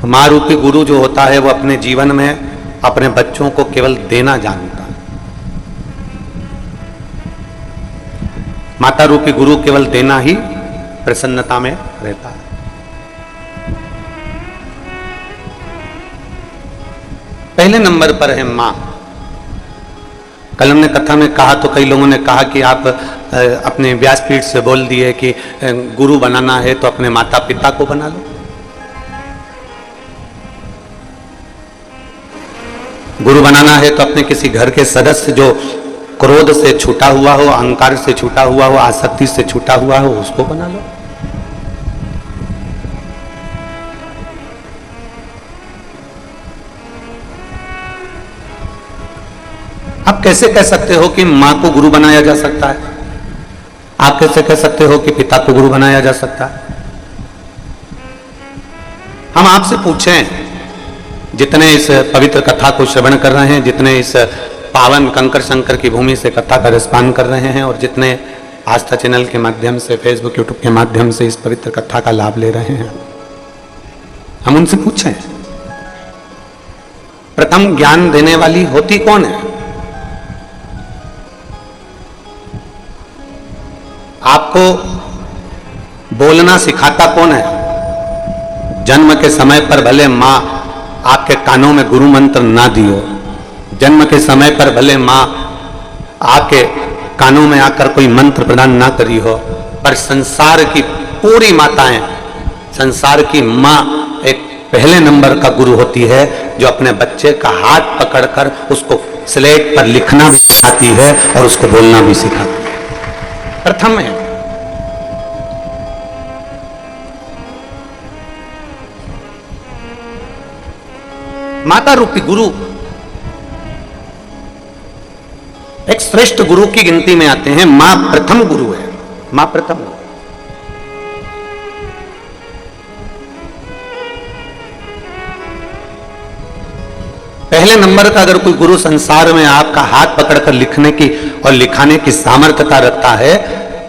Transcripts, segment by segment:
माँ रूपी गुरु जो होता है वो अपने जीवन में अपने बच्चों को केवल देना जानता है। माता रूपी गुरु केवल देना ही प्रसन्नता में रहता है। पहले नंबर पर है मां। कल हमने कथा में कहा तो कई लोगों ने कहा कि आप अपने व्यासपीठ से बोल दिए कि गुरु बनाना है तो अपने माता पिता को बना लो। गुरु बनाना है तो अपने किसी घर के सदस्य जो क्रोध से छूटा हुआ हो, अहंकार से छूटा हुआ हो, आसक्ति से छूटा हुआ हो, उसको बना लो। आप कैसे कह सकते हो कि मां को गुरु बनाया जा सकता है? आप कैसे कह सकते हो कि पिता को गुरु बनाया जा सकता है? हम आपसे पूछें, जितने इस पवित्र कथा को श्रवण कर रहे हैं, जितने इस पावन कंकर शंकर की भूमि से कथा का रसपान कर रहे हैं और जितने आस्था चैनल के माध्यम से, फेसबुक यूट्यूब के माध्यम से इस पवित्र कथा का लाभ ले रहे हैं, हम उनसे पूछें, प्रथम ज्ञान देने वाली होती कौन है? आपको बोलना सिखाता कौन है? जन्म के समय पर भले मां आपके कानों में गुरु मंत्र ना दियो, जन्म के समय पर भले मां आपके कानों में आकर कोई मंत्र प्रदान ना करी हो, पर संसार की पूरी माताएं, संसार की मां एक पहले नंबर का गुरु होती है, जो अपने बच्चे का हाथ पकड़कर उसको स्लेट पर लिखना भी सिखाती है और उसको बोलना भी सिखाती है। प्रथम है। माता रूपी गुरु एक श्रेष्ठ गुरु की गिनती में आते हैं। मां प्रथम गुरु है, मां प्रथम गुरु। पहले नंबर का अगर कोई गुरु संसार में आपका हाथ पकड़कर लिखने की और लिखाने की सामर्थ्यता रखता है,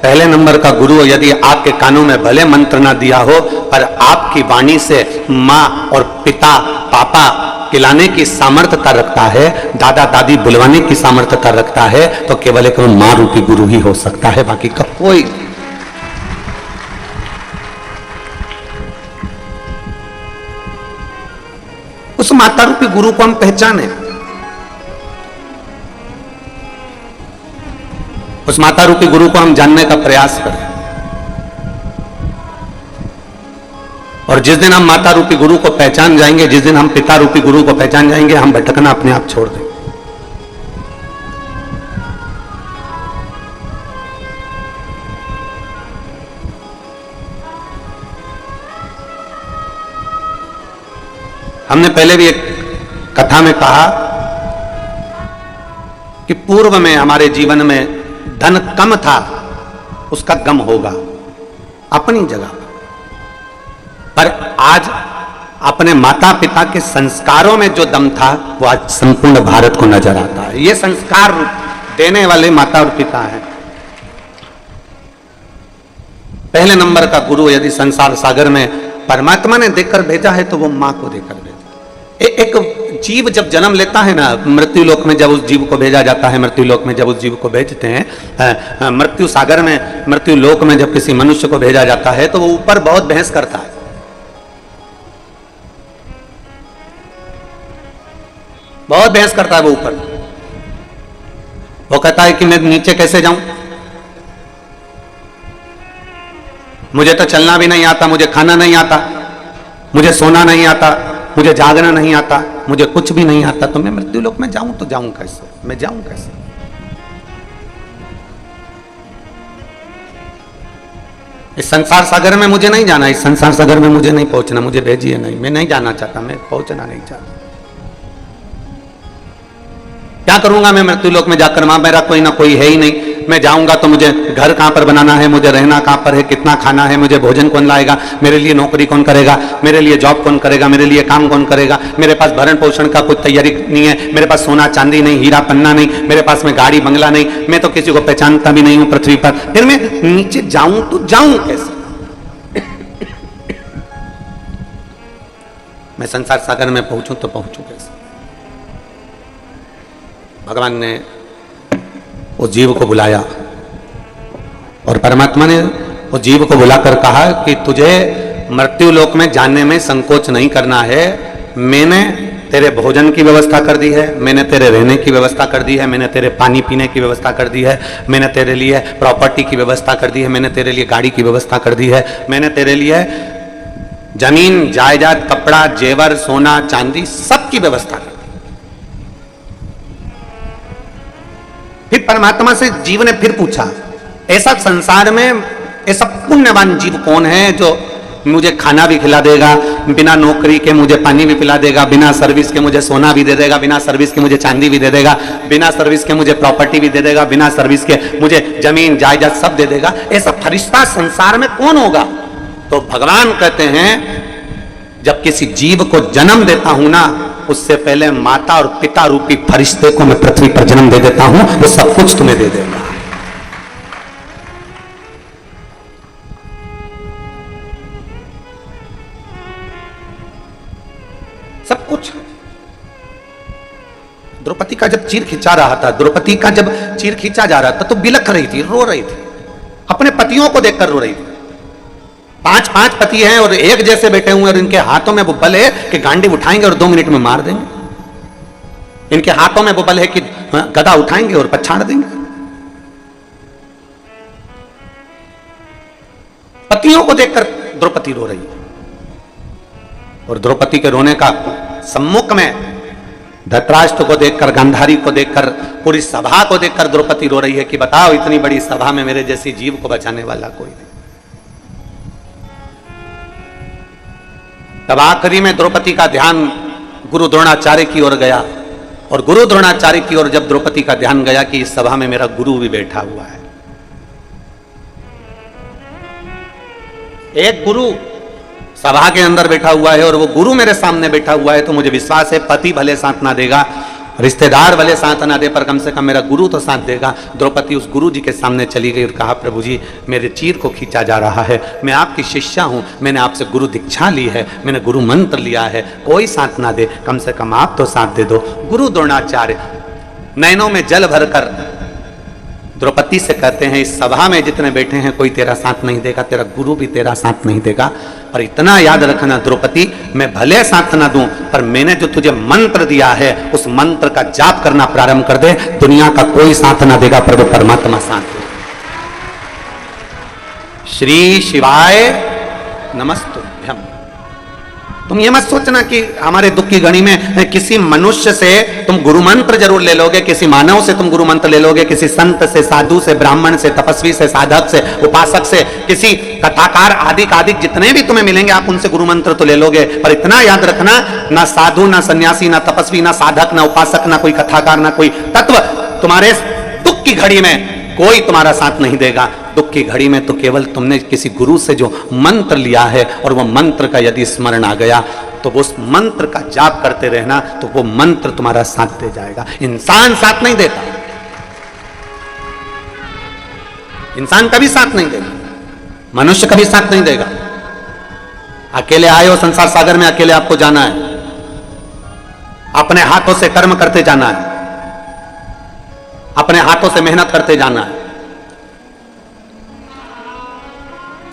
पहले नंबर का गुरु यदि आपके कानों में भले मंत्र ना दिया हो, पर आपकी वाणी से माँ और पिता, पापा खिलाने की सामर्थ्यता रखता है, दादा दादी बुलवाने की सामर्थ्यता रखता है, तो केवल एक मां रूपी गुरु ही हो सकता है, बाकी का कोई। उस माता रूपी गुरु को हम पहचाने, उस माता रूपी गुरु को हम जानने का प्रयास करें। और जिस दिन हम माता रूपी गुरु को पहचान जाएंगे, जिस दिन हम पिता रूपी गुरु को पहचान जाएंगे, हम भटकना अपने आप छोड़ देंगे। हमने पहले भी एक कथा में कहा कि पूर्व में हमारे जीवन में धन कम था, उसका गम होगा अपनी जगह पर आज अपने माता पिता के संस्कारों में जो दम था वो आज संपूर्ण भारत को नजर आता है। ये संस्कार देने वाले माता और पिता हैं। पहले नंबर का गुरु यदि संसार सागर में परमात्मा ने देकर भेजा है तो वो मां को देकर भेजा। एक जीव जब जन्म लेता है ना, मृत्यु लोक में जब उस जीव को भेजा जाता है, मृत्यु लोक में जब उस जीव को भेजते हैं, मृत्यु सागर में, मृत्यु लोक में जब किसी मनुष्य को भेजा जाता है तो वो ऊपर बहुत बहस करता है। बहुत बहस करता है वो ऊपर। वो कहता है कि मैं नीचे कैसे जाऊं, मुझे तो चलना भी नहीं आता, मुझे खाना नहीं आता, मुझे सोना नहीं आता, मुझे जागना नहीं आता, मुझे कुछ भी नहीं आता, तो मैं मृत्यु लोक में जाऊं तो जाऊं कैसे, मैं जाऊं कैसे? इस संसार सागर में मुझे नहीं जाना, इस संसार सागर में मुझे नहीं पहुंचना, मुझे भेजिए नहीं, मैं नहीं जाना चाहता, मैं पहुंचना नहीं चाहता। क्या करूंगा मैं मृत्यु लोक में जाकर? वहां मेरा कोई ना कोई है ही नहीं। मैं जाऊंगा तो मुझे घर कहां पर बनाना है, मुझे रहना कहां पर है, कितना खाना है, मुझे भोजन कौन लाएगा, मेरे लिए नौकरी कौन करेगा, मेरे लिए जॉब कौन करेगा, मेरे लिए काम कौन करेगा, मेरे पास भरण पोषण का कोई तैयारी नहीं है, मेरे पास सोना चांदी नहीं, हीरा पन्ना नहीं, मेरे पास में गाड़ी बंगला नहीं, मैं तो किसी को पहचानता भी नहीं हूं पृथ्वी पर, फिर मैं नीचे जाऊं तो जाऊं कैसे? मैं संसार सागर में पहुंचूं तो पहुंचूं कैसे? भगवान ने वो जीव को बुलाया और परमात्मा ने वो जीव को बुलाकर कहा कि तुझे मृत्यु लोक में जाने में संकोच नहीं करना है। मैंने तेरे भोजन की व्यवस्था कर दी है, मैंने तेरे रहने की व्यवस्था कर दी है, मैंने तेरे पानी पीने की व्यवस्था कर दी है, मैंने तेरे लिए प्रॉपर्टी की व्यवस्था कर दी है, मैंने तेरे लिए गाड़ी की व्यवस्था कर दी है, मैंने तेरे लिए जमीन जायदाद कपड़ा जेवर सोना चांदी सब की व्यवस्था कर दी। फिर परमात्मा से जीव ने फिर पूछा, ऐसा संसार में ऐसा पुण्यवान जीव कौन है जो मुझे खाना भी खिला देगा, बिना नौकरी के मुझे पानी भी पिला देगा, बिना सर्विस के मुझे सोना भी दे देगा, बिना सर्विस के मुझे चांदी भी दे देगा, बिना सर्विस के मुझे प्रॉपर्टी भी दे देगा, बिना सर्विस के मुझे जमीन जायदाद सब दे देगा। ऐसा फरिश्ता संसार में कौन होगा? तो भगवान कहते हैं जब किसी जीव को जन्म देता हूं ना, उससे पहले माता और पिता रूपी फरिश्ते को मैं पृथ्वी पर जन्म दे देता हूं, वो सब कुछ तुम्हें दे देगा। सब कुछ। द्रौपदी का जब चीर खींचा रहा था, द्रौपदी का जब चीर खींचा जा रहा था तो बिलख रही थी, रो रही थी, अपने पतियों को देखकर रो रही थी। 5 पति हैं और एक जैसे बैठे हुए और इनके हाथों में वो बल है कि गांडी उठाएंगे और 2 मिनट में मार देंगे। इनके हाथों में वो बल है कि गदा उठाएंगे और पछाड़ देंगे। पतियों को देखकर द्रौपदी रो रही है और द्रौपदी के रोने का सम्मुख में धृतराष्ट्र को देखकर, गांधारी को देखकर, पूरी सभा को देखकर द्रौपदी रो रही है कि बताओ इतनी बड़ी सभा में मेरे जैसी जीव को बचाने वाला कोई नहीं। तब आखिरी में द्रौपदी का ध्यान गुरु द्रोणाचार्य की ओर गया और गुरु द्रोणाचार्य की ओर जब द्रौपदी का ध्यान गया कि इस सभा में मेरा गुरु भी बैठा हुआ है। एक गुरु सभा के अंदर बैठा हुआ है और वो गुरु मेरे सामने बैठा हुआ है, तो मुझे विश्वास है पति भले साथ ना देगा, रिश्तेदार भले साथ ना दे, पर कम से कम मेरा गुरु तो साथ देगा। द्रौपदी उस गुरु जी के सामने चली गई और कहा, प्रभु जी मेरे चीर को खींचा जा रहा है, मैं आपकी शिष्या हूं, मैंने आपसे गुरु दीक्षा ली है, मैंने गुरु मंत्र लिया है, कोई साथ ना दे, कम से कम आप तो साथ दे दो। गुरु द्रोणाचार्य नैनों में जल भरकर द्रौपदी से कहते हैं, इस सभा में जितने बैठे हैं कोई तेरा साथ नहीं देगा, तेरा गुरु भी तेरा साथ नहीं देगा, पर इतना याद रखना द्रौपदी, मैं भले साथ ना दूं, पर मैंने जो तुझे मंत्र दिया है उस मंत्र का जाप करना प्रारंभ कर दे, दुनिया का कोई साथ ना देगा, प्रभु परमात्मा साथ दे। श्री शिवाय नमस्तुभ्यम। तुम ये मत सोचना कि हमारे दुख की घड़ी में किसी मनुष्य से तुम गुरु मंत्र जरूर ले लोगे, किसी मानव से तुम गुरु मंत्र ले लोगे, किसी संत से, साधु से, ब्राह्मण से, तपस्वी से, साधक से, उपासक से, किसी कथाकार आदि जितने भी तुम्हें मिलेंगे आप उनसे गुरु मंत्र तो ले लोगे, पर इतना याद रखना, ना साधु, ना सन्यासी, ना तपस्वी, ना साधक, ना उपासक, ना कोई कथाकार, ना कोई तत्व तुम्हारे दुख की घड़ी में कोई तुम्हारा साथ नहीं देगा। दुख की घड़ी में तो केवल तुमने किसी गुरु से जो मंत्र लिया है और वो मंत्र का यदि स्मरण आ गया तो वो उस मंत्र का जाप करते रहना, तो वो मंत्र तुम्हारा साथ दे जाएगा। इंसान साथ नहीं देता, इंसान कभी साथ नहीं देगा, मनुष्य कभी साथ नहीं देगा। अकेले आए हो संसार सागर में, अकेले आपको जाना है, अपने हाथों से कर्म करते जाना है, अपने हाथों से मेहनत करते जाना है।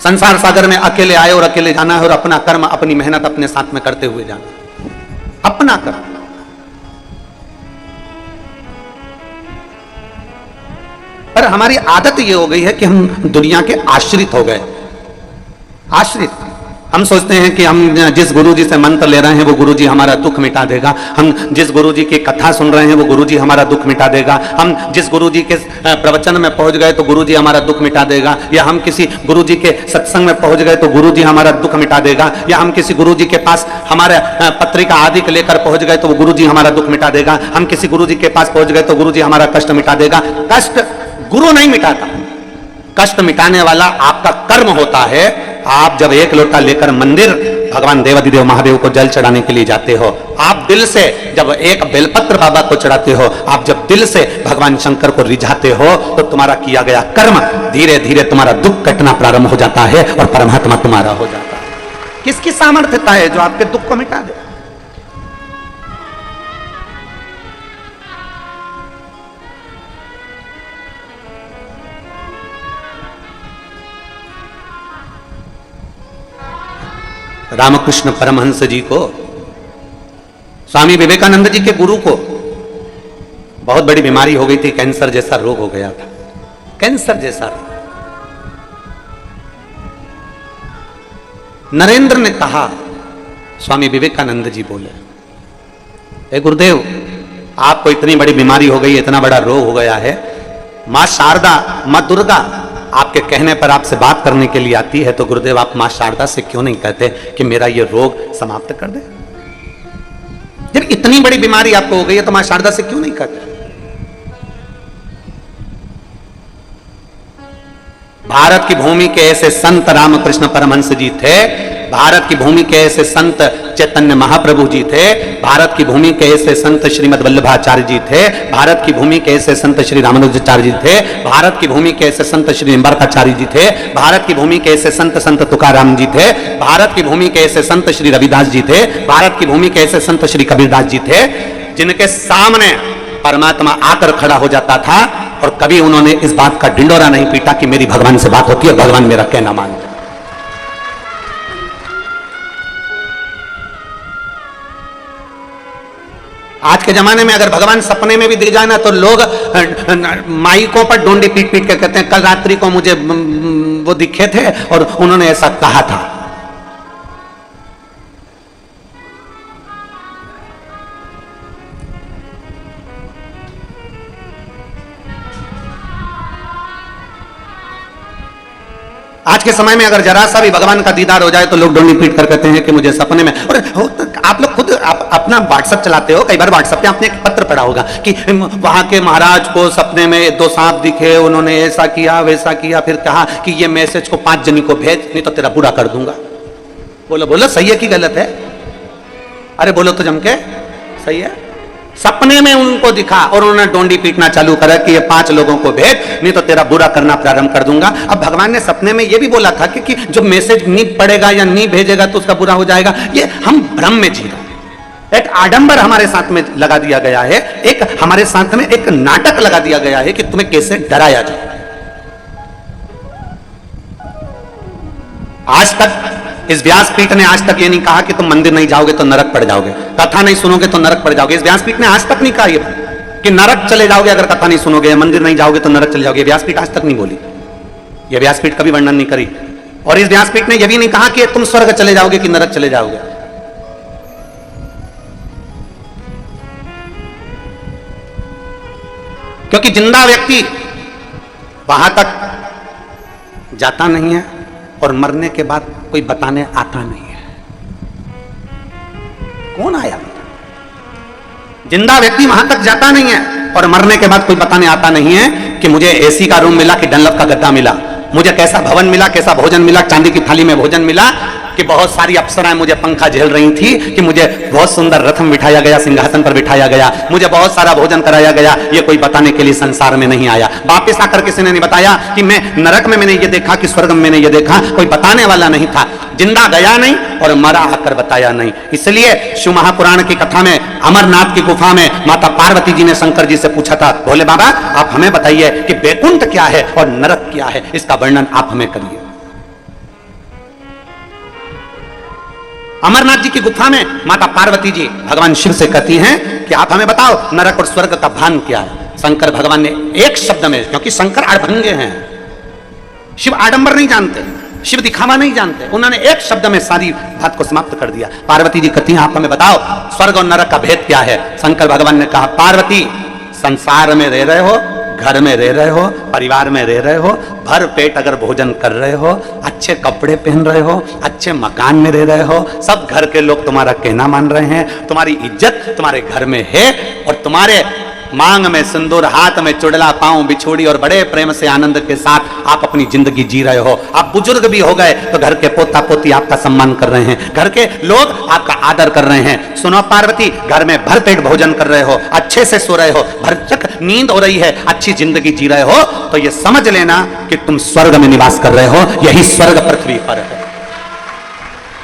संसार सागर में अकेले आए और अकेले जाना है और अपना कर्म, अपनी मेहनत अपने साथ में करते हुए जाना, अपना कर्म। पर हमारी आदत ये हो गई है कि हम दुनिया के आश्रित हो गए, आश्रित। हम सोचते हैं कि हम जिस गुरुजी से मंत्र ले रहे हैं वो गुरुजी हमारा दुख मिटा देगा, हम जिस गुरुजी की कथा सुन रहे हैं वो गुरुजी हमारा दुख मिटा देगा, हम जिस गुरुजी के प्रवचन में पहुंच गए तो गुरुजी हमारा दुख मिटा देगा, या हम किसी गुरुजी के सत्संग में पहुंच गए तो गुरुजी हमारा दुख मिटा देगा, या हम किसी गुरुजी के पास हमारे पत्रिका आदि लेकर पहुंच गए तो वो गुरुजी हमारा दुख मिटा देगा, हम किसी गुरुजी के पास पहुंच गए तो गुरुजी हमारा कष्ट मिटा देगा। कष्ट गुरु नहीं मिटाता, कष्ट मिटाने वाला आपका कर्म होता है। आप जब एक लोटा लेकर मंदिर भगवान देवाधिदेव महादेव को जल चढ़ाने के लिए जाते हो, आप दिल से जब एक बेलपत्र बाबा को चढ़ाते हो, आप जब दिल से भगवान शंकर को रिझाते हो, तो तुम्हारा किया गया कर्म धीरे धीरे तुम्हारा दुख कटना प्रारंभ हो जाता है और परमात्मा तुम्हारा हो जाता है। किसकी सामर्थ्यता है जो आपके दुख को मिटा दे? रामकृष्ण परमहंस जी को, स्वामी विवेकानंद जी के गुरु को बहुत बड़ी बीमारी हो गई थी, कैंसर जैसा रोग हो गया था, कैंसर जैसा रोग। नरेंद्र ने कहा, स्वामी विवेकानंद जी बोले, ए गुरुदेव, आपको इतनी बड़ी बीमारी हो गई, इतना बड़ा रोग हो गया है, मां शारदा, मां दुर्गा आपके कहने पर आपसे बात करने के लिए आती है, तो गुरुदेव आप मां शारदा से क्यों नहीं कहते कि मेरा ये रोग समाप्त कर दे? जब इतनी बड़ी बीमारी आपको हो गई है तो मां शारदा से क्यों नहीं कहते? भारत की भूमि के ऐसे संत रामकृष्ण परमहंस जी थे, भारत की भूमि के ऐसे संत चैतन्य महाप्रभु जी थे, भारत की भूमि के ऐसे संत श्रीमद वल्लभाचार्य जी थे, भारत की भूमि के ऐसे संत श्री रामानुजाचार्य जी थे, भारत की भूमि के ऐसे संत श्री निम्बार्काचार्य जी थे, भारत की भूमि के ऐसे संत तुकाराम जी थे, भारत की भूमि के ऐसे संत श्री रविदास जी थे, भारत की भूमि के ऐसे संत श्री कबीरदास जी थे, जिनके सामने परमात्मा आकर खड़ा हो जाता था और कभी उन्होंने इस बात का ढिंडोरा नहीं पीटा कि मेरी भगवान से बात होती है और भगवान मेरा कहना मानते। आज के जमाने में अगर भगवान सपने में भी दिख जाए ना तो लोग माइकों पर डोंडे पीट पीट के कहते हैं, कल रात्रि को मुझे वो दिखे थे और उन्होंने ऐसा कहा था। आज के समय में अगर जरा सा भी भगवान का दीदार हो जाए तो लोग डोंडी पीट कर कहते हैं कि मुझे सपने में। और आप लोग खुद अपना व्हाट्सएप चलाते हो, कई बार व्हाट्सएप पे आपने एक पत्र पढ़ा होगा कि वहां के महाराज को सपने में 2 सांप दिखे, उन्होंने ऐसा किया वैसा किया, फिर कहा कि ये मैसेज को 5 जनी को भेज, नहीं तो तेरा बुरा कर दूंगा। बोलो बोलो सही है कि गलत है? अरे बोलो तो जम के, सही है। सपने में उनको दिखा और उन्होंने डोंडी पीटना चालू करा कि ये 5 लोगों को भेज, नहीं तो तेरा बुरा करना प्रारंभ कर दूंगा। अब भगवान ने सपने में ये भी बोला था कि जो मैसेज नहीं पढ़ेगा या नहीं भेजेगा तो उसका बुरा हो जाएगा। ये हम भ्रम में जी रहे हैं। एक आडंबर हमारे साथ में लगा दिया गया है, एक हमारे साथ में एक नाटक लगा दिया गया है कि तुम्हें कैसे डराया जाए। आज तक इस व्यासपीठ ने आज तक ये नहीं कहा कि तुम मंदिर नहीं जाओगे तो नरक पड़ जाओगे, कथा नहीं सुनोगे तो नरक पड़ जाओगे। इस व्यासपीठ ने आज तक नहीं कहा ये कि नरक चले जाओगे अगर कथा नहीं सुनोगे, या मंदिर नहीं जाओगे तो नरक चले जाओगे। व्यासपीठ आज तक नहीं बोली, ये व्यासपीठ कभी वर्णन नहीं करी। और इस व्यासपीठ ने यह भी नहीं कहा कि तुम स्वर्ग चले जाओगे कि नरक चले जाओगे। क्योंकि जिंदा व्यक्ति वहां तक जाता नहीं है और मरने के बाद कोई बताने आता नहीं है। कौन आया? जिंदा व्यक्ति वहां तक जाता नहीं है और मरने के बाद कोई बताने आता नहीं है कि मुझे एसी का रूम मिला कि डनलप का गद्दा मिला, मुझे कैसा भवन मिला, कैसा भोजन मिला, चांदी की थाली में भोजन मिला, कि बहुत सारी अप्सराएं मुझे पंखा झेल रही थी, कि मुझे बहुत सुंदर रथ में बिठाया गया, सिंहासन पर बिठाया गया, मुझे बहुत सारा भोजन कराया गया। ये कोई बताने के लिए संसार में नहीं आया। वापिस आकर किसी ने नहीं बताया कि मैं नरक में मैंने ये देखा कि स्वर्ग में मैंने ये देखा, कोई बताने वाला नहीं था। जिंदा गया नहीं और मरा आकर बताया नहीं। इसलिए शिव महापुराण की कथा में अमरनाथ की गुफा में माता पार्वती जी ने शंकर जी से पूछा था, भोले बाबा आप हमें बताइए कि बैकुंठ क्या है और नरक क्या है, इसका वर्णन आप हमें करिए। अमरनाथ जी की गुफा में माता पार्वती जी भगवान शिव से कहती हैं कि आप हमें बताओ नरक और स्वर्ग का भान क्या है। शंकर भगवान ने एक शब्द में, क्योंकि शंकर आडभंगे हैं, शिव आडंबर नहीं जानते, शिव दिखावा नहीं जानते, उन्होंने एक शब्द में सारी बात को समाप्त कर दिया। पार्वती जी कहती हैं आप हमें बताओ स्वर्ग और नरक का भेद क्या है। शंकर भगवान ने कहा, पार्वती संसार में रह रहे हो, घर में रह रहे हो, परिवार में रह रहे हो, भर पेट अगर भोजन कर रहे हो, अच्छे कपड़े पहन रहे हो, अच्छे मकान में रह रहे हो, सब घर के लोग तुम्हारा कहना मान रहे हैं, तुम्हारी इज्जत तुम्हारे घर में है और तुम्हारे मांग में सिंदूर, हाथ में चुड़ला, पांव बिछोड़ी और बड़े प्रेम से आनंद के साथ आप अपनी जिंदगी जी रहे हो। आप बुजुर्ग भी हो गए तो घर के पोता पोती आपका सम्मान कर रहे हैं, घर के लोग आपका आदर कर रहे हैं। सुनो पार्वती, घर में भर पेट भोजन कर रहे हो, अच्छे से सो रहे हो, भरचक नींद हो रही है, अच्छी जिंदगी जी रहे हो, तो ये समझ लेना कि तुम स्वर्ग में निवास कर रहे हो, यही स्वर्ग पृथ्वी पर है।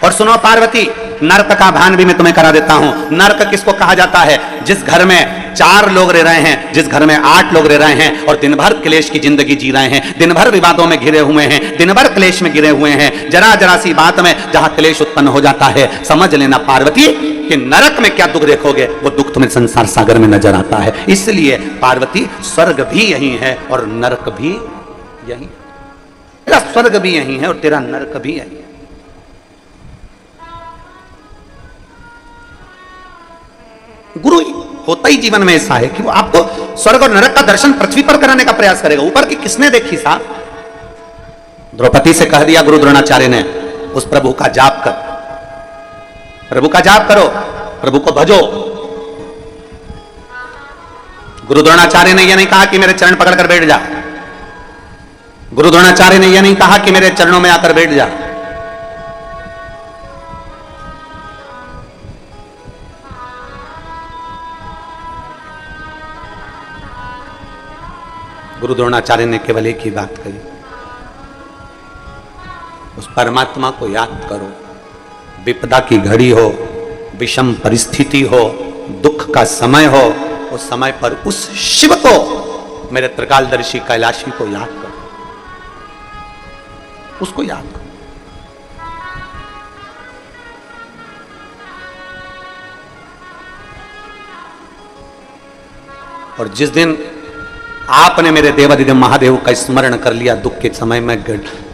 और सुनो पार्वती, नरक का भान भी मैं तुम्हें करा देता हूं। नरक किसको कहा जाता है? जिस घर में 4 लोग रह रहे हैं, जिस घर में 8 लोग रह रहे हैं और दिन भर क्लेश की जिंदगी जी रहे हैं, दिन भर विवादों में घिरे हुए हैं, दिन भर क्लेश में घिरे हुए हैं, जरा जरा सी बात में जहां क्लेश उत्पन्न हो जाता है, समझ लेना पार्वती कि नरक में क्या दुख देखोगे, वो दुख तुम्हें संसार सागर में नजर आता है। इसलिए पार्वती स्वर्ग भी यही है और नरक भी यही, तेरा स्वर्ग भी यही है और तेरा नरक भी यही है। गुरु होता ही जीवन में ऐसा है कि वो आपको स्वर्ग और नरक का दर्शन पृथ्वी पर कराने का प्रयास करेगा। ऊपर की किसने देखी साहब? द्रौपदी से कह दिया गुरु द्रोणाचार्य ने, उस प्रभु का जाप कर, प्रभु का जाप करो, प्रभु को भजो। गुरु द्रोणाचार्य ने यह नहीं कहा कि मेरे चरण पकड़कर बैठ जा, गुरु द्रोणाचार्य ने यह नहीं कहा कि मेरे चरणों में आकर बैठ जा। गुरु द्रोणाचार्य ने केवल एक ही बात कही, उस परमात्मा को याद करो। विपदा की घड़ी हो, विषम परिस्थिति हो, दुख का समय हो, उस समय पर उस शिव को, मेरे त्रिकालदर्शी कैलाशी को याद करो, उसको याद करो। और जिस दिन आपने मेरे देवादिदेव महादेव का स्मरण कर लिया दुख के समय में,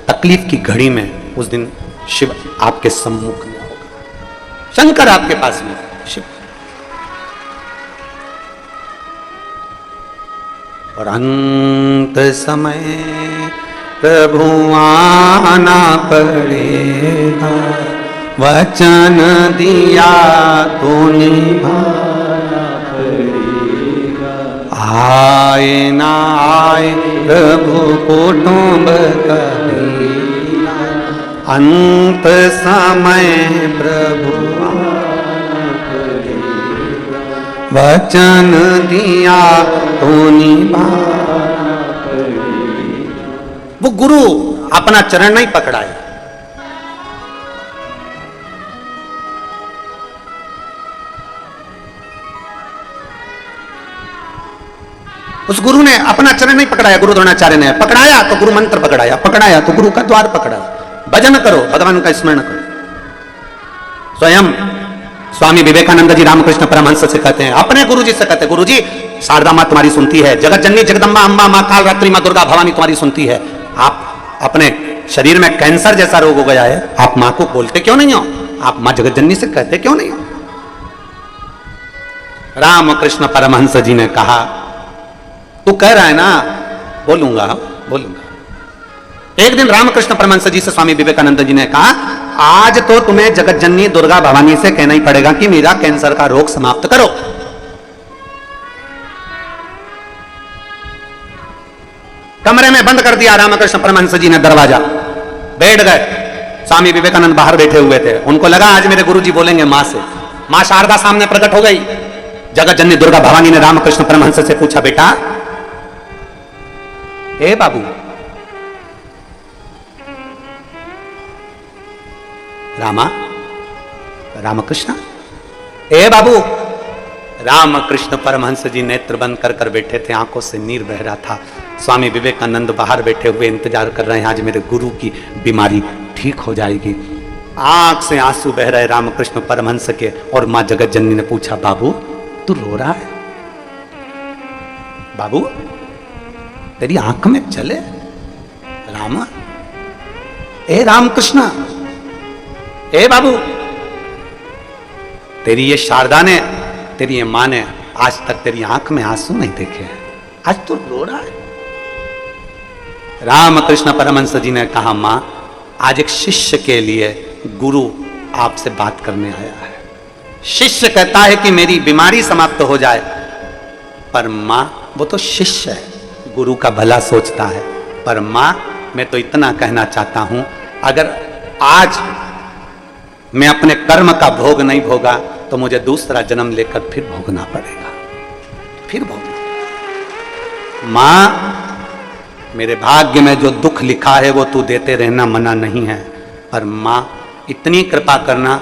तकलीफ की घड़ी में, उस दिन शिव आपके सम्मुख में होगा, शंकर आपके पास में, शिव। और अंत समय प्रभु आना पड़ेगा, वचन दिया तो निभाना पड़ेगा। आए ना आए प्रभु कुटुंब कबीरा, अंत समय प्रभु आना पड़ेगा, वचन दिया तो निभाना पड़ेगा। वो गुरु अपना चरण नहीं पकड़ाए, उस गुरु ने अपना चरण नहीं पकड़ाया, गुरु द्रोणाचार्य ने पकड़ाया तो गुरु मंत्र पकड़ाया, पकड़ाया तो गुरु का द्वार पकड़ाया। भजन करो, भगवान का स्मरण करो। स्वयं स्वामी विवेकानंद जी रामकृष्ण परमहंस से कहते हैं, अपने गुरु जी से कहते हैं, गुरु जी शारदा मां तुम्हारी सुनती है, जगत जननी जगदम्बा अम्बा मां काल रात्रि मां दुर्गा भवानी तुम्हारी सुनती है। आप अपने शरीर में कैंसर जैसा रोग हो गया है, आप मां को बोलते क्यों नहीं हो? आप मां जगत जननी से कहते क्यों नहीं हो? रामकृष्ण परमहंस जी ने कहा, तू कह रहा है ना, बोलूंगा बोलूंगा। एक दिन रामकृष्ण परमहंस जी से स्वामी विवेकानंद जी ने कहा, आज तो तुम्हें जगत जननी दुर्गा भवानी से कहना ही पड़ेगा कि मेरा कैंसर का रोग समाप्त करो। कमरे में बंद कर दिया रामकृष्ण परमहंस जी ने दरवाजा, बैठ गए। स्वामी विवेकानंद बाहर बैठे हुए थे, उनको लगा आज मेरे गुरुजी बोलेंगे मां से। मां शारदा सामने प्रकट हो गई। जगत जननी दुर्गा भवानी ने रामकृष्ण परमहंस से पूछा, बेटा ए बाबू, रामा, रामकृष्ण, ए बाबू। रामकृष्ण परमहंस जी नेत्र बंद कर कर बैठे थे, आंखों से नीर बह रहा था। स्वामी विवेकानंद बाहर बैठे हुए इंतजार कर रहे हैं, आज मेरे गुरु की बीमारी ठीक हो जाएगी। आंख से आंसू बह रहे रामकृष्ण परमहंस के। और मां जगत जननी ने पूछा, बाबू तू रो रहा है? बाबू तेरी आंख में चले? रामा, ए रामकृष्ण, ए बाबू, तेरी ये शारदा ने, तेरी ये मां ने आज तक तेरी आंख में आंसू नहीं देखे हैं, आज तू रो रहा है। रामकृष्ण परमहंस जी ने कहा, मां आज एक शिष्य के लिए गुरु आपसे बात करने आया है। शिष्य कहता है कि मेरी बीमारी समाप्त हो जाए, पर मां, वो तो शिष्य है, गुरु का भला सोचता है। पर मां, मैं तो इतना कहना चाहता हूं, अगर आज मैं अपने कर्म का भोग नहीं भोगा तो मुझे दूसरा जन्म लेकर फिर भोगना पड़ेगा, फिर भोगना। मां, मेरे भाग्य में जो दुख लिखा है वो तू देते रहना मना नहीं है, पर मां इतनी कृपा करना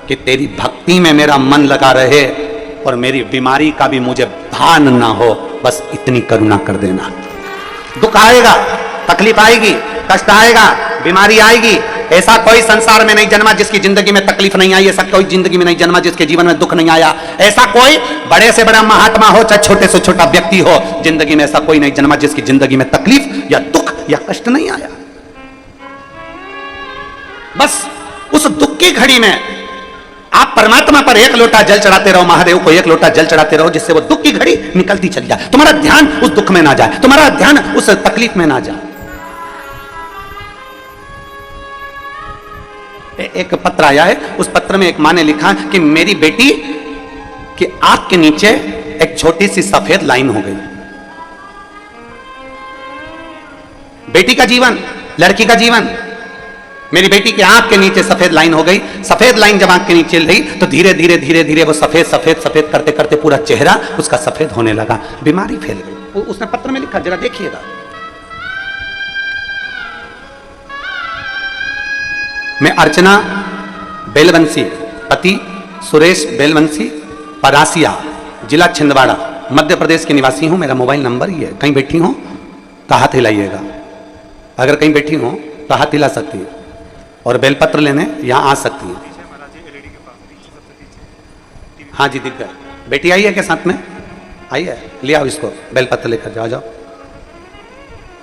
कि तेरी भक्ति में मेरा मन लगा रहे और मेरी बीमारी का भी मुझे भान ना हो, बस इतनी करुणा कर देना। दुख आएगा, तकलीफ आएगी, कष्ट आएगा, बीमारी आएगी। ऐसा कोई संसार में नहीं जन्मा जिसकी जिंदगी में तकलीफ नहीं आई, ऐसा कोई जिंदगी में नहीं जन्मा जिसके जीवन में दुख नहीं आया। ऐसा कोई बड़े से बड़ा महात्मा हो चाहे छोटे से छोटा व्यक्ति हो, जिंदगी में ऐसा कोई नहीं जन्मा जिसकी जिंदगी में तकलीफ या दुख या कष्ट नहीं आया। बस उस दुख की घड़ी में आप परमात्मा पर एक लोटा जल चढ़ाते रहो, महादेव को एक लोटा जल चढ़ाते रहो, जिससे वो दुख की घड़ी निकलती चली जाए। तुम्हारा ध्यान उस दुख में ना जाए, तुम्हारा ध्यान उस तकलीफ में ना जाए। एक पत्र आया है, उस पत्र में एक माँ ने लिखा कि मेरी बेटी की आंख के नीचे एक छोटी सी सफेद लाइन हो गई। बेटी का जीवन, लड़की का जीवन, मेरी बेटी की आंख के नीचे सफेद लाइन हो गई। सफेद लाइन जब आंख के नीचे रही तो धीरे धीरे धीरे धीरे वो सफेद सफेद सफेद करते करते पूरा चेहरा उसका सफेद होने लगा, बीमारी फैल गई। उसने पत्र में लिखा, जरा देखिएगा। मैं अर्चना बेलवंशी, पति सुरेश बेलवंशी, परासिया, जिला छिंदवाड़ा, मध्य प्रदेश के निवासी हूं। मेरा मोबाइल नंबर ही है। कहीं बैठी हो तो हाथ हिलाइएगा, अगर कहीं बैठी हो तो हाथ हिला सकती है और बेलपत्र लेने यहां आ सकती है। हाँ जी, दिख गया। बेटी आई है क्या साथ में? आई है, ले आओ इसको, बेलपत्र लेकर जाओ। जाओ।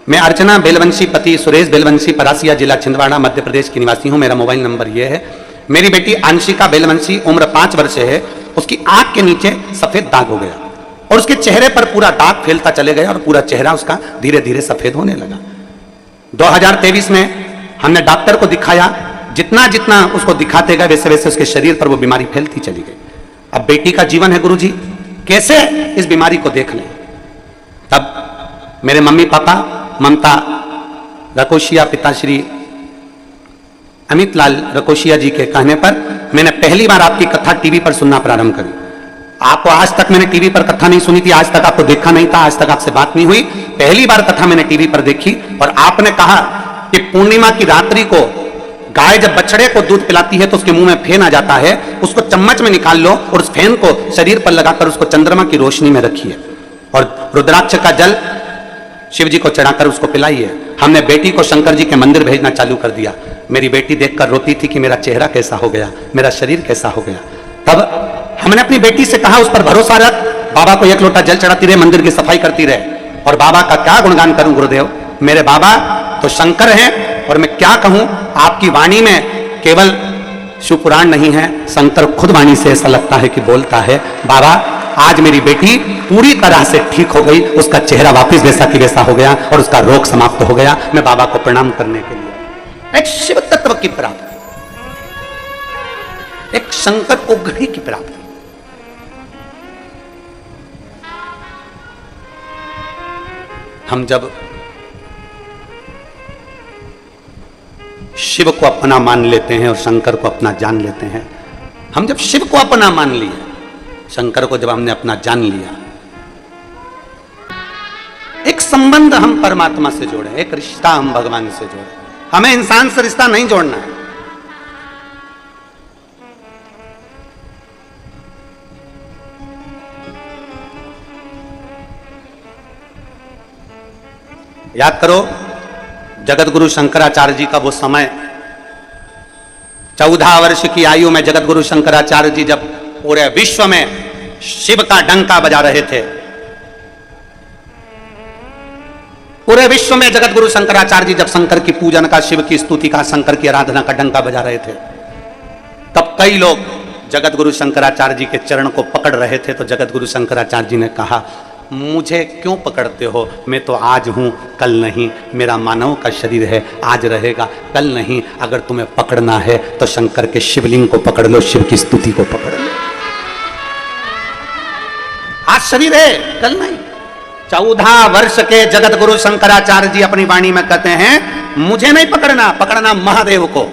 मैं अर्चना बेलवंशी, पति सुरेश बेलवंशी, परासिया, जिला छिंदवाड़ा, मध्य प्रदेश की निवासी हूं। मेरा मोबाइल नंबर यह है। मेरी बेटी आंशिका बेलवंशी, उम्र 5 वर्ष है। उसकी आंख के नीचे सफेद दाग हो गया और उसके चेहरे पर पूरा दाग फैलता चले गया और पूरा चेहरा उसका धीरे धीरे सफेद होने लगा। 2023 में हमने डॉक्टर को दिखाया। जितना जितना उसको दिखाते गए वैसे वैसे उसके शरीर पर वो बीमारी फैलती चली गई। अब बेटी का जीवन है गुरुजी, कैसे इस बीमारी को देख लें। तब मेरे मम्मी पापा, ममता रकोशिया, पिताश्री अमित लाल रकोशिया जी के कहने पर मैंने पहली बार आपकी कथा टीवी पर सुनना प्रारंभ करी। आपको आज तक मैंने टीवी पर कथा नहीं सुनी थी, आज तक आपको देखा नहीं था, आज तक आपसे बात नहीं हुई। पहली बार कथा मैंने टीवी पर देखी और आपने कहा कि पूर्णिमा की रात्रि को गाय जब बछड़े को दूध पिलाती है तो उसके मुंह में फेन आ जाता है, उसको चम्मच में निकाल लो और उस फेन को शरीर पर लगाकर उसको चंद्रमा की रोशनी में रखिए और रुद्राक्ष का जल शिव जी को चढ़ाकर उसको पिलाइए। हमने बेटी को शंकर जी के मंदिर भेजना चालू कर दिया। मेरी बेटी देखकर रोती थी कि मेरा चेहरा कैसा हो गया, मेरा शरीर कैसा हो गया। तब हमने अपनी बेटी से कहा, उस पर भरोसा रख, बाबा को एक लोटा जल चढ़ाती रहे, मंदिर की सफाई करती रहे। और बाबा का क्या गुणगान करूं गुरुदेव, मेरे बाबा तो शंकर हैं और मैं क्या कहूं, आपकी वाणी में केवल शिव पुराण नहीं है, शंकर खुद वाणी से ऐसा लगता है कि बोलता है। बाबा आज मेरी बेटी पूरी तरह से ठीक हो गई, उसका चेहरा वापस वैसा की वैसा हो गया और उसका रोग समाप्त हो गया। मैं बाबा को प्रणाम करने के लिए एक शिव तत्व की प्राप्ति, एक शंकर उघड़ी की प्राप्ति। हम जब शिव को अपना मान लेते हैं और शंकर को अपना जान लेते हैं, हम जब शिव को अपना मान लिए, शंकर को जब हमने अपना जान लिया, एक संबंध हम परमात्मा से जोड़े, एक रिश्ता हम भगवान से जोड़े। हमें इंसान से रिश्ता नहीं जोड़ना है। याद करो जगत गुरु शंकराचार्य जी का वो समय, 14 वर्ष की आयु में जगत गुरु शंकराचार्य जी जब पूरे विश्व में शिव का डंका बजा रहे थे, पूरे विश्व में जगत गुरु शंकराचार्य जी जब शंकर की पूजन का, शिव की स्तुति का, शंकर की आराधना का डंका बजा रहे थे, तब कई लोग जगत गुरु शंकराचार्य जी के चरण को पकड़ रहे थे। तो जगत गुरु शंकराचार्य जी ने कहा, मुझे क्यों पकड़ते हो, मैं तो आज हूं कल नहीं, मेरा मानव का शरीर है, आज रहेगा कल नहीं। अगर तुम्हें पकड़ना है तो शंकर के शिवलिंग को पकड़ लो, शिव की स्तुति को पकड़ लो। आज शरीर है कल नहीं। 14 वर्ष के जगत गुरु शंकराचार्य जी अपनी वाणी में कहते हैं, मुझे नहीं पकड़ना, पकड़ना महादेव को,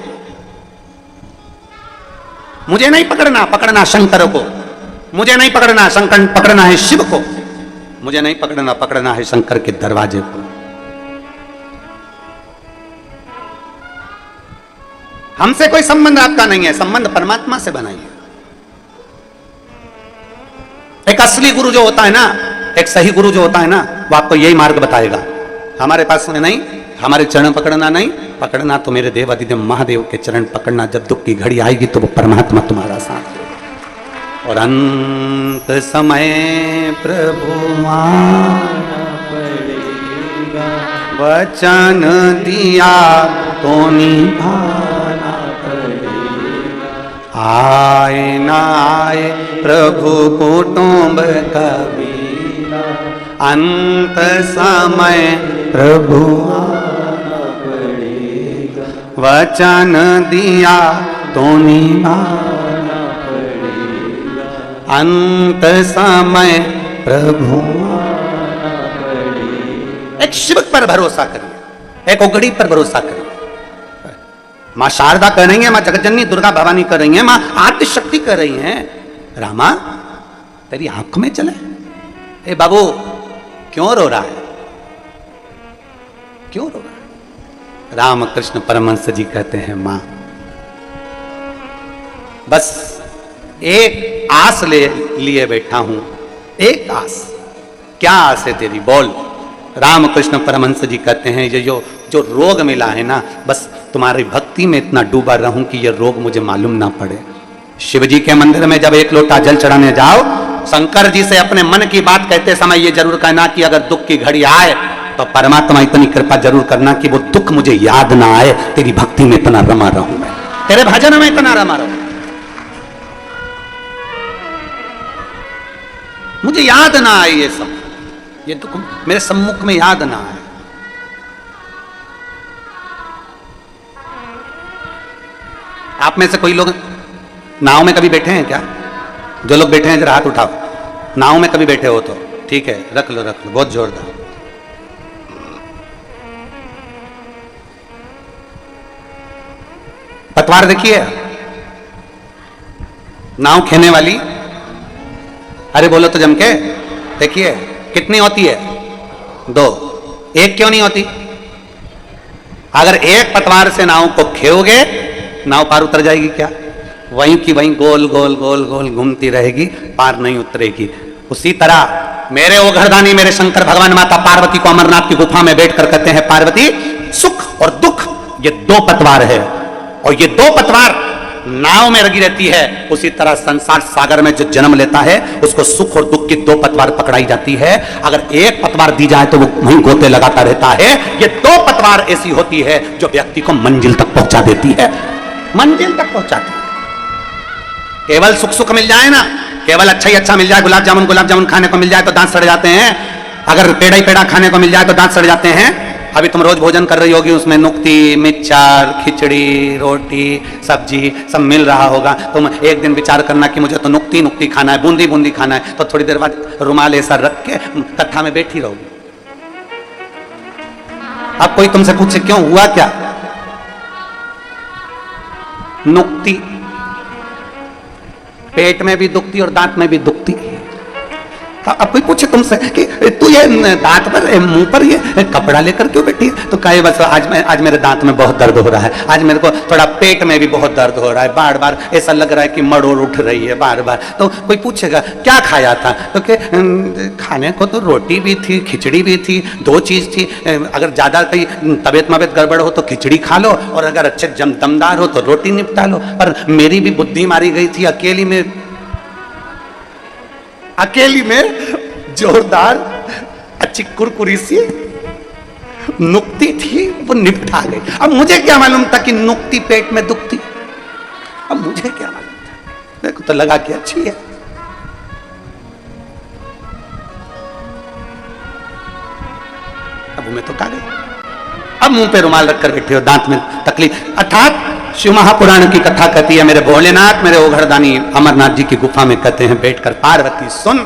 मुझे नहीं पकड़ना, पकड़ना शंकर को, मुझे नहीं पकड़ना, शंकर पकड़ना है शिव को, मुझे नहीं पकड़ना, पकड़ना है शंकर के दरवाजे को। हमसे कोई संबंध आपका नहीं है, संबंध परमात्मा से बनाइए। असली गुरु जो होता है ना, एक सही गुरु जो होता है ना, वो आपको यही मार्ग बताएगा। हमारे पास में नहीं, हमारे चरण पकड़ना नहीं, पकड़ना तो मेरे देव अधिदेव महादेव के चरण पकड़ना। जब दुख की घड़ी आएगी तो वो परमात्मा तुम्हारा साथ देगा। और अंत समय प्रभु आना पड़ेगा, वचन दिया तो निभाना पड़ेगा। आए ना आए प्रभु कुटुंब कबीरा, अंत समय प्रभु आना पड़ेगा, वचन दिया तो निभाना पड़ेगा। अंत समय प्रभु आना पड़ेगा। एक शिव पर भरोसा करिए, एक उगड़ी पर भरोसा करिए। मां शारदा कर रही है, मां जगतजननी दुर्गा भवानी कर रही है, मां आद्य शक्ति कर रही है। रामा तेरी आंख में चले, ए बाबू क्यों रो रहा है, क्यों रो रहा है? रामकृष्ण परमहंस जी कहते हैं, मां बस एक आस ले लिए बैठा हूं, एक आस। क्या आस है तेरी, बोल। रामकृष्ण परमहंस जी कहते हैं, ये जो रोग मिला है ना, बस तुम्हारी भक्ति में इतना डूबा रहूं कि ये रोग मुझे मालूम ना पड़े। शिव जी के मंदिर में जब एक लोटा जल चढ़ाने जाओ, शंकर जी से अपने मन की बात कहते समय ये जरूर कहना कि अगर दुख की घड़ी आए तो परमात्मा इतनी कृपा जरूर करना कि वो दुख मुझे याद ना आए, तेरी भक्ति में इतना रमा रहूं, मैं तेरे भजन में इतना रमा रहूं, मुझे याद ना आए ये सब, ये दुख मेरे सम्मुख में याद ना आए। आप में से कोई लोग नाव में कभी बैठे हैं क्या? जो लोग बैठे हैं जरा हाथ उठाओ। नाव में कभी बैठे हो तो ठीक है, रख लो रख लो, बहुत जोरदार। पतवार देखिए, नाव खेने वाली, अरे बोलो तो जम के, देखिए कितनी होती है? 2। एक क्यों नहीं होती? अगर एक पतवार से नाव को खेओगे, नाव पार उतर जाएगी क्या? वहीं की वहीं गोल गोल गोल गोल घूमती रहेगी, पार नहीं उतरेगी। उसी तरह मेरे वो घरदानी मेरे शंकर भगवान माता पार्वती को अमरनाथ की गुफा में बैठकर कहते हैं, पार्वती सुख और दुख ये 2 पतवार है, और ये 2 पतवार नाव में लगी रहती है। उसी तरह संसार सागर में जो जन्म लेता है उसको सुख और दुख की 2 पतवार पकड़ाई जाती है। अगर एक पतवार दी जाए तो वो वहीं गोते लगाता रहता है। ये 2 पतवार ऐसी होती है जो व्यक्ति को मंजिल तक पहुंचा देती है, मंजिल तक पहुंचाती है। केवल सुख सुख मिल जाए ना, केवल अच्छा ही अच्छा मिल जाए, गुलाब जामुन खाने को मिल जाए तो दांत सड़ जाते हैं, अगर पेड़ा ही पेड़ा खाने को मिल जाए तो दांत सड़ जाते हैं। अभी तुम रोज भोजन कर रही होगी, उसमें नुक्ती, मिक्सचर, खिचड़ी, रोटी, सब्जी सब मिल रहा होगा। तुम एक दिन विचार करना कि मुझे तो नुक्ती नुक्ती खाना है, बूंदी बूंदी खाना है, तो थोड़ी देर बाद रुमाल ऐसा रख के कथा में बैठी रहोगी। अब कोई तुमसे पूछे क्यों हुआ क्या? नुक्ती पेट में भी दुखती और दांत में भी दुखती। अब कोई पूछे तुमसे कि तू ये दांत पर मुंह पर ये कपड़ा लेकर क्यों बैठी है, तो कहे बस आज मेरे दांत में बहुत दर्द हो रहा है, आज मेरे को थोड़ा पेट में भी बहुत दर्द हो रहा है, बार बार ऐसा लग रहा है कि मड़ोड़ उठ रही है बार बार। तो कोई पूछेगा क्या खाया था, तो कि खाने को तो रोटी भी थी, खिचड़ी भी थी, 2 चीज थी। अगर ज्यादा कहीं तबीयत मबीयत गड़बड़ हो तो खिचड़ी खा लो, और अगर अच्छे दमदार हो तो रोटी निपटा लो। पर मेरी भी बुद्धि मारी गई थी, अकेली में जोरदार अच्छी कुरकुरी सी नुक्ती थी, वो निपटा गई। अब मुझे क्या मालूम था कि नुक्ती पेट में दुखती, अब मुझे क्या मालूम था, मेरे को तो लगा कि अच्छी है। अब मैं तो खा गई। अब मुंह पे रुमाल रखकर बैठे हो, दांत में तकलीफ। अर्थात शिव महापुराण की कथा कहती है, मेरे भोलेनाथ मेरे ओघरदानी अमरनाथ जी की गुफा में कहते हैं बैठकर, पार्वती सुन,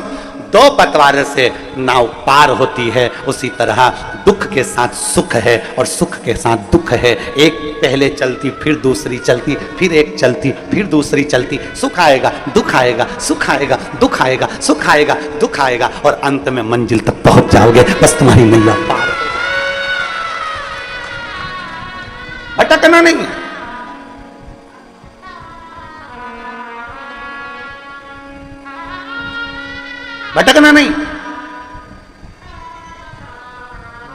2 पतवार से नाव पार होती है। उसी तरह दुख के साथ सुख है और सुख के साथ दुख है। एक पहले चलती, फिर दूसरी चलती, फिर एक चलती, फिर दूसरी चलती। सुख आएगा, दुख आएगा, सुख आएगा, दुख आएगा, सुख आएगा, दुख आएगा, और अंत में मंजिल तक पहुंच जाओगे। बस तुम्हारी नैया पार, भटकना नहीं है। भटकना नहीं।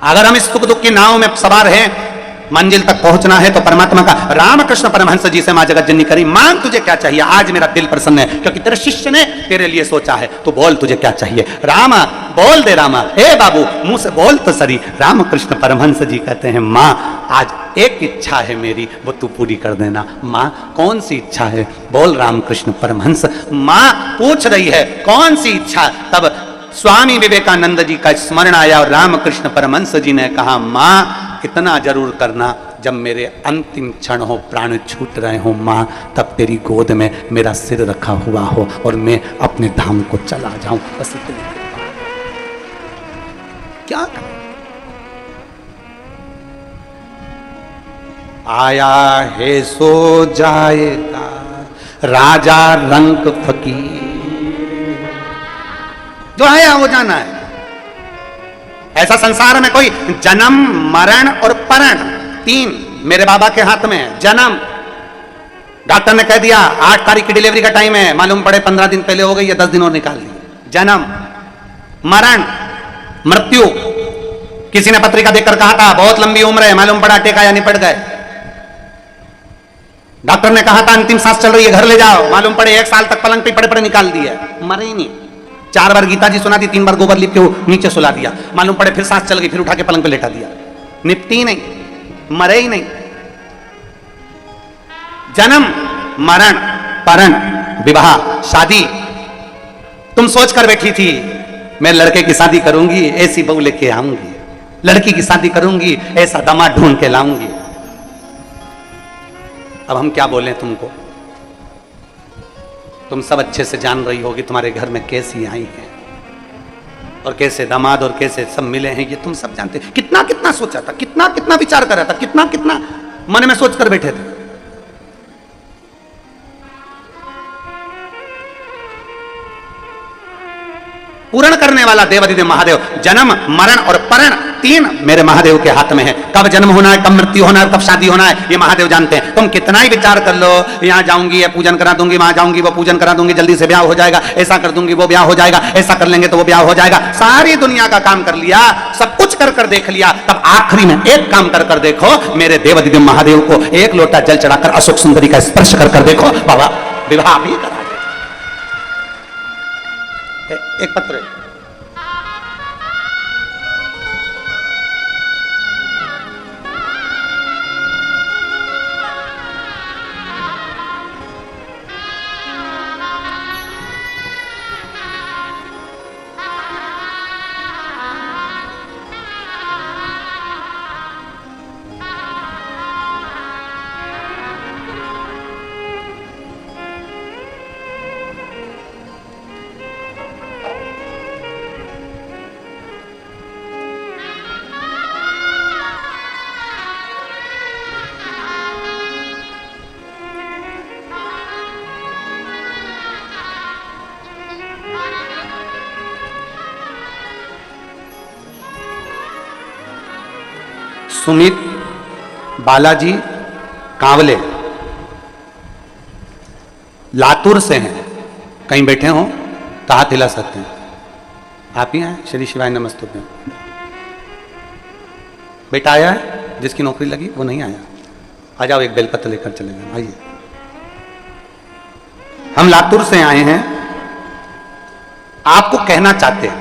अगर हम इस सुख दुख की नाव में सवार हैं, मंजिल तक पहुंचना है तो परमात्मा का, रामकृष्ण परमहंस जी से मां जगत जननी करी, मांग तुझे क्या चाहिए, आज मेरा दिल प्रसन्न है क्योंकि तेरे शिष्य ने तेरे लिए सोचा है, तो बोल तुझे क्या चाहिए। रामा बोल दे, रामा हे बाबू मुंह से बोल तो सरी। रामकृष्ण परमहंस जी कहते हैं मां आज एक इच्छा है मेरी, वो तू पूरी कर देना। मां कौन सी इच्छा है, बोल रामकृष्ण परमहंस। मां पूछ रही है कौन सी इच्छा, तब स्वामी विवेकानंद जी का स्मरण आया और रामकृष्ण परमहंस जी ने कहा मां इतना जरूर करना, जब मेरे अंतिम क्षण हो, प्राण छूट रहे हो मां, तब तेरी गोद में मेरा सिर रखा हुआ हो और मैं अपने धाम को चला जाऊं। बस इतनी क्या कर? आया है सो जाएगा राजा रंग फकीर, जो आया वो जाना है। ऐसा संसार में कोई जन्म मरण और परण, तीन मेरे बाबा के हाथ में है। जन्म, डॉक्टर ने कह दिया 8 तारीख की डिलीवरी का टाइम है, मालूम पड़े 15 दिन पहले हो गई या 10 दिन और निकाल ली। जन्म, मरण, मृत्यु। किसी ने पत्रिका देखकर कहा था बहुत लंबी उम्र है, मालूम पड़ा टेका या निपट गए। डॉक्टर ने कहा था अंतिम सांस चल रही है, घर ले जाओ, मालूम पड़े 1 साल तक पलंग पे पड़े पड़े निकाल दिया, मरे ही नहीं। 4 बार गीता जी सुना दी, 3 बार गोबर लिप के नीचे सुला दिया, मालूम पड़े फिर सांस चल गई, फिर उठा के पलंग पे लेटा दिया, निपटी नहीं, मरे ही नहीं। जन्म मरण परण विवाह शादी। तुम सोच कर बैठी थी मैं लड़के की शादी करूंगी, ऐसी बहू लेके आऊंगी, लड़की की शादी करूंगी, ऐसा दामाद ढूंढ के लाऊंगी। अब हम क्या बोलें तुमको, तुम सब अच्छे से जान रही होगी तुम्हारे घर में कैसी आई है और कैसे दामाद और कैसे सब मिले हैं, ये तुम सब जानते। कितना कितना सोचा था, कितना कितना विचार कर रहा था, कितना कितना मन में सोच कर बैठे थे। पूर्ण करने वाला देवाधिदेव महादेव, जन्म मरण और परण तीन मेरे महादेव के हाथ में है। कब जन्म होना है, कब मृत्यु होना है, कब शादी होना है, ये महादेव जानते हैं। तुम कितना ही विचार कर लो, यहाँ जाऊंगी ये पूजन करा दूंगी, वहां जाऊंगी वो पूजन करा दूंगी, जल्दी से ब्याह हो जाएगा, ऐसा कर दूंगी वो ब्याह हो जाएगा, ऐसा कर लेंगे तो वो ब्याह हो जाएगा। सारी दुनिया का काम कर लिया, सब कुछ कर कर देख लिया, तब आखिरी में एक काम कर कर देखो, मेरे देवाधिदेव महादेव को एक लोटा जल चढ़ाकर अशोक सुंदरी का स्पर्श कर कर देखो, बाबा विवाह भी करा दे। एक पत्र है। सुमित बालाजी कांवले लातूर से हैं, कहीं बैठे हो तो हाथ हिला सकते हैं। आप ही हैं? श्री शिवाय नमस्तुभ्यं। बेटा आया है जिसकी नौकरी लगी, वो नहीं आया, आ जाओ एक बेलपत्र लेकर चले जाओ। आइए, हम लातूर से आए हैं, आपको कहना चाहते हैं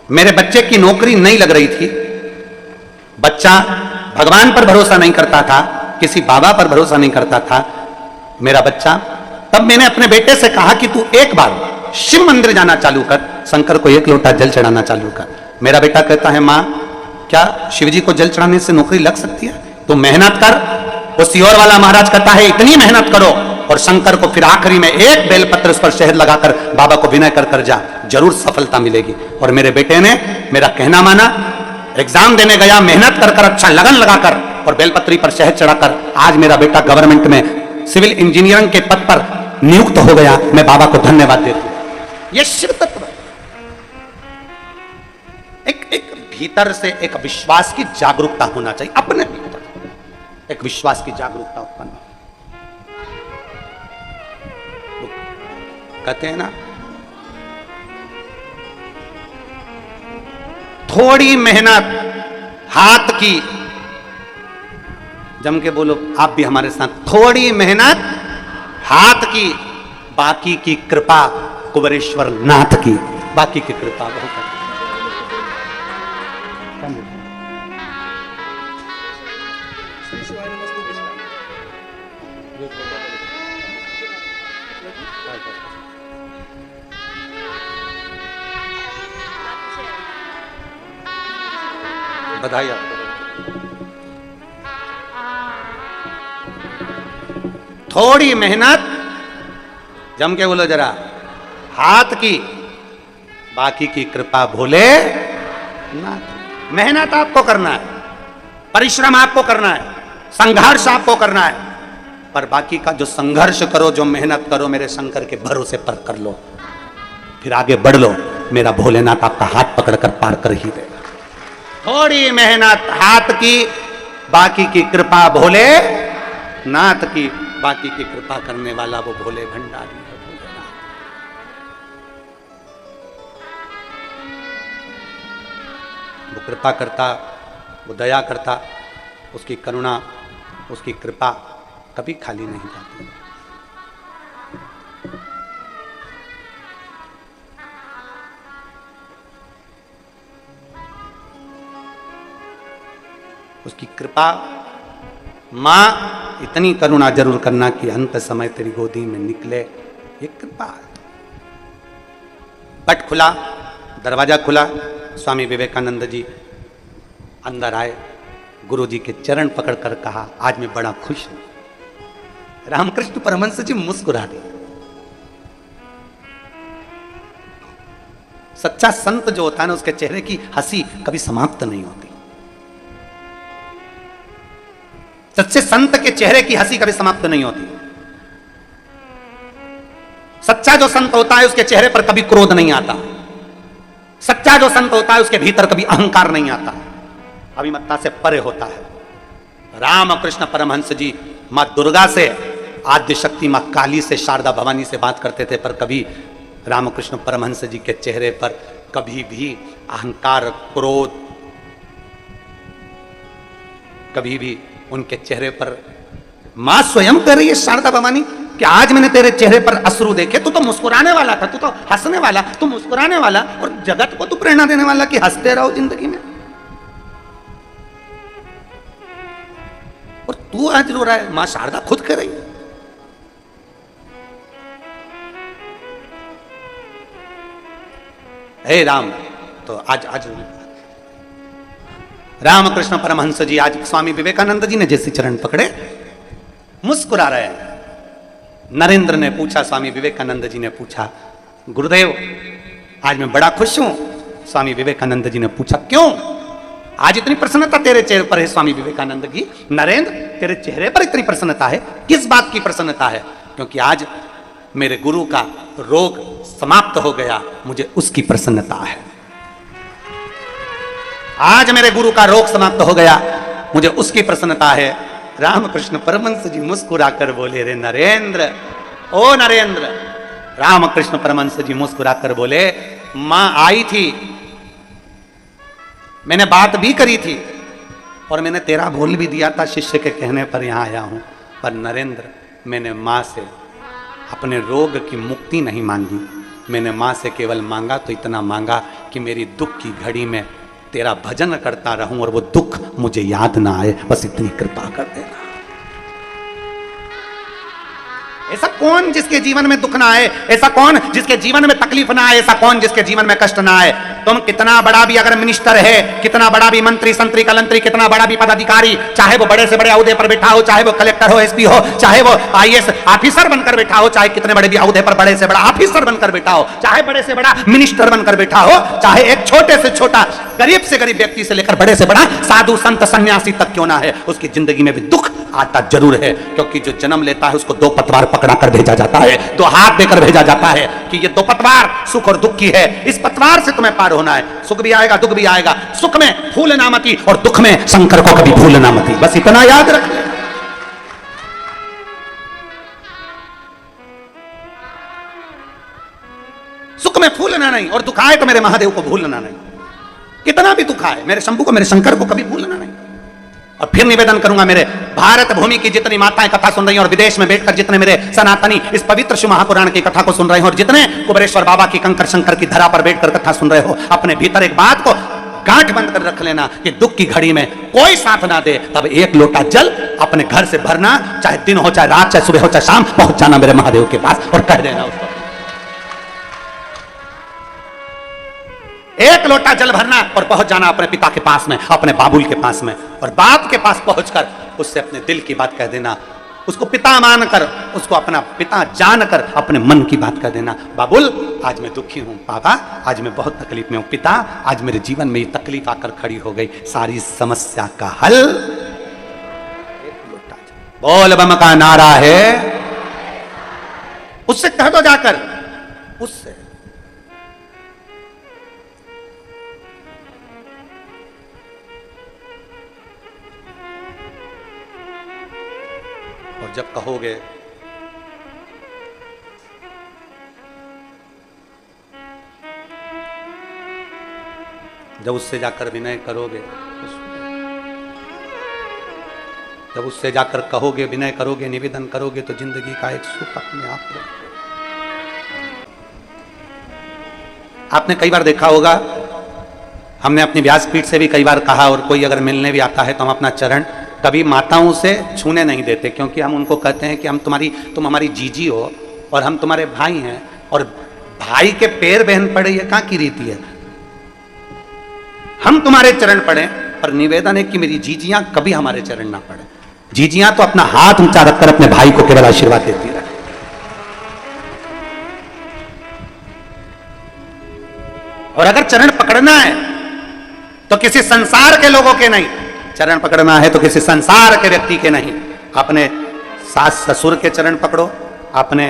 मेरे बच्चे की नौकरी नहीं लग रही थी, बच्चा भगवान पर भरोसा नहीं करता था, किसी बाबा पर भरोसा नहीं करता था मेरा बच्चा। तब मैंने अपने बेटे से कहा कि तू एक बार शिव मंदिर जाना चालू कर, शंकर को एक लोटा जल चढ़ाना चालू कर। मेरा बेटा कहता है मां क्या शिवजी को जल चढ़ाने से नौकरी लग सकती है? तो मेहनत कर। वो सियोर वाला महाराज कहता है इतनी मेहनत करो और शंकर को फिर आखिरी में एक बेलपत्र उस पर शहद लगाकर बाबा को विनय कर कर जा, जरूर सफलता मिलेगी। और मेरे बेटे ने मेरा कहना माना, एग्जाम देने गया, मेहनत कर कर अच्छा लगन लगाकर और बेलपत्री पर शहद चढ़ाकर आज मेरा बेटा गवर्नमेंट में सिविल इंजीनियरिंग के पद पर नियुक्त हो गया। मैं बाबा को धन्यवाद देता हूं। यह शिव तत्व एक भीतर से एक विश्वास की जागरूकता होना चाहिए, अपने भीतर एक विश्वास की जागरूकता उत्पन्न। कहते हैं ना थोड़ी मेहनत हाथ की, जम के बोलो आप भी हमारे साथ, थोड़ी मेहनत हाथ की, बाकी की कृपा कुबेरेश्वर नाथ की, बाकी की कृपा बहुत। बधाई आपको। थोड़ी मेहनत, जम के बोलो जरा, हाथ की, बाकी की कृपा भोले नाथ। मेहनत आपको करना है, परिश्रम आपको करना है, संघर्ष आपको करना है, पर बाकी का जो संघर्ष करो, जो मेहनत करो, मेरे शंकर के भरोसे पर कर लो, फिर आगे बढ़ लो, मेरा भोलेनाथ आपका हाथ पकड़कर पार कर ही देगा। थोड़ी मेहनत हाथ की, बाकी की कृपा भोले नाथ की, बाकी की कृपा करने वाला वो भोले भंडारी है, भोलेनाथ। वो कृपा करता, वो दया करता, उसकी करुणा, उसकी कृपा कभी खाली नहीं जाती। उसकी कृपा, मां इतनी करुणा जरूर करना कि अंत समय तेरी गोदी में निकले, ये कृपा है। पट खुला, दरवाजा खुला, स्वामी विवेकानंद जी अंदर आए, गुरु जी के चरण पकड़कर कहा, आज मैं बड़ा खुश हूं। रामकृष्ण परमहंस जी मुस्कुरा दिए। सच्चा संत जो होता है ना, उसके चेहरे की हंसी कभी समाप्त नहीं होती। सच्चे संत के चेहरे की हंसी कभी समाप्त नहीं होती। सच्चा जो संत होता है उसके चेहरे पर कभी क्रोध नहीं आता। सच्चा जो संत होता है उसके भीतर कभी अहंकार नहीं आता, अभिमत्ता से परे होता है। रामकृष्ण परमहंस जी मां दुर्गा से, आद्य शक्ति मां काली से, शारदा भवानी से बात करते थे, पर कभी रामकृष्ण परमहंस जी के चेहरे पर कभी भी अहंकार, क्रोध, कभी भी उनके चेहरे पर, मां स्वयं कह रही है शारदा भवानी कि आज मैंने तेरे चेहरे पर अश्रु देखे, तू तो मुस्कुराने वाला था, तू तो हंसने वाला, तू मुस्कुराने वाला, और जगत को तू प्रेरणा देने वाला कि हंसते रहो जिंदगी में, और तू आज रो रहा है। मां शारदा खुद कह रही है। हे राम, तो आज रामकृष्ण परमहंस जी, आज स्वामी विवेकानंद जी ने जैसे चरण पकड़े, मुस्कुरा रहे हैं। नरेंद्र ने पूछा, स्वामी विवेकानंद जी ने पूछा, गुरुदेव आज मैं बड़ा खुश हूं। स्वामी विवेकानंद जी ने पूछा, क्यों आज इतनी प्रसन्नता तेरे चेहरे पर है? स्वामी विवेकानंद जी, नरेंद्र तेरे चेहरे पर इतनी प्रसन्नता है, किस बात की प्रसन्नता है? क्योंकि आज मेरे गुरु का रोग समाप्त हो गया, मुझे उसकी प्रसन्नता है। आज मेरे गुरु का रोग समाप्त हो गया, मुझे उसकी प्रसन्नता है। रामकृष्ण परमहंस जी मुस्कुरा कर बोले, रे नरेंद्र, ओ नरेंद्र। रामकृष्ण परमहंस जी मुस्कुरा कर बोले, मां आई थी, मैंने बात भी करी थी, और मैंने तेरा बोल भी दिया था, शिष्य के कहने पर यहां आया हूं। पर नरेंद्र, मैंने मां से अपने रोग की मुक्ति नहीं मांगी, मैंने मां से केवल मांगा तो इतना मांगा कि मेरी दुख की घड़ी में तेरा भजन करता रहूं और वो दुख मुझे याद ना आए, बस इतनी कृपा कर देना। ऐसा कौन जिसके जीवन में दुख ना आए? ऐसा कौन जिसके जीवन में तकलीफ ना आए? ऐसा कौन जिसके जीवन में कष्ट ना आए? तुम कितना बड़ा भी अगर मिनिस्टर है, कितना बड़ा भी मंत्री, संतरी, कलंतरी, कितना बड़ा भी पदाधिकारी, चाहे वो बड़े से बड़े अहदे पर बैठा हो, चाहे वो कलेक्टर हो, एसपी हो, चाहे वो आईएएस ऑफिसर बनकर बैठा हो, चाहे कितने बड़े भी अहदे पर बड़े से बड़ा ऑफिसर बनकर बैठा हो, चाहे बड़े से बड़ा मिनिस्टर बनकर बैठा हो, चाहे एक छोटे से छोटा गरीब से गरीब व्यक्ति से लेकर बड़े से बड़ा साधु संत सन्यासी तक क्यों ना है, उसकी जिंदगी में भी दुख आता जरूर है। क्योंकि जो जन्म लेता है उसको दो पतवार पकड़ा कर भेजा जाता है, दो हाथ देकर भेजा जाता है कि ये दो पतवार सुख और दुख की है, इस पतवार से तुम्हें पार होना है। सुख भी आएगा, दुख भी आएगा, सुख में भूलना मती और दुख में शंकर को कभी भूलना मती, बस इतना याद रख ले। सुख में भूलना नहीं और दुख आए तो मेरे महादेव को भूलना नहीं। कितना भी तू खाए, मेरे शंभू को, मेरे शंकर को कभी भूलना नहीं। और फिर निवेदन करूंगा, मेरे भारत भूमि की जितनी माताएं कथा सुन रही हैं और विदेश में बैठकर जितने मेरे सनातनी इस पवित्र शिव महापुराण की कथा को सुन रहे हो और जितने कुबेरेश्वर बाबा की कंकर शंकर की धरा पर बैठकर कथा सुन रहे हो, अपने भीतर एक बात को गांठ बंद कर रख लेना कि दुख की घड़ी में कोई साथ ना दे, तब एक लोटा जल अपने घर से भरना, चाहे दिन हो, चाहे रात, चाहे सुबह हो, चाहे शाम, पहुंच जाना मेरे महादेव के पास और कह देना उसको, एक लोटा जल भरना और पहुंच जाना अपने पिता के पास में, अपने बाबुल के पास में, और बाप के पास पहुंचकर उससे अपने दिल की बात कह देना, उसको पिता मानकर, उसको अपना पिता जानकर अपने मन की बात कह देना। बाबुल, आज मैं दुखी हूं, पापा आज मैं बहुत तकलीफ में हूं, पिता आज मेरे जीवन में ये तकलीफ आकर खड़ी हो गई, सारी समस्या का हल एक लोटा जल। बोल बम का नारा है, उससे कह दो जाकर, उससे। और जब कहोगे जब उससे जाकर विनय करोगे, जब उससे जाकर कहोगे, विनय करोगे, निवेदन करोगे, तो जिंदगी का एक सुख अपने आप रहेगा। आपने कई बार देखा होगा, हमने अपनी व्यासपीठ से भी कई बार कहा, और कोई अगर मिलने भी आता है तो हम अपना चरण कभी माताओं से छूने नहीं देते, क्योंकि हम उनको कहते हैं कि तुम हमारी जीजी हो और हम तुम्हारे भाई हैं, और भाई के पैर बहन पड़े, ये कहां की रीति है। हम तुम्हारे चरण पड़े, पर निवेदन है कि मेरी जीजियां कभी हमारे चरण ना पड़े। जीजियां तो अपना हाथ ऊंचा रखकर अपने भाई को केवल आशीर्वाद देती रहे। और अगर चरण पकड़ना है तो किसी संसार के लोगों के नहीं, चरण पकड़ना है तो किसी संसार के व्यक्ति के नहीं। अपने सास ससुर के चरण पकड़ो, अपने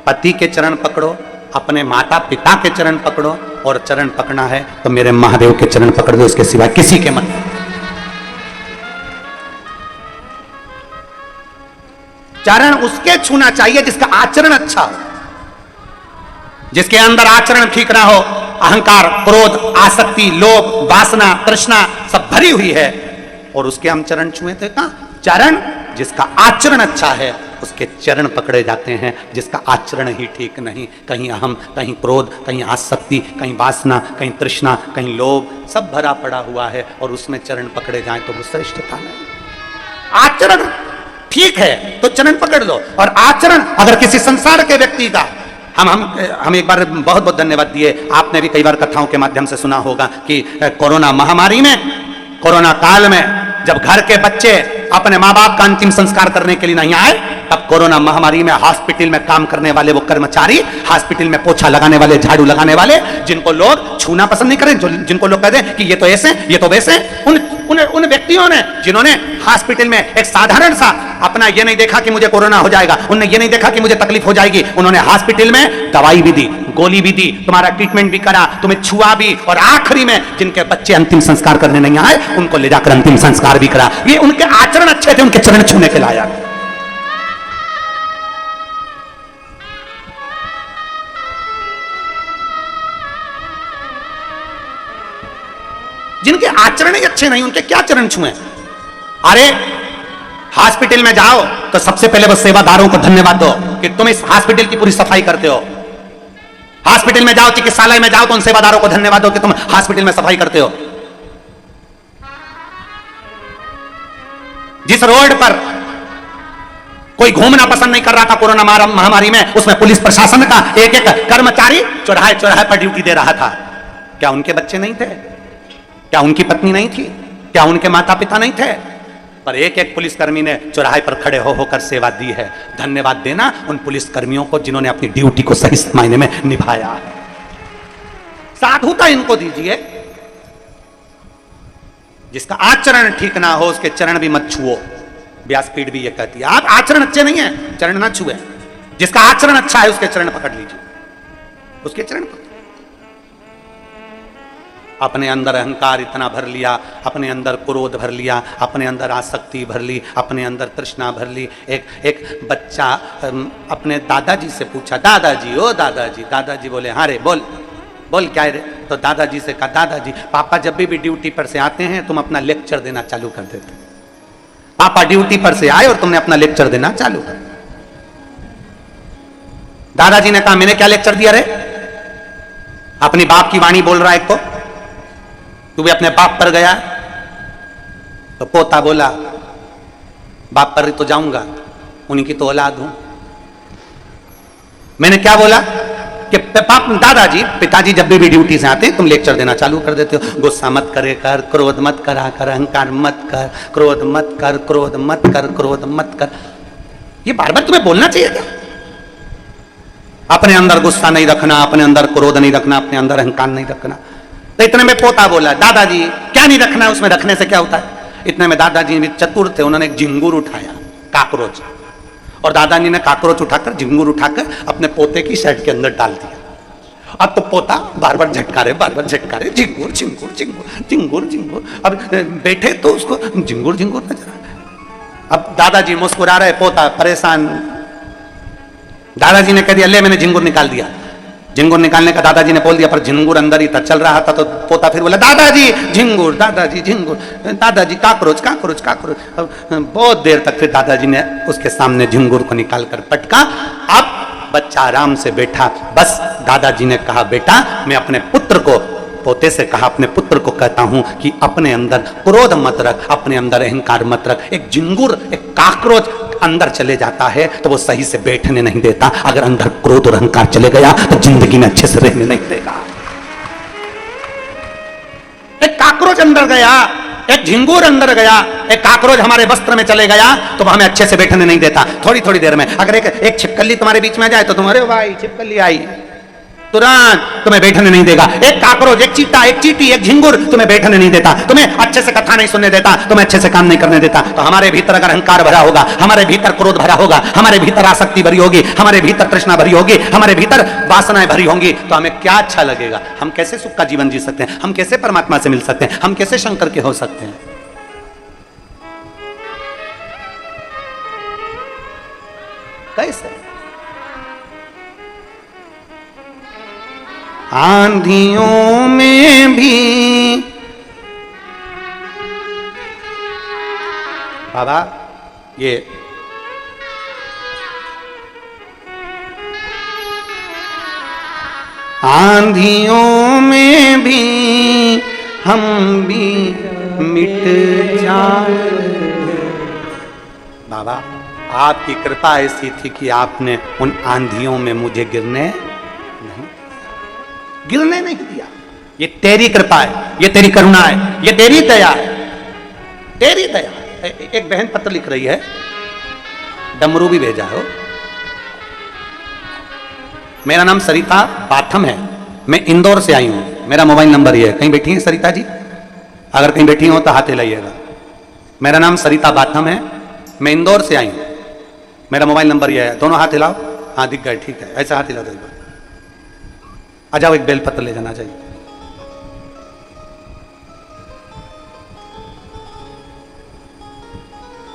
पति के चरण पकड़ो, अपने माता पिता के चरण पकड़ो, और चरण पकड़ना है तो मेरे महादेव के चरण पकड़ दो, इसके सिवा किसी के मत। चरण उसके छूना चाहिए जिसका आचरण अच्छा हो, जिसके अंदर आचरण ठीक ना हो, अहंकार, क्रोध, आसक्ति, लोभ, वासना, तृष्णा सब भरी हुई है, और उसके हम चरण छुए थे। कहां? चरण जिसका आचरण अच्छा है उसके चरण पकड़े जाते हैं, जिसका आचरण ही ठीक नहीं, कहीं अहम, कहीं क्रोध, कहीं आसक्ति, कहीं वासना, कहीं तृष्णा, कहीं लोभ, सब भरा पड़ा हुआ है, और उसमें चरण पकड़े जाएं तो वो श्रेष्ठता नहीं। आचरण ठीक है तो चरण पकड़ लो, और आचरण अगर किसी संसार के व्यक्ति का, हम एक बार बहुत बहुत धन्यवाद दिए, आपने भी कई बार कथाओं के माध्यम से सुना होगा कि कोरोना महामारी में, कोरोना काल में जब घर के बच्चे अपने माँ बाप का अंतिम संस्कार करने के लिए नहीं आए, तब कोरोना महामारी में हॉस्पिटल में काम करने वाले वो कर्मचारी, हॉस्पिटल में पोछा लगाने वाले, झाड़ू लगाने वाले, जिनको लोग छूना पसंद नहीं करें, जिनको लोग कहते हैं कि ये तो ऐसे, ये तो वैसे, उन व्यक्तियों ने, जिन्होंने हॉस्पिटल में एक साधारण सा अपना ये नहीं देखा कि मुझे कोरोना हो जाएगा, उन्होंने ये नहीं देखा कि मुझे तकलीफ हो जाएगी, उन्होंने हॉस्पिटल में दवाई भी दी, गोली भी दी, तुम्हारा ट्रीटमेंट भी करा, तुम्हें छुआ भी, और आखिरी में जिनके बच्चे अंतिम संस्कार करने नहीं आए उनको ले जाकर अंतिम संस्कार भी करा। ये उनके आचरण अच्छे थे, उनके चरण छूने के लायक। जिनके आचरण ही अच्छे नहीं, उनके क्या चरण छुए? अरे हॉस्पिटल में जाओ तो सबसे पहले वो सेवादारों को धन्यवाद दो कि तुम इस हॉस्पिटल की पूरी सफाई करते हो। हॉस्पिटल में जाओ, चिकित्सालय में जाओ तो उन सेवादारों को धन्यवाद दो कि तुम हॉस्पिटल में सफाई करते हो। जिस रोड पर कोई घूमना पसंद नहीं कर रहा था कोरोना महामारी में, उसमें पुलिस प्रशासन का एक एक कर्मचारी चौराहे चौराहे पर ड्यूटी दे रहा था। क्या उनके बच्चे नहीं थे? क्या उनकी पत्नी नहीं थी? क्या उनके माता पिता नहीं थे? पर एक एक पुलिसकर्मी ने चौराहे पर खड़े होकर सेवा दी है। धन्यवाद देना उन पुलिसकर्मियों को जिन्होंने अपनी ड्यूटी को सही मायने में निभाया है। साधुता इनको दीजिए। जिसका आचरण ठीक ना हो उसके चरण भी मत छुओ। व्यासपीठ भी ये कहती है, आप आचरण अच्छे नहीं है, चरण ना छुए। जिसका आचरण अच्छा है उसके चरण पकड़ लीजिए, उसके चरण पकड़। अपने अंदर अहंकार इतना भर लिया, अपने अंदर क्रोध भर लिया, अपने अंदर आसक्ति भर ली, अपने अंदर तृष्णा भर ली। एक बच्चा अपने दादाजी से पूछा, दादाजी ओ दादाजी। दादाजी बोले, हाँ रे बोल। बोल क्या है रे? तो दादाजी से कहा, दादाजी पापा जब भी ड्यूटी पर से आते हैं तुम अपना लेक्चर देना चालू कर देते। पापा ड्यूटी पर से आए और तुमने अपना लेक्चर देना चालू कर। दादाजी ने कहा, मैंने क्या लेक्चर दिया रे? अपनी बाप की वाणी बोल रहा है, एक तो तू भी अपने बाप पर गया। तो पोता बोला, बाप पर तो जाऊंगा, उन्हीं की तो औलाद हूं। मैंने क्या बोला कि दादाजी पिताजी जब भी ड्यूटी से आते हैं तुम लेक्चर देना चालू कर देते हो। गुस्सा मत करे कर, क्रोध मत करा कर, अहंकार मत कर, क्रोध मत कर, क्रोध मत कर, क्रोध मत कर। ये बार बार तुम्हें बोलना चाहिए क्या? अपने अंदर गुस्सा नहीं रखना, अपने अंदर क्रोध नहीं रखना, अपने अंदर अहंकार नहीं रखना। तो इतने में पोता बोला, दादाजी क्या नहीं रखना है, उसमें रखने से क्या होता है? इतने में दादाजी भी चतुर थे, उन्होंने एक झिंगुर उठाया, काकरोच, और दादाजी ने काकरोच उठाकर, झिंगुर उठाकर अपने पोते की शर्ट के अंदर डाल दिया। अब तो पोता बार बार झटका रहे, झिंगुर झिंगुर झिंगुर झिंगुर झिंगुर। अब बैठे तो उसको झिंगुर झिंगुर नजर आ रहा। अब दादाजी मुस्कुरा रहे, पोता परेशान। दादाजी ने कह दिया, ले मैंने झिंगुर निकाल दिया। झिंगुर निकालने का दादाजी ने बोल दिया, पर झिंगुर अंदर ही था, चल रहा था। तो पोता फिर बोला, दादाजी झिंगुर, दादाजी झिंगुर, दादाजी काकरोच काकरोच काकरोच। बहुत देर तक फिर दादाजी ने उसके सामने झिंगुर को निकाल कर पटका। अब बच्चा आराम से बैठा। बस दादाजी ने कहा, बेटा मैं अपने पुत्र को, पोते से कहा, अपने पुत्र को कहता हूं कि अपने अंदर क्रोध मत रख, अपने अंदर अहंकार मत रख। एक झिंगुर, एक काकरोच अंदर चले जाता है तो वो सही से बैठने नहीं देता। अगर अंदर क्रोध और अहंकार चले गया तो जिंदगी में अच्छे से रहने नहीं देगा। एक काकरोच अंदर गया, एक झिंगुर अंदर गया, एक काकरोच हमारे वस्त्र में चले गया तो हमें अच्छे से बैठने नहीं देता। थोड़ी थोड़ी देर में अगर एक छिपकली तुम्हारे बीच में आ जाए तो तुम्हारे भाई छिपकली आई, तुरंत तुम्हें बैठने नहीं देगा। एक काकरोच, एक चीटा, एक चीटी, एक झिंगुर तुम्हें बैठने नहीं देता, तुम्हें अच्छे से कथा नहीं सुनने देता, तुम्हें अच्छे से काम नहीं करने देता। तो हमारे भीतर अगर अहंकार भरा होगा, हमारे भीतर क्रोध भरा होगा, हमारे भीतर आसक्ति भरी होगी, हमारे भीतर तृष्णा भरी होगी, हमारे भीतर वासनाएं भरी होंगी, तो हमें क्या अच्छा लगेगा? हम कैसे सुख का जीवन जी सकते हैं? हम कैसे परमात्मा से मिल सकते हैं? हम कैसे शंकर के हो सकते हैं? कैसे? आंधियों में भी बाबा, ये आंधियों में भी हम भी मिट जाए। बाबा आपकी कृपा ऐसी थी कि आपने उन आंधियों में मुझे गिरने नहीं दिया। ये तेरी कृपा है, ये तेरी करुणा है, ये तेरी दया है, तेरी दया। एक बहन पत्र लिख रही है, डमरू भी भेजा हो। मेरा नाम सरिता बाथम है, मैं इंदौर से आई हूं, मेरा मोबाइल नंबर ये है। कहीं बैठी हैं सरिता जी? अगर कहीं बैठी हो तो हाथ हिलाइएगा। मेरा नाम सरिता बाथम है, मैं इंदौर से आई हूं, मेरा मोबाइल नंबर ये है। दोनों हाथ हिलाओ। हाँ दिख गए, ठीक है, ऐसा हाथ हिलाओ। आ जाओ, एक बेलपत्र ले जाना चाहिए।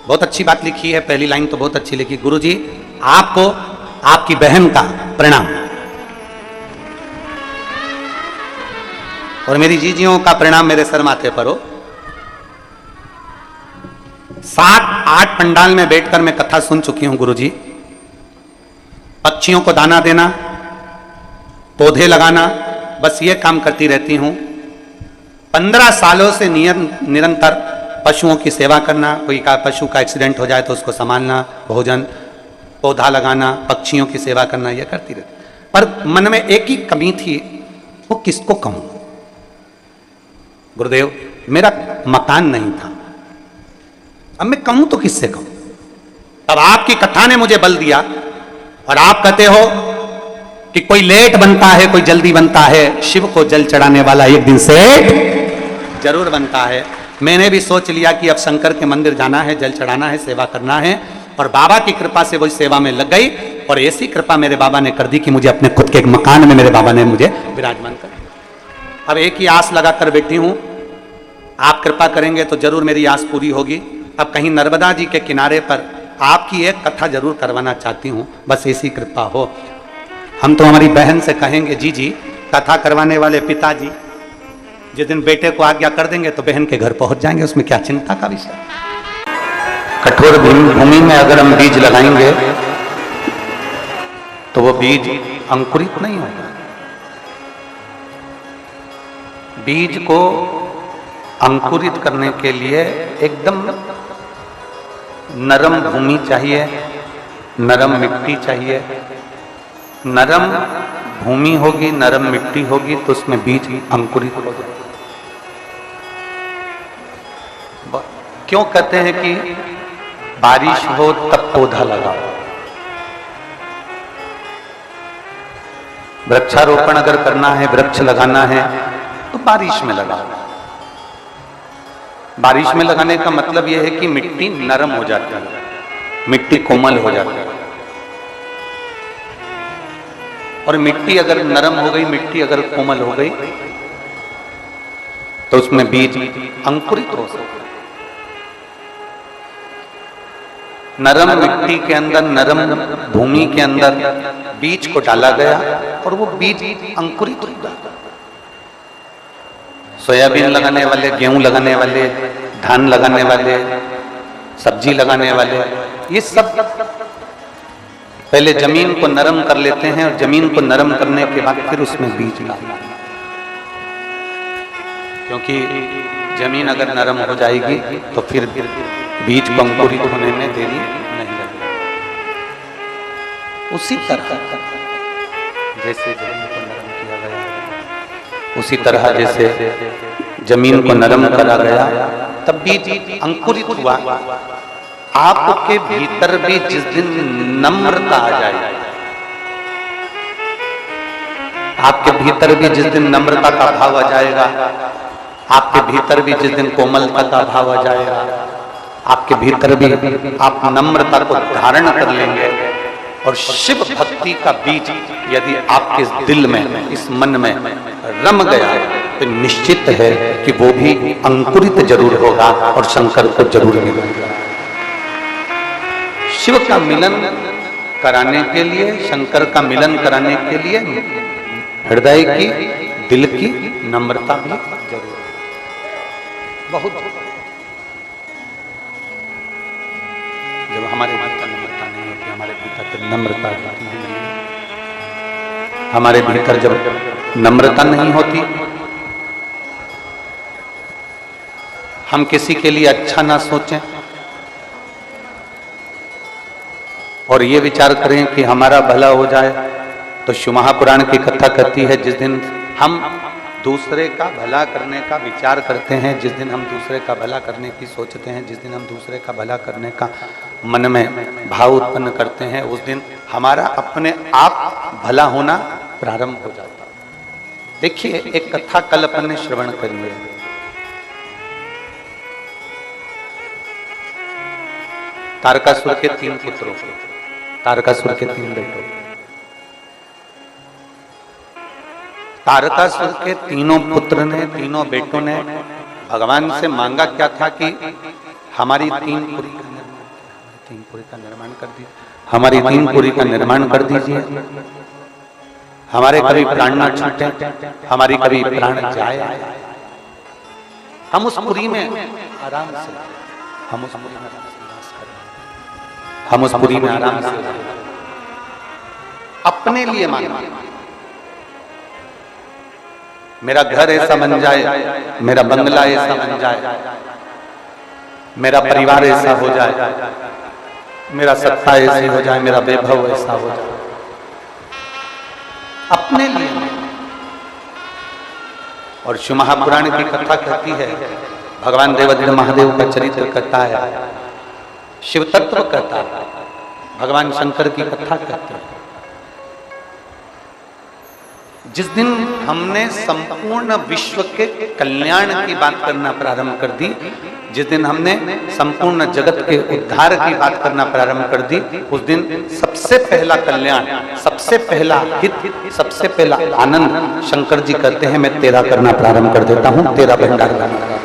बहुत अच्छी बात लिखी है, पहली लाइन तो बहुत अच्छी लिखी। गुरुजी आपको आपकी बहन का प्रणाम और मेरी जीजियों का प्रणाम मेरे सर माथे पर हो। 7-8 पंडाल में बैठकर मैं कथा सुन चुकी हूं गुरुजी। पक्षियों को दाना देना, पौधे लगाना, बस ये काम करती रहती हूं। 15 सालों से निरंतर पशुओं की सेवा करना। कोई का पशु का एक्सीडेंट हो जाए तो उसको संभालना, भोजन, पौधा लगाना, पक्षियों की सेवा करना, यह करती रहती। पर मन में एक ही कमी थी, वो किसको कहूं? गुरुदेव मेरा मकान नहीं था, अब मैं कहूं तो किससे कहूं? तब आपकी कथा ने मुझे बल दिया और आप कहते हो कि कोई लेट बनता है, कोई जल्दी बनता है, शिव को जल चढ़ाने वाला एक दिन सेठ जरूर बनता है। मैंने भी सोच लिया कि अब शंकर के मंदिर जाना है, जल चढ़ाना है, सेवा करना है, और बाबा की कृपा से वही सेवा में लग गई। और ऐसी कृपा मेरे बाबा ने कर दी कि मुझे अपने खुद के एक मकान में मेरे बाबा ने मुझे विराजमान कर। अब एक ही आस लगाकर बैठी हूं, आप कृपा करेंगे तो जरूर मेरी आस पूरी होगी। अब कहीं नर्मदा जी के किनारे पर आपकी एक कथा जरूर करवाना चाहती हूं, बस ऐसी कृपा हो। हम तो हमारी बहन से कहेंगे, जी कथा करवाने वाले पिताजी जिस दिन बेटे को आज्ञा कर देंगे तो बहन के घर पहुंच जाएंगे, उसमें क्या चिंता का विषय। कठोर भूमि में अगर हम बीज लगाएंगे तो वो बीज अंकुरित नहीं होगा। बीज को अंकुरित करने के लिए एकदम नरम भूमि चाहिए, नरम मिट्टी चाहिए। नरम भूमि होगी, नरम मिट्टी होगी तो उसमें बीज अंकुरित हो जाएगा। क्यों कहते हैं कि बारिश हो तब पौधा लगाओ? वृक्षारोपण अगर करना है, वृक्ष लगाना है तो बारिश में लगाओ। बारिश में लगाने का मतलब यह है कि मिट्टी नरम हो जाती है, मिट्टी कोमल हो जाती है। और मिट्टी अगर नरम हो गई, मिट्टी अगर कोमल हो गई तो उसमें बीज अंकुरित हो सकता है। नरम मिट्टी के अंदर, नरम भूमि के अंदर बीज को डाला गया और वो बीज अंकुरित हो गया। सोयाबीन लगाने वाले, गेहूं लगाने वाले, धान लगाने वाले, सब्जी लगाने वाले, ये सब पहले जमीन को नरम कर लेते हैं और जमीन को नरम करने के बाद फिर उसमें बीज डालते हैं। क्योंकि जमीन अगर नरम हो जाएगी तो फिर बीज को अंकुरित होने में देरी नहीं लगेगी। उसी तरह जैसे जमीन को नरम किया गया, उसी तरह जैसे जमीन को नरम करा गया तब बीज अंकुरित हुआ। आपके भीतर भी जिस दिन नम्रता आ जाएगी, आपके भीतर भी जिस दिन नम्रता का भाव आ जाएगा, आपके भीतर भी जिस दिन कोमलता का भाव आ जाएगा, आपके भीतर भी आप नम्रता को धारण कर लेंगे और शिव भक्ति का बीज यदि आपके दिल में, इस मन में रम गया तो निश्चित है कि वो भी अंकुरित जरूर होगा और शंकर को जरूर मिलेगा। शिव का मिलन कराने के लिए, शंकर का मिलन कराने के लिए हृदय की, दिल की नम्रता भी जरूर बहुत। जब हमारे भीतर नम्रता नहीं होती, हमारे भीतर नम्रता होती है, हमारे भीतर जब नम्रता नहीं होती, हम किसी के लिए अच्छा ना सोचें और ये विचार करें कि हमारा भला हो जाए, तो शिव महापुराण की कथा कहती है जिस दिन हम दूसरे का भला करने का विचार करते हैं, जिस दिन हम दूसरे का भला करने की सोचते हैं, जिस दिन हम दूसरे का भला करने का मन में भाव उत्पन्न करते हैं, उस दिन हमारा अपने आप भला होना प्रारंभ हो जाता है। देखिए, एक कथा कल अपन ने श्रवण करी है। तारकासुर के 3 पुत्रों, तारकासुर के 3 बेटों। तारकासुर के तीनों पुत्र ने, तीनों बेटों ने भगवान से मांगा क्या था कि हमारी 3 पुरी का निर्माण कर दीजिए, हमारी 3 पुरी का निर्माण कर दीजिए, हमारे कभी प्राण न छूटे, हमारी कभी प्राण जाए, हम उस पुरी में आराम से, हम उस पुरी में हम उस पुरी में आराम से अपने लिए मांगा। मेरा घर ऐसा बन जाए, मेरा बंगला ऐसा बन जाए, मेरा परिवार ऐसा हो जाए, मेरा सत्ता ऐसी हो जाए, मेरा वैभव ऐसा हो जाए, अपने लिए। और शिव महापुराण की कथा कहती है, भगवान देवाधिदेव महादेव का चरित्र कहता है, शिव तत्व कहता है, भगवान शंकर की कथा कहते हैं। जिस दिन हमने संपूर्ण विश्व के कल्याण की बात करना प्रारंभ कर दी, जिस दिन हमने संपूर्ण जगत के उद्धार की बात करना प्रारंभ कर दी, उस दिन सबसे पहला कल्याण, सबसे पहला हित, सबसे पहला आनंद शंकर जी कहते हैं, मैं तेरा करना प्रारंभ कर देता हूं, तेरा भंडार करना।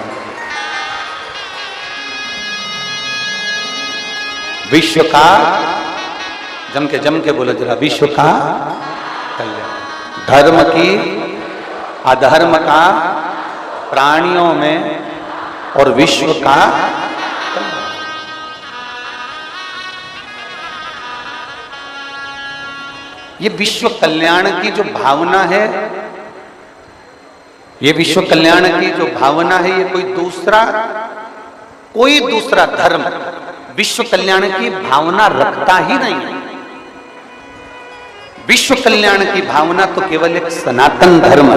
विश्व का, जम के बोलो जरा, विश्व का कल्याण, धर्म की अधर्म का प्राणियों में और विश्व का। ये विश्व कल्याण की जो भावना है, ये विश्व कल्याण की जो भावना है, ये कोई दूसरा धर्म विश्व कल्याण की भावना रखता ही नहीं। विश्व कल्याण की भावना तो केवल एक सनातन धर्म,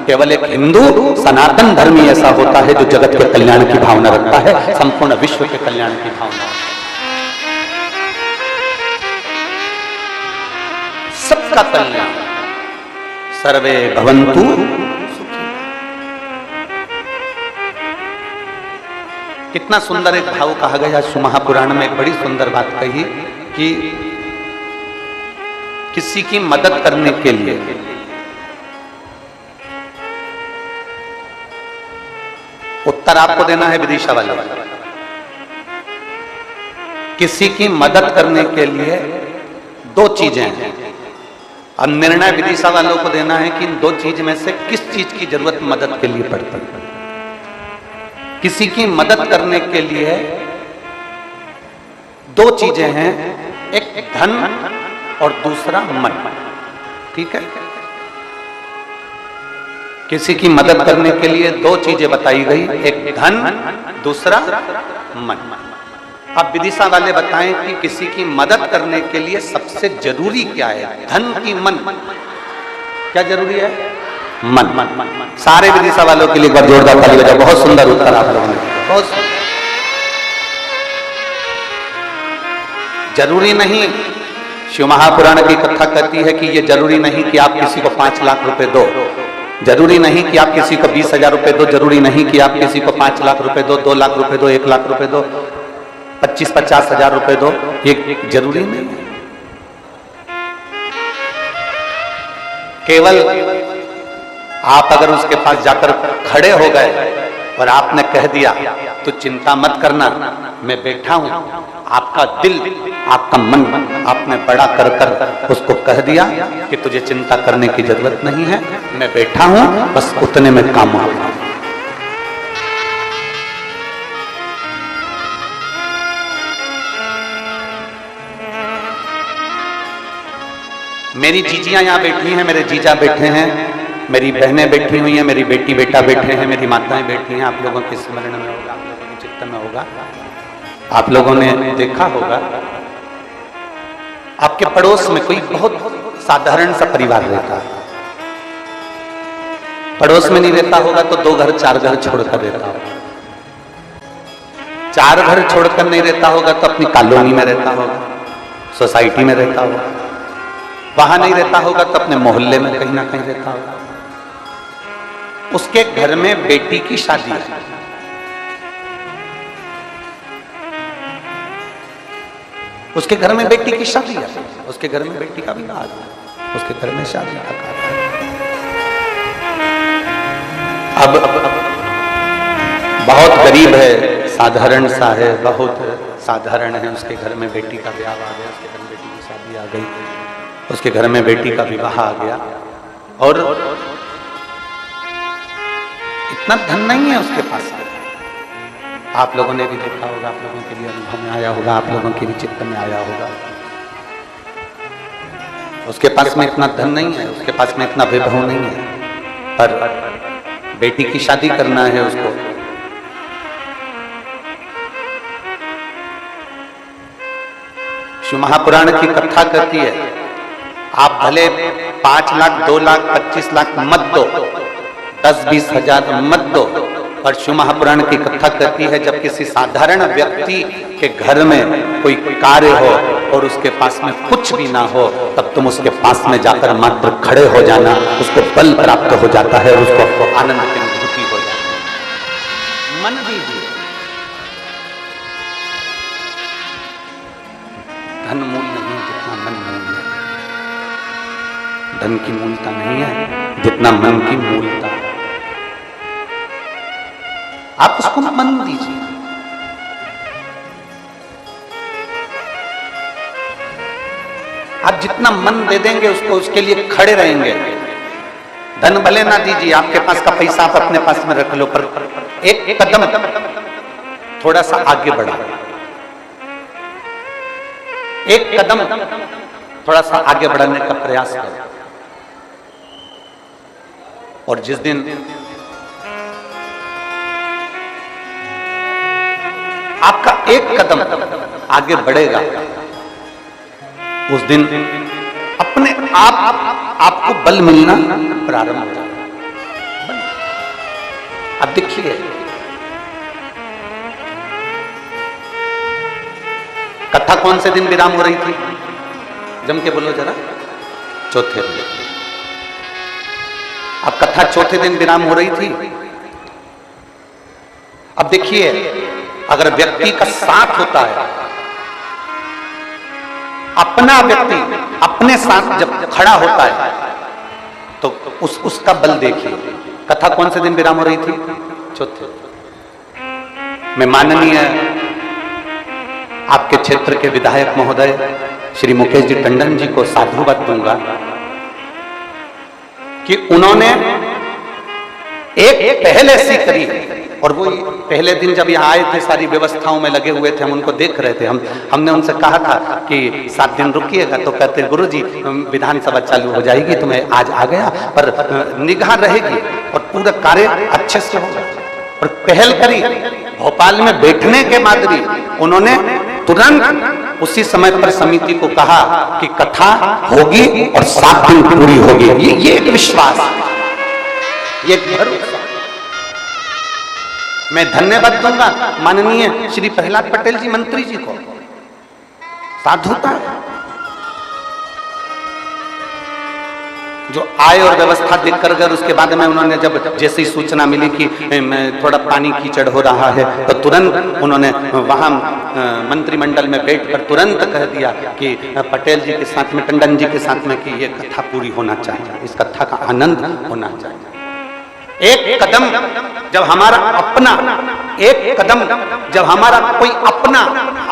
केवल एक हिंदू सनातन धर्म ही ऐसा होता है जो जगत के कल्याण की भावना रखता है, संपूर्ण विश्व के कल्याण की भावना। सबका कल्याण, सर्वे भवन्तु सुखी। कितना सुंदर एक भाव कहा गया शिव महापुराण में, एक बड़ी सुंदर बात कही कि किसी की मदद करने के लिए उत्तर आपको देना है विदिशा वाले। किसी की मदद करने के लिए दो चीजें हैं, अब निर्णय विदिशा वालों को देना है कि इन दो चीज में से किस चीज की जरूरत मदद के लिए पड़ती है। किसी की मदद करने के लिए दो चीजें हैं, एक धन और दूसरा मन। ठीक है, किसी की मदद करने के लिए दो चीजें बताई गई, एक धन, दूसरा मन। अब विदिशा वाले बताएं कि किसी की मदद करने के लिए सबसे जरूरी क्या है, धन की मन? क्या जरूरी है? मन। सारे विदिशा वालों के लिए एक बार जोरदार ताली बजाओ। बहुत सुंदर उत्तर आप लोगों ने, बहुत सुंदर। जरूरी नहीं, शिव महापुराण की कथा कहती है कि ये जरूरी नहीं कि आप किसी को 5 लाख रुपए दो, जरूरी नहीं कि आप किसी को 20,000 रुपए दो, जरूरी नहीं कि आप किसी को 5 लाख रुपए दो, 2 लाख रुपए दो, 1 लाख रुपए दो, 25-50 हजार रुपए दो, ये जरूरी नहीं। केवल आप अगर उसके पास जाकर खड़े हो गए और आपने कह दिया तो चिंता मत करना, मैं बैठा हूं, आपका दिल, आपका मन आपने बड़ा कर कर उसको कह दिया कि तुझे चिंता करने की जरूरत नहीं है, मैं बैठा हूं, बस उतने में काम हो। मेरी जीजियां यहाँ बैठी हैं, मेरे जीजा बैठे हैं, मेरी बहनें बैठी हुई हैं, मेरी बेटी बेटा बैठे हैं, मेरी माताएं बैठी हैं। आप लोगों के स्मरण में होगा, आप लोगों के चित्त में होगा, आप लोगों ने देखा होगा आपके पड़ोस में कोई बहुत साधारण सा परिवार रहता है। पड़ोस में नहीं रहता होगा तो 2 घर 4 घर छोड़कर रहता होगा, 4 घर छोड़कर नहीं रहता होगा तो अपनी कॉलोनी में रहता होगा, सोसाइटी में रहता होगा, वहां नहीं रहता होगा तो अपने मोहल्ले में कहीं ना कहीं रहता होगा। उसके घर में बेटी की शादी है, उसके घर में बेटी की शादी है, उसके घर में बेटी का विवाह है, उसके घर में शादी का कार्य है। अब बहुत गरीब है, साधारण सा है, बहुत साधारण है, उसके घर में बेटी का ब्याह आ गया, उसके घर में बेटी की शादी आ गई, उसके घर में बेटी का विवाह आ गया, और इतना धन नहीं है उसके पास। आप लोगों ने भी देखा होगा, आप लोगों के भी अनुभव में आया होगा, आप लोगों के भी चित्त में आया होगा, उसके पास में इतना धन नहीं है, उसके पास में इतना वैभव नहीं है, पर बेटी की शादी करना है उसको। शिव महापुराण की कथा कहती है, आप भले 5 लाख 2 लाख 25 लाख मत दो, 10-20 हजार मत दो, पर शिव महापुराण की कथा कहती है जब किसी साधारण व्यक्ति के घर में कोई कार्य हो और उसके पास में कुछ भी ना हो, तब तुम उसके पास में जाकर मात्र खड़े हो जाना, उसको बल प्राप्त हो जाता है, उसको आनंद की अनुभूति हो जाती है। मन दीजिए, धन मूल नहीं जितना मन मूल है, धन की मूलता नहीं है जितना मन की मूलता है। आप उसको मन दीजिए, आप जितना मन दे देंगे उसको, उसके लिए खड़े रहेंगे, धन भले ना दीजिए, आपके पास का पैसा आप अपने पास में रख लो, पर एक कदम थोड़ा सा आगे बढ़ा, एक कदम थोड़ा सा आगे बढ़ाने का प्रयास करो। और जिस दिन आपका एक कदम आगे बढ़ेगा, उस दिन अपने आप आपको बल मिलना प्रारंभ हो जाएगा। अब देखिए, कथा कौन से दिन विराम हो रही थी? जम के बोलो जरा। चौथे दिन। अब कथा चौथे दिन विराम हो रही थी। अब देखिए, अगर व्यक्ति का साथ होता है, अपना व्यक्ति अपने साथ जब खड़ा होता है, तो उसका बल देखिए। कथा कौन से दिन विराम हो रही थी? चौथे। मैं माननीय आपके क्षेत्र के विधायक महोदय श्री मुकेश जी टंडन जी को साधुवाद दूंगा कि उन्होंने एक पहल ऐसी करी, और वो पहले दिन जब यहाँ आए थे, सारी व्यवस्थाओं में लगे हुए थे, हम उनको देख रहे थे। हमने उनसे कहा था कि 7 दिन रुकिएगा, तो कहते गुरुजी विधानसभा चालू हो जाएगी तो मैं आज आ गया, पर निगाह रहेगी और पूरा कार्य अच्छे से होगा। और पहल करी, भोपाल में बैठने के बाद भी उन्होंने तुरंत उसी समय पर समिति को कहा कि कथा होगी और 7 दिन पूरी होगी। ये एक विश्वास, ये भरोसा। मैं धन्यवाद दूंगा माननीय श्री प्रहलाद पटेल जी मंत्री जी को। साधुता जो आए और व्यवस्था देखकर गए, उसके बाद में उन्होंने जब जैसी सूचना मिली कि थोड़ा पानी कीचड़ हो रहा है, तो तुरंत उन्होंने वहां मंत्रिमंडल में बैठकर तुरंत कह दिया कि पटेल जी के साथ में, टंडन जी के साथ में, कि ये कथा पूरी होना चाहिए, इस कथा का आनंद होना चाहिए। एक कदम जब हमारा अपना, एक कदम जब हमारा कोई अपना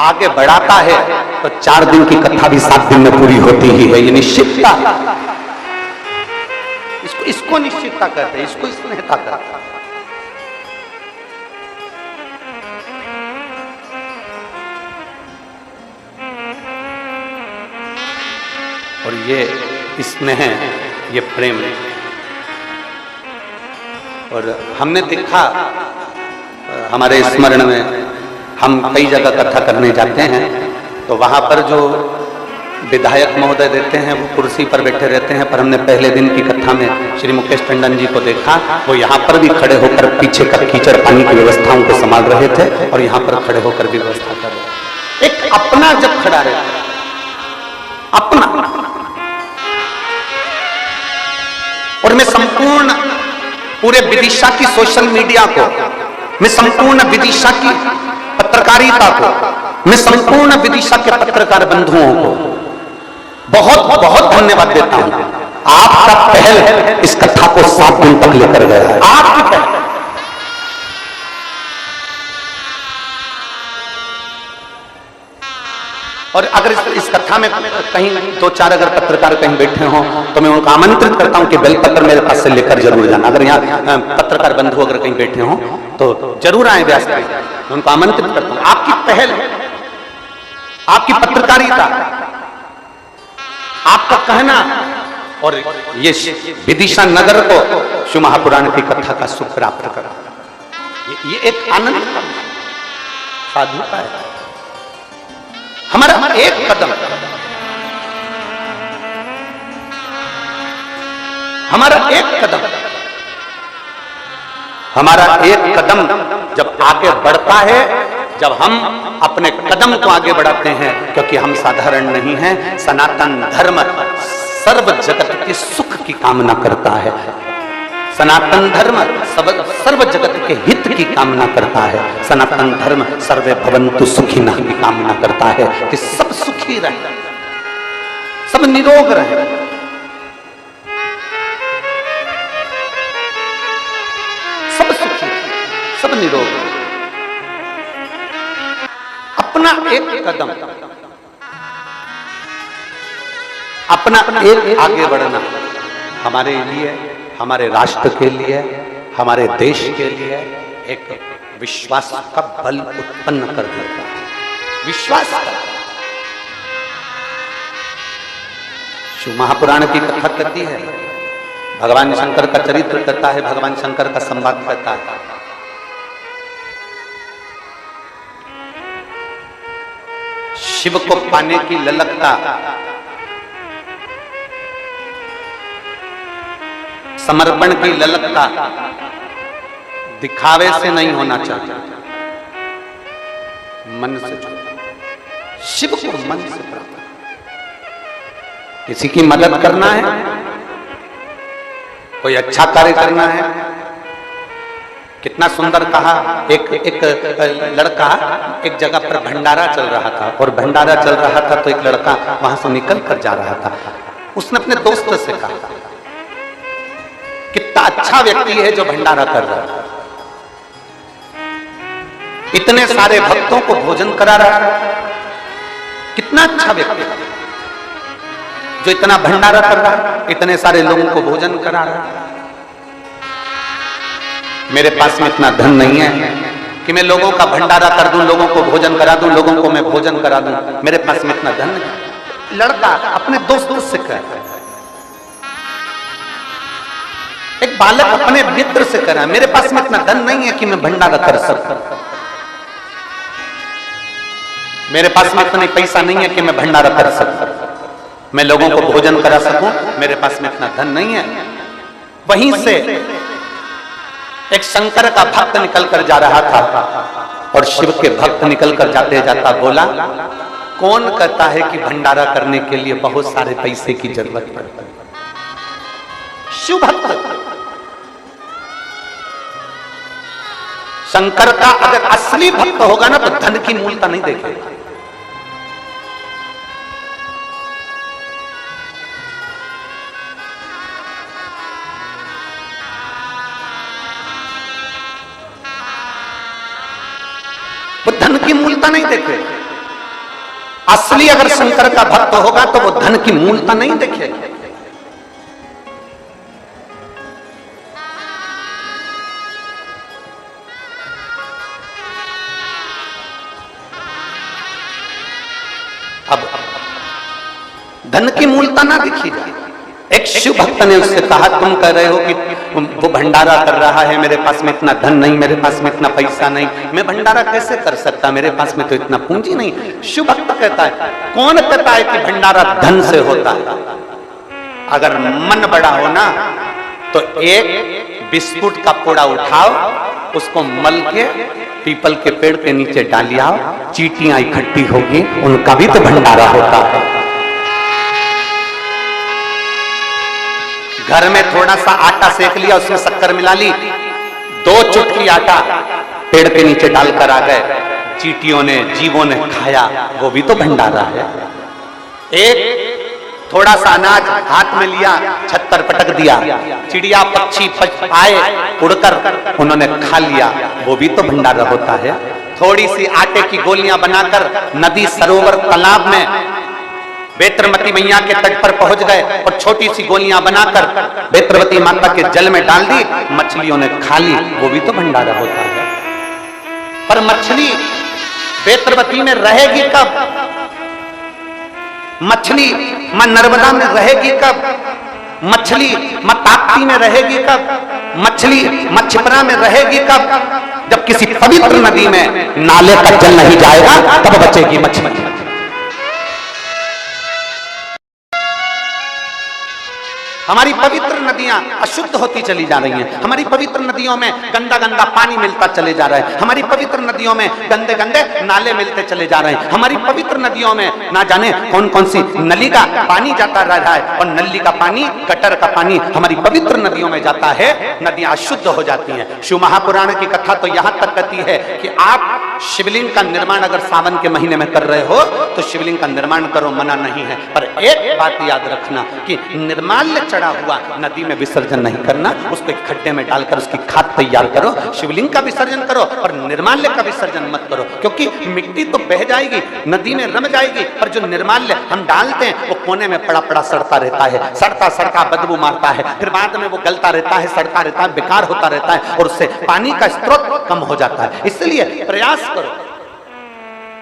आगे बढ़ाता है, तो 4 दिन की कथा भी 7 दिन में पूरी होती ही है। ये निश्चितता, इसको निश्चितता कहते हैं, इसको स्नेहता कहते हैं। और ये स्नेह, ये प्रेम। और हमने देखा, हमारे स्मरण में हम कई जगह कथा करने जाते हैं, तो वहां पर जो विधायक महोदय रहते हैं वो कुर्सी पर बैठे रहते हैं, पर हमने पहले दिन की कथा में श्री मुकेश टंडन जी को देखा, वो यहाँ पर भी खड़े होकर पीछे का कीचड़ पानी की व्यवस्थाओं को संभाल रहे थे और यहाँ पर खड़े होकर भी व्यवस्था कर रहे थे। एक अपना जब खड़ा रहता है, अपना। और मैं संपूर्ण पूरे विदिशा की सोशल मीडिया को, मैं संपूर्ण विदिशा की पत्रकारिता को, मैं संपूर्ण विदिशा के पत्रकार बंधुओं को बहुत बहुत धन्यवाद देता हूं। आपका पहल इस कथा को 7 दिन तक लेकर गया है, आपकी पहल। और अगर इस कथा में कहीं 2-4 अगर पत्रकार कहीं बैठे हों, तो मैं उनको आमंत्रित करता हूं कि बेलपत्र मेरे पास से लेकर जरूर जाना। अगर यहाँ पत्रकार बंधु अगर कहीं बैठे हों तो जरूर आए व्यास पे, मैं उनको आमंत्रित करता हूं। आपकी पहल, आपकी पत्रकारिता, आपका कहना, और ये विदिशा नगर को शिव महापुराण की कथा का सुख प्राप्त करा, ये एक आनंद का साधुता है। हमारा एक कदम, हमारा एक कदम, हमारा एक कदम जब आगे बढ़ता है, जब हम अपने कदम को आगे बढ़ाते हैं, क्योंकि हम साधारण नहीं हैं। सनातन धर्म सर्व जगत के सुख की कामना करता है। सनातन धर्म सर्व जगत के हित की कामना करता है। सनातन धर्म सर्वे भवन्तु सुखिनः की कामना करता है कि सब सुखी रहे, सब निरोग रहे। सब सुखी, सब निरोग। अपना एक कदम, अपना एक आगे बढ़ना हमारे लिए, हमारे राष्ट्र के लिए, हमारे देश के लिए एक विश्वास का बल उत्पन्न कर देता है। विश्वास का। शिव महापुराण की कथा कहती है, भगवान शंकर का चरित्र कहता है, भगवान शंकर का संवाद कहता है। शिव को पाने की ललकता समर्पण की ललकता दिखावे से नहीं होना चाहिए, मन से। शिव को मन से प्राप्त, किसी की मदद करना है, कोई अच्छा कार्य करना है। कितना सुंदर कहा, एक लड़का एक जगह पर भंडारा चल रहा था, और भंडारा चल रहा था तो एक लड़का वहां से निकल कर जा रहा था। उसने अपने दोस्त से कहा, कितना अच्छा व्यक्ति है जो भंडारा कर रहा है, इतने सारे भक्तों को भोजन करा रहा है। कितना अच्छा व्यक्ति जो इतना भंडारा कर रहा है, इतने सारे लोगों को भोजन करा रहा है। मेरे पास में इतना धन नहीं है कि मैं लोगों का भंडारा कर दूं, लोगों को भोजन करा दूं, लोगों को मैं भोजन करा दूं। मेरे पास में इतना धन नहीं। लड़का अपने दोस्तों से कह रहा है, एक बालक अपने मित्र से कह रहा है, मेरे पास में इतना धन नहीं है कि मैं भंडारा कर सकूं, मेरे पास में इतना पैसा नहीं है कि मैं भंडारा कर सकूं, मैं लोगों को भोजन करा सकूं, मेरे पास में इतना धन नहीं है। वहीं से एक शंकर का भक्त निकल कर जा रहा था, और शिव के भक्त निकल कर जाते जाता बोला, कौन कहता है कि भंडारा करने के लिए बहुत सारे पैसे की जरूरत पड़ती है? शिव भक्त शंकर का अगर असली भक्त होगा ना तो धन की मूलता नहीं देखेगा। वो धन की मूलता नहीं देखेगा। असली अगर शंकर का भक्त होगा तो वो धन की मूलता नहीं देखेगा। अब धन की मूलता ना दिखी जाए। एक शिव भक्त ने उससे कहा, तुम कह रहे हो कि वो भंडारा कर रहा है, मेरे पास में इतना धन नहीं, मेरे पास में इतना पैसा नहीं, मैं भंडारा कैसे कर सकता, मेरे पास में तो इतना पूंजी नहीं। शिव भक्त कहता है, कौन कहता है कि भंडारा धन से होता है? अगर मन बड़ा हो ना तो एक बिस्कुट का पोड़ा उठाओ, उसको मल के पीपल के पेड़ के नीचे डालिया, चींटियां इकट्ठी होगी, उनका भी तो भंडारा होता है। घर में थोड़ा सा आटा सेक लिया, उसमें शक्कर मिला ली, 2 चुटकी आटा पेड़ के नीचे डालकर आ गए, चींटियों ने, जीवों ने खाया, वो भी तो भंडारा है। एक थोड़ा सा अनाज हाथ में लिया, छत पर पटक दिया, चिड़िया पक्षी आए उड़कर, उन्होंने खा लिया, वो भी तो भंडारा होता है। थोड़ी सी आटे की गोलियां बनाकर नदी, सरोवर, तालाब में बेत्रवती मैया के तट पर पहुंच गए, और छोटी सी गोलियां बनाकर बेत्रवती माता के जल में डाल दी, मछलियों ने खा ली, वो भी तो भंडारा होता है। पर मछली बेत्रवती में रहेगी कब? मछली मां नर्मदा में रहेगी कब? मछली मां ताप्ती में रहेगी कब? मछली मछपरा में रहेगी कब? जब किसी पवित्र नदी में नाले का जल नहीं जाएगा तब बचेगी मछली। हमारी पवित्र नदियां अशुद्ध होती चली जा रही हैं, हमारी पवित्र नदियों में गंदा गंदा पानी मिलता चले जा रहा है, हमारी पवित्र नदियों में गंदे गंदे नाले मिलते चले जा रहे हैं, हमारी पवित्र नदियों में ना जाने कौन कौन सी नली का पानी जाता रहा है, और नली का पानी, गटर का पानी हमारी पवित्र नदियों में जाता है, नदियां अशुद्ध हो जाती हैं। शिव महापुराण की कथा तो यहां तक कहती है कि आप शिवलिंग का निर्माण अगर सावन के महीने में कर रहे हो तो शिवलिंग का निर्माण करो, मना नहीं है, पर एक बात याद रखना कि निर्माल्य चढ़ा हुआ नदी में विसर्जन नहीं करना, उसको एक खड्डे में डालकर उसकी खाद तैयार करो, शिवलिंग का विसर्जन करो, और निर्माल्य का विसर्जन मत करो, क्योंकि मिट्टी तो बह जाएगी, नदी में रम जाएगी, पर जो निर्माल्य हम डालते हैं वो कोने में पड़ा पड़ा सड़ता रहता है, सड़ता सड़ता बदबू मारता है, फिर बाद में वो गलता रहता है, सड़ता रहता है, बेकार होता रहता है और उससे पानी का स्रोत कम हो जाता है। इसलिए प्रयास करो,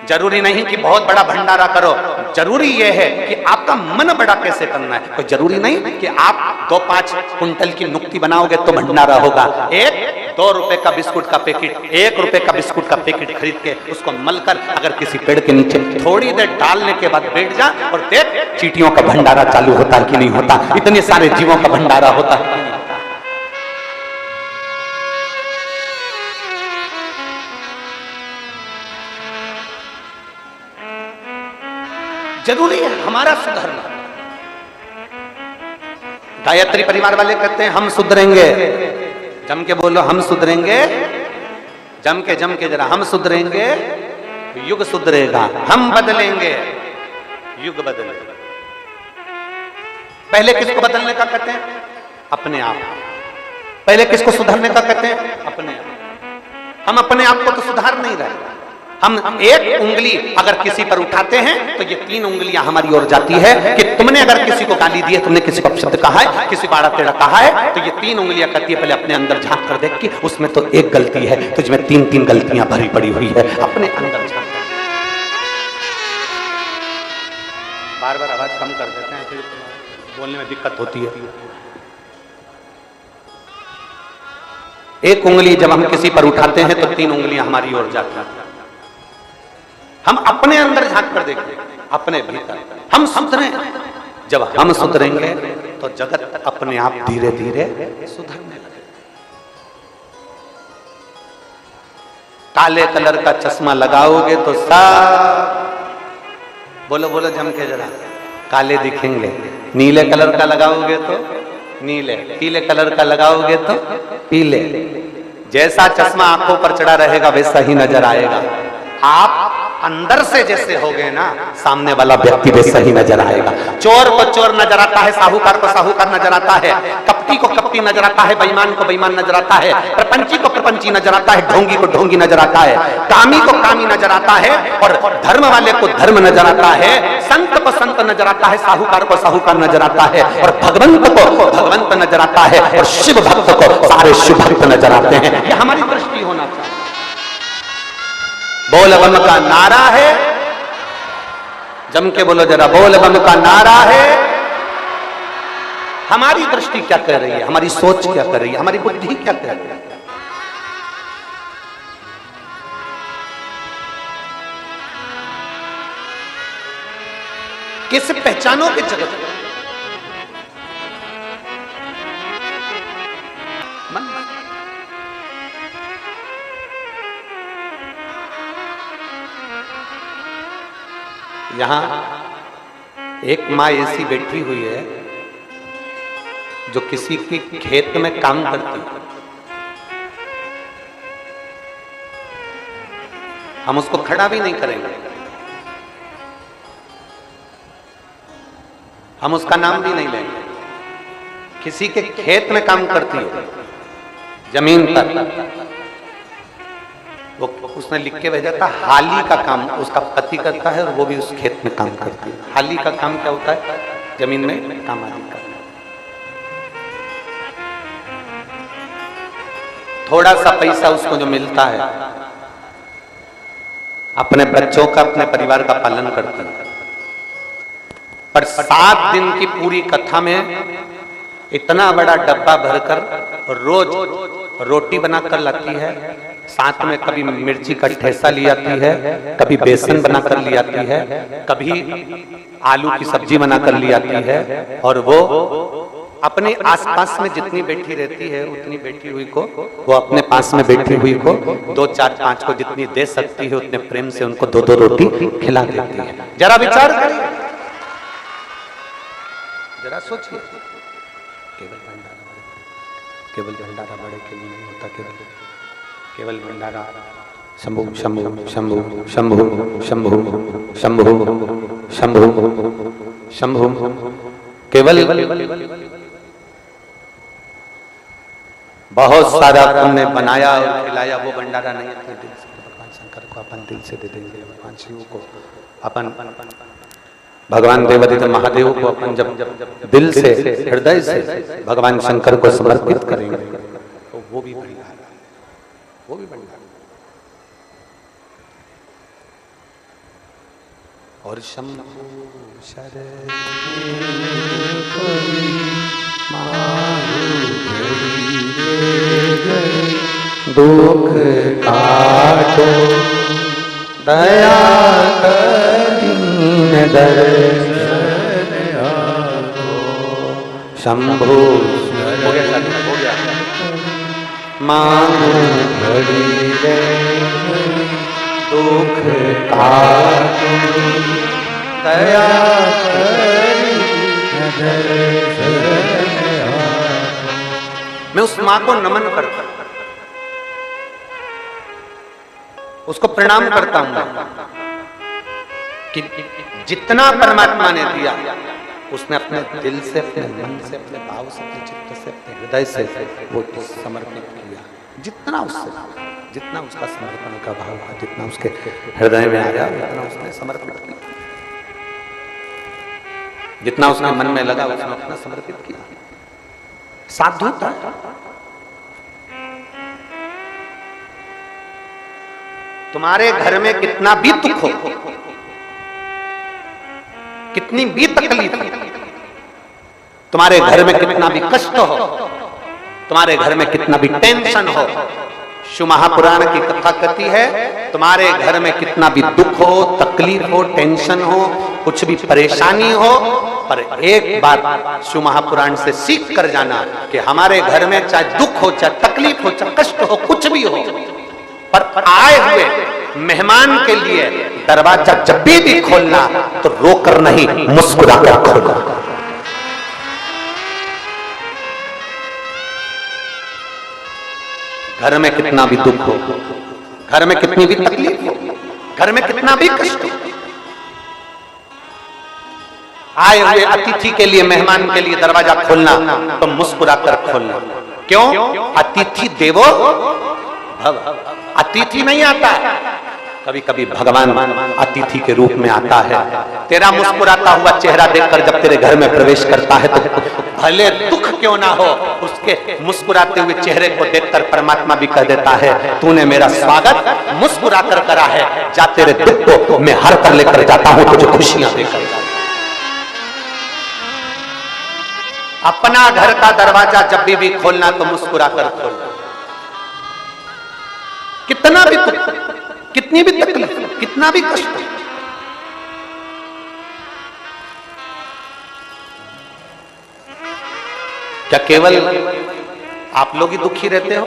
जरूरी नहीं कि बहुत बड़ा भंडारा करो, जरूरी यह है कि आपका मन बड़ा कैसे करना है। कोई जरूरी नहीं कि आप 2-5 कुंटल की नुक्ति बनाओगे तो भंडारा होगा। 1-2 रुपए का बिस्कुट का पैकेट, 1 रुपए का बिस्कुट का पैकेट खरीद के उसको मलकर अगर किसी पेड़ के नीचे थोड़ी देर डालने के बाद बैठ जा और देख चींटियों का भंडारा चालू होता है कि नहीं होता, इतने सारे जीवों का भंडारा होता है। जरूरी है हमारा सुधरना। गायत्री परिवार वाले कहते हैं हम सुधरेंगे, जम के बोलो हम सुधरेंगे, जम के जरा हम सुधरेंगे, युग सुधरेगा, हम बदलेंगे, युग बदलेगा। पहले किसको बदलने का कहते हैं? अपने आप। पहले किसको सुधरने का कहते हैं? अपने आप। हम अपने आप को तो सुधार नहीं रहे। हम एक उंगली अगर किसी पर उठाते हैं तो ये 3 उंगलियां हमारी ओर जाती है कि तुमने अगर किसी को गाली दी है, तुमने किसी को अपशब्द कहा है, किसी बाड़ा टेढ़ा कहा है, तो ये 3 उंगलियां कहती है पहले अपने अंदर झांक कर देख कि उसमें तो एक गलती है, तुझमें 3-3 गलतियां भरी पड़ी हुई है, अपने अंदर झांक कर। बार बार आवाज कम कर देते हैं, फिर बोलने में दिक्कत होती है। एक उंगली जब हम किसी पर उठाते हैं तो 3 उंगलियां हमारी ओर जाती हैं। हम अपने अंदर झांक कर देखें, अपने भीतर हम सुधरें। जब हम सुधरेंगे तो जगत अपने आप धीरे धीरे सुधरने लगे। काले कलर का चश्मा लगाओगे तो सब बोलो बोलो जम के जरा काले दिखेंगे, नीले कलर का लगाओगे तो नीले, पीले कलर का लगाओगे तो पीले। जैसा चश्मा आंखों पर चढ़ा रहेगा वैसा ही नजर आएगा। आप अंदर से जैसे हो गए ना, सामने वाला व्यक्ति वैसा ही नजर आएगा। चोर को चोर नजर आता है, साहूकार को साहूकार नजर आता है, कपटी को कपटी नजर आता है, बेईमान को बेईमान नजर आता है, प्रपंची को प्रपंची नजर आता है, ढोंगी को ढोंगी नजर आता है, कामी को कामी नजर आता है और धर्म वाले को धर्म नजर आता है, संत को संत नजर आता है, साहूकार को साहूकार नजर आता है और भगवंत को भगवंत नजर आता है और शिव भक्त को सारे शिव भक्त नजर आते हैं। यह हमारी दृष्टि होना चाहिए। बोल बम का नारा है, जम के बोलो जरा, बोल बम का नारा है। हमारी दृष्टि क्या कह रही है, हमारी सोच क्या कर रही है, हमारी बुद्धि क्या कह रही है। किस पहचानों के जगत यहां एक माँ ऐसी बैठी हुई है जो किसी की खेत में काम करती है। हम उसको खड़ा भी नहीं करेंगे, हम उसका नाम भी नहीं लेंगे। किसी के खेत में काम करती है, जमीन पर। वो उसने लिख के भेजा था, हाली का काम उसका पति करता है और वो भी उस खेत में काम करती है। हाली का काम क्या होता है? जमीन में काम आदि करना। थोड़ा सा पैसा उसको जो मिलता है, अपने बच्चों का, अपने परिवार का पालन करती है। पर 7 दिन की पूरी कथा में इतना बड़ा डब्बा भरकर रोज रोटी बनाकर लाती है, साथ में कभी मिर्ची का ठेसा ले आती है, कभी बेसन बनाकर ले आती है, कभी आलू की सब्जी बनाकर ले आती है और वो अपने आसपास में जितनी बैठी रहती है उतनी बैठी हुई को, वो अपने पास में बैठी हुई को 2, 4, 5 को जितनी दे सकती है उतने प्रेम से उनको 2-2 रोटी खिला देती है। जरा विचार करिए, जरा सोचिए। केवल भंडारा बड़े के लिए नहीं होता, केवल भंडारा शंभु शंभु शंभु शंभु शंभु शंभु शंभु शंभु केवल बहुत सारा तुमने बनाया और खिलाया, वो भंडारा नहीं अपने दिल से। भगवान शंकर को अपन दिल से दे देंगे, भगवान शिव को अपन भगवान देवादिदेव महादेव को अपन जब दिल से, हृदय से भगवान शंकर को समर्पित करेंगे तो वो भी बढ़िया, वो भी बढ़िया। और शंभु शरण दुख काटो दया दीन दर्शन शंभु हो गया मांगो घड़ी रे दुख काटो दया मैं उस मां को नमन करता, उसको प्रणाम करता हूं कि जितना परमात्मा ने दिया उसने अपने दिल से, अपने मन से, अपने भाव से, अपने चित्त से, अपने हृदय से वो समर्पित किया। जितना उससे, जितना उसका समर्पण का भाव था, जितना उसके हृदय में आया उतना उसने समर्पित किया, जितना उसके मन में लगा उसने अपना समर्पित किया। साधु था, तुम्हारे घर में कितना भी दुख हो, कितनी भी तकलीफ हो, तुम्हारे घर में कितना भी कष्ट हो, तुम्हारे घर में कितना भी टेंशन हो, शिव महापुराण की कथा कहती है तुम्हारे घर में कितना भी दुख हो, तकलीफ हो, टेंशन हो, कुछ भी परेशानी हो, पर एक बात शिव महापुराण से सीख कर जाना कि हमारे घर में चाहे दुख हो, चाहे तकलीफ हो, चाहे कष्ट हो, कुछ भी हो, पर आए हुए मेहमान के लिए दरवाजा जब भी खोलना तो रोकर नहीं, मुस्कुराकर खोलना। घर में कितना भी दुख हो, घर में कितनी भी तकलीफ हो, घर में कितना भी कष्ट हो, आए हुए अतिथि के लिए, मेहमान के लिए दरवाजा खोलना तो मुस्कुराकर खोलना। क्यों? अतिथि देवो भव। अतिथि नहीं आता, कभी कभी भगवान अतिथि के रूप में आता है। तेरा मुस्कुराता हुआ चेहरा देखकर जब तेरे घर में प्रवेश करता है तो भले दुख क्यों ना हो, उसके मुस्कुराते हुए चेहरे को देखकर परमात्मा भी कह देता है तूने मेरा स्वागत मुस्कुराकर करा है, जा तेरे दुख को मैं हर कर लेकर जाता हूं तुझे खुशियां देकर। अपना घर का दरवाजा जब भी खोलना तो मुस्कुराकर खोलना। कितना भी दुख, कितनी भी तकलीफ, कितना भी कष्ट, क्या केवल आप लोग ही दुखी रहते हो?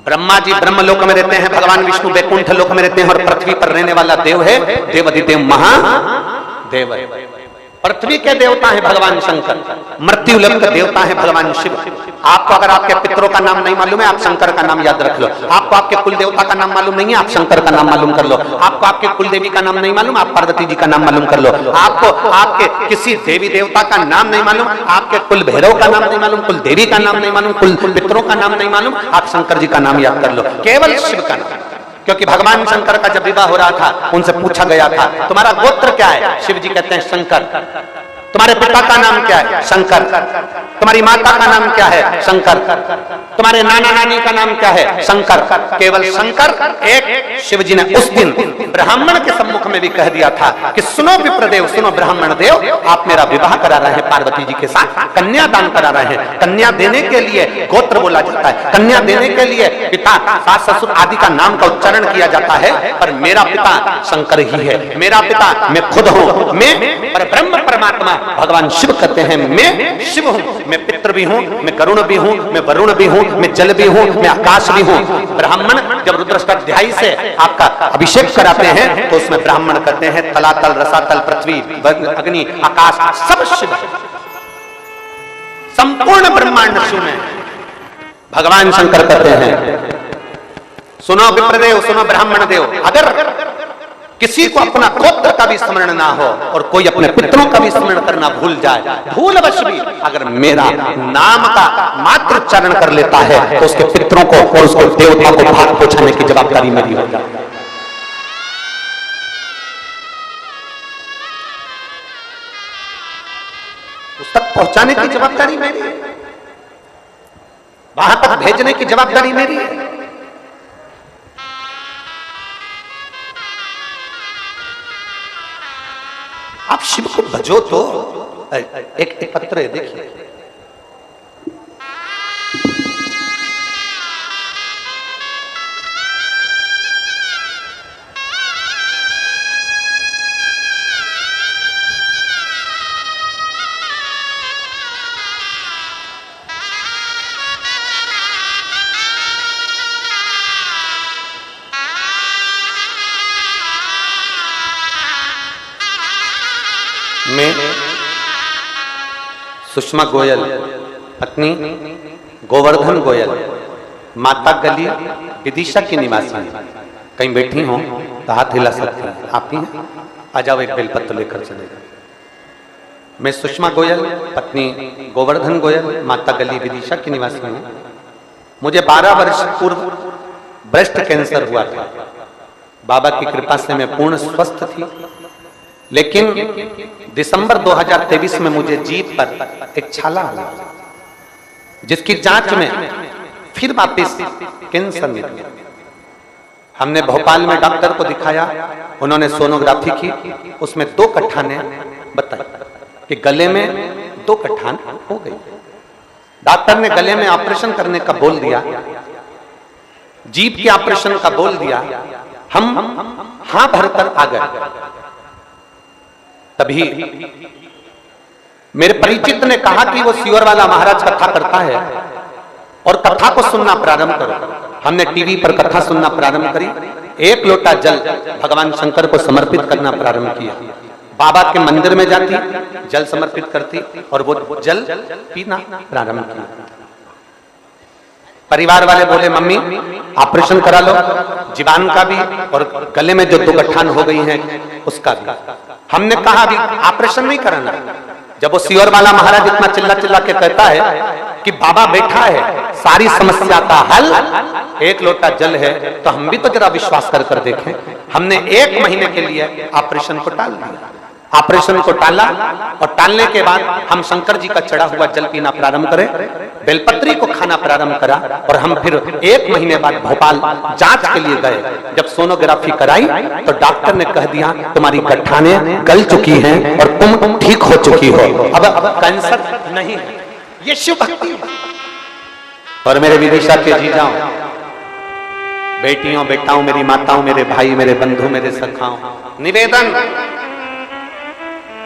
ब्रह्मा जी ब्रह्मलोक में रहते हैं, भगवान विष्णु वैकुंठ लोक में रहते हैं, और पृथ्वी पर रहने वाला देव है देवाधिदेव महादेव। पृथ्वी के देवता है भगवान शंकर, मृत्यु लोक के देवता है भगवान शिव। आपको अगर आपके पितरों का नाम नहीं मालूम है, आप शंकर का नाम याद रख लो। आपको आपके कुल देवता का नाम मालूम नहीं है, आप शंकर का नाम मालूम कर लो। आपको आपके कुल देवी का नाम नहीं मालूम, आप पार्वती जी का नाम मालूम कर लो। आपको आपके किसी देवी देवता का नाम नहीं मालूम, आपके कुल भैरव का नाम नहीं मालूम, कुल देवी का नाम नहीं मालूम, कुल पितरों का नाम नहीं मालूम, आप शंकर जी का नाम याद कर लो, केवल शिव का नाम। क्योंकि भगवान शंकर का जब विवाह हो रहा था उनसे पूछा गया था तुम्हारा गोत्र क्या है? शिव जी कहते हैं शंकर। तुम्हारे पिता का नाम क्या है? शंकर। तुम्हारी माता का नाम क्या है? शंकर। तुम्हारे नाना नानी का नाम क्या है? शंकर। केवल शंकर एक। शिव जी ने उस दिन ब्राह्मण के सम्मुख में भी कह दिया था कि सुनो विप्रदेव, सुनो ब्राह्मण देव, आप मेरा विवाह करा रहे हैं पार्वती जी के साथ, कन्या दान करा रहे हैं। कन्या देने के लिए गोत्र बोला जाता है, कन्या देने के लिए पिता, सास, ससुर आदि का नाम का उच्चारण किया जाता है, पर मेरा पिता शंकर ही है, मेरा पिता मैं खुद हूं, मैं पर ब्रह्म परमात्मा भगवान शिव कहते हैं मैं शिव हूं, मैं पितृ भी हूं, मैं गरुण भी हूं, मैं वरुण भी हूं, मैं जल भी हूं, मैं आकाश भी हूं। ब्राह्मण जब रुद्राष्टाध्यायी से आपका अभिषेक कराते हैं तो उसमें ब्राह्मण कहते हैं तलातल, रसातल, पृथ्वी, अग्नि, आकाश सब शिव, संपूर्ण ब्रह्मांड शिव में। भगवान शंकर कहते हैं सुनो विप्रदेव, सुनो ब्राह्मण देव, अगर किसी को अपना गोत्र का भी स्मरण ना हो और कोई अपने पितरों का भी स्मरण करना भूल जाए, भूलवश भी अगर मेरा नाम का मात्र उच्चारण कर लेता है तो उसके पितरों को और उसके देवता को भाग पहुंचाने की जवाबदारी मेरी हो जाती है। तक पहुंचाने की जवाबदारी मेरी है, वहां तक भेजने की जवाबदारी मेरी है। आप शिव को भजो तो। एक पत्र है, देखिए। मैं सुषमा गोयल, पत्नी गोवर्धन गोयल, माता गली विदिशा की निवासी है। कहीं बैठी हो तो हाथ हिला सकती हैं। आप ही हैं? आ जाओ, एक बेलपत्र लेकर चलेगा। मैं सुषमा गोयल, पत्नी गोवर्धन गोयल, माता गली विदिशा की निवासी हूँ। मुझे 12 वर्ष पूर्व ब्रेस्ट कैंसर हुआ था। बाबा की कृपा से मैं पूर्ण स्वस्थ थी, लेकिन दिसंबर 2023 में मुझे जीभ पर एक छाला हुआ, जिसकी जांच में फिर वापस कैंसर मिल गया। हमने भोपाल में डॉक्टर को दिखाया, उन्होंने सोनोग्राफी की, उसमें 2 कट्ठाने बताई कि गले में 2 कट्ठान हो गई। डॉक्टर ने गले में ऑपरेशन करने का बोल दिया, जीभ के ऑपरेशन का बोल दिया। हम हां भरकर आ गए। तभी मेरे परिचित ने कहा कि वो सियोर वाला महाराज कथा करता है और कथा को सुनना प्रारंभ करो। हमने टीवी पर कथा सुनना प्रारंभ करी। 1 लोटा जल भगवान शंकर को समर्पित करना प्रारंभ किया। बाबा के मंदिर में जाती, जल समर्पित करती और वो जल पीना प्रारंभ किया। परिवार वाले बोले, मम्मी ऑपरेशन करा लो, जीवान का भी और गले में जो 2 गट्ठान हो गई हैं उसका भी। हमने कहा अभी ऑपरेशन नहीं कराना। जब वो सियोर वाला महाराज इतना चिल्ला चिल्ला के कहता है कि बाबा बैठा है, सारी समस्या का हल 1 लोटा जल है, तो हम भी तो जरा विश्वास कर कर देखें। हमने 1 महीने के लिए ऑपरेशन को टाल दिया। ऑपरेशन को टाला और टालने के बाद हम शंकर जी का चढ़ा हुआ जल पीना प्रारंभ करें, बेलपत्री को खाना प्रारंभ करा और हम फिर 1 महीने बाद भोपाल जांच के लिए गए। जब सोनोग्राफी कराई तो डॉक्टर ने कह दिया तुम्हारी गट्ठानें गल चुकी हैं और तुम ठीक हो चुकी हो, अब कैंसर नहीं है। ये शिव भक्ति। और मेरे विदिशा के जीजाओं, बेटियों, बेटाओं, मेरी माताओं, मेरे भाई, मेरे बंधु, मेरे सखाओं, निवेदन,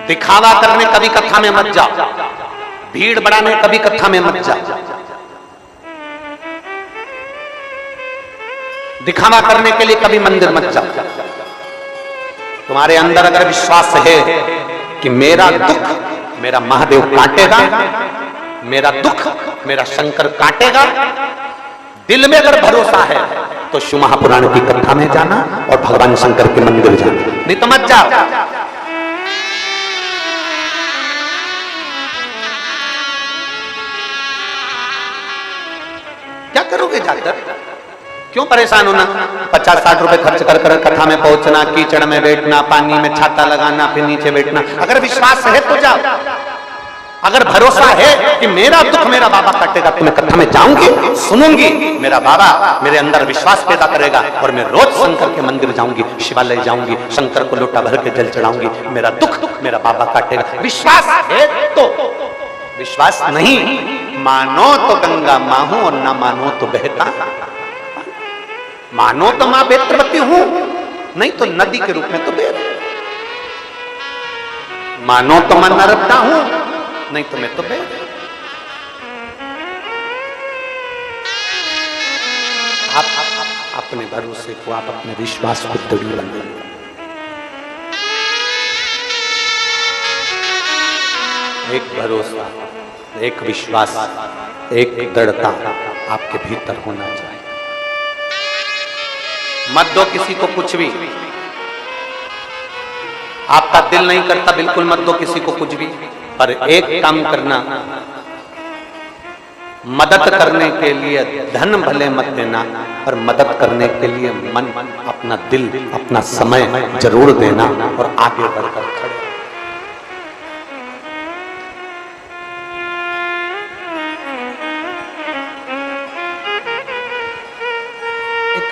दिखावा करने कभी कथा में मत जाओ, भीड़ बढ़ाने कभी कथा में मत जाओ, दिखावा करने के लिए कभी मंदिर मत जाओ। तुम्हारे अंदर अगर विश्वास है कि मेरा दुख मेरा महादेव काटेगा, मेरा दुख मेरा शंकर काटेगा, दिल में अगर भरोसा है तो शिव महापुराण की कथा में जाना और भगवान शंकर के मंदिर जाना, नहीं तो मत जाओ। क्या करोगे जाकर? क्यों परेशान होना? 50-60 रुपए खर्च कर कर कथा में पहुंचना, कीचड़ में बैठना, पानी में छाता लगाना, फिर नीचे बैठना। अगर विश्वास है तो जाओ। अगर भरोसा है कि मेरा दुख मेरा बाबा काटेगा तो मैं कथा में जाऊंगी, सुनूंगी, मेरा बाबा मेरे अंदर विश्वास पैदा करेगा और मैं रोज शंकर के मंदिर जाऊंगी, शिवालय जाऊंगी, शंकर को लोटा भर के जल चढ़ाऊंगी, मेरा दुख मेरा बाबा काटेगा। विश्वास है तो। विश्वास नहीं, मानो तो गंगा माहू और ना मानो तो बहता। मानो तो मां बेत्रवती हूं, नहीं तो नदी के रूप में तो बह रही। मानो तो मैं नर्मदा हूं, नहीं तो मैं तो बह रही। आप अपने भरोसे को, आप अपने विश्वास को दृढ़ बनाइए। एक भरोसा, एक विश्वास, एक दृढ़ता आपके भीतर होना चाहिए। मत दो किसी को कुछ भी। आपका दिल नहीं करता, बिल्कुल मत दो किसी को कुछ भी। पर एक काम करना, मदद करने के लिए धन भले मत देना, पर मदद करने के लिए मन, अपना दिल, अपना समय जरूर देना और आगे बढ़कर खड़े।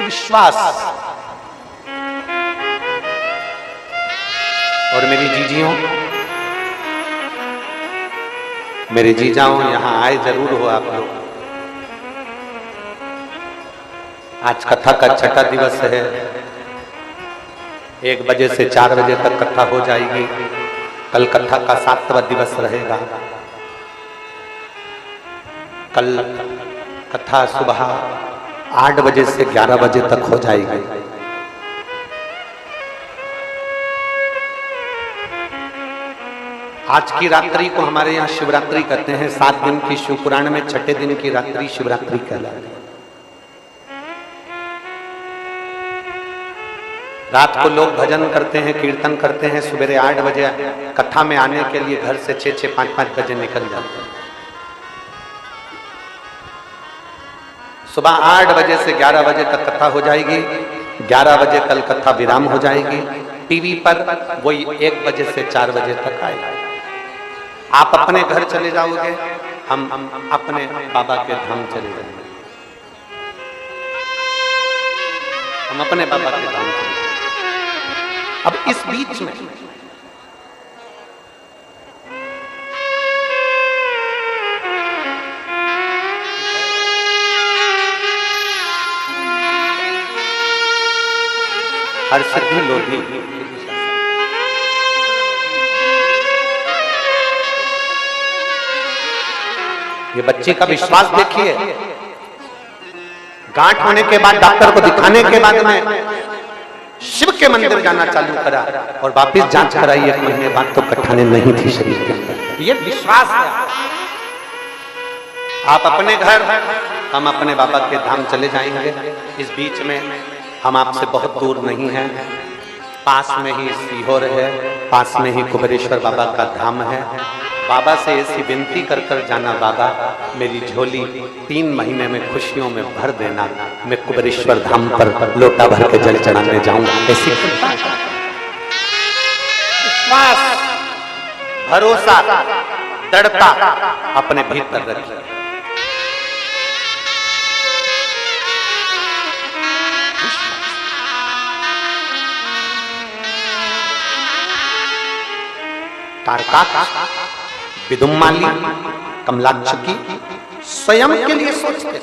एक विश्वास। और मेरी जीजियों, मेरे जीजाओं, यहां आए जरूर हो आप लोग। आज कथा का छठा दिवस है। 1 बजे से 4 बजे तक कथा हो जाएगी। कल कथा का 7वां दिवस रहेगा। कल कथा सुबह 8 बजे से 11 बजे तक हो जाएगी। आज की रात्रि को हमारे यहाँ शिवरात्रि कहते हैं। 7 दिन की शिव पुराण में छठे दिन की रात्रि शिवरात्रि कहलाती है। रात को लोग भजन करते हैं, कीर्तन करते हैं। सवेरे 8 बजे कथा में आने के लिए घर से 6-6, 5-5 बजे निकल जाते हैं। सुबह 8 बजे से 11 बजे तक कथा हो जाएगी। 11 बजे कल कथा विराम हो जाएगी। टीवी पर वही 1 बजे से 4 बजे तक आएगी। आप अपने घर चले जाओगे, हम अपने बाबा के धाम चले जाएंगे। हम अपने बाबा के धाम चले जाएंगे। अब इस बीच में हर सिद्धि लोधी, ये बच्चे का विश्वास देखिए। गांठ होने के बाद डॉक्टर को दिखाने के बाद में शिव के मंदिर जाना चालू करा और वापिस जांच कराई। 1 महीने बाद तो कठाने नहीं थी शरीर के। ये विश्वास है। आप अपने घर, हम अपने बाबा के धाम चले जाएंगे। इस बीच में हम आपसे बहुत दूर नहीं है। पास में ही सीहोर है, पास में ही कुबेरेश्वर बाबा का धाम है। बाबा से ऐसी विनती कर कर जाना, बाबा मेरी झोली 3 महीने में खुशियों में भर देना। मैं कुबेरेश्वर धाम पर लोटा भर के जल चढ़ाने जाऊंगा। ऐसी विश्वास, भरोसा, दृढ़ता अपने भीतर रखिए। तारकाक्ष, विदुम्माली, कमलाक्ष की स्वयं के लिए सोचते थे।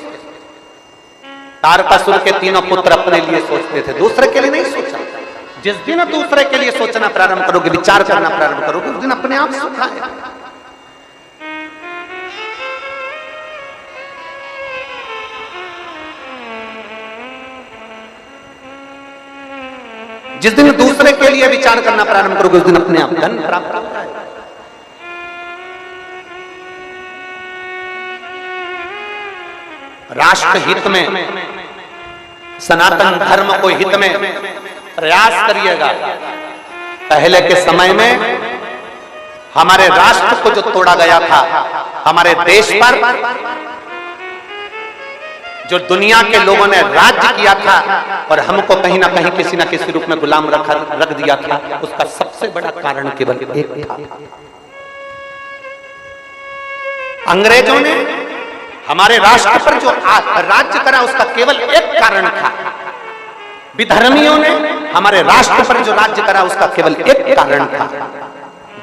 तारकासुर के 3 पुत्र अपने लिए सोचते थे, दूसरे के लिए नहीं सोचा। जिस दिन दूसरे के लिए सोचना प्रारंभ करोगे, विचार करना प्रारंभ करोगे, उस दिन अपने आप सुख आएगा। जिस दिन दूसरे के लिए विचार करना प्रारंभ करोगे, उस दिन अपने आप धन प्राप्त होता है। राष्ट्र हित में, सनातन धर्म को हित में प्रयास करिएगा। पहले के समय में हमारे राष्ट्र को जो तोड़ा गया था, हमारे देश पर जो दुनिया के लोगों ने राज्य किया था और हमको कहीं ना कहीं किसी ना किसी रूप में गुलाम रख दिया था, उसका सबसे बड़ा कारण केवल एक था। अंग्रेजों ने हमारे राष्ट्र पर जो राज्य करा, उसका केवल एक कारण था। विधर्मियों ने हमारे राष्ट्र पर जो राज्य करा, उसका केवल एक कारण था।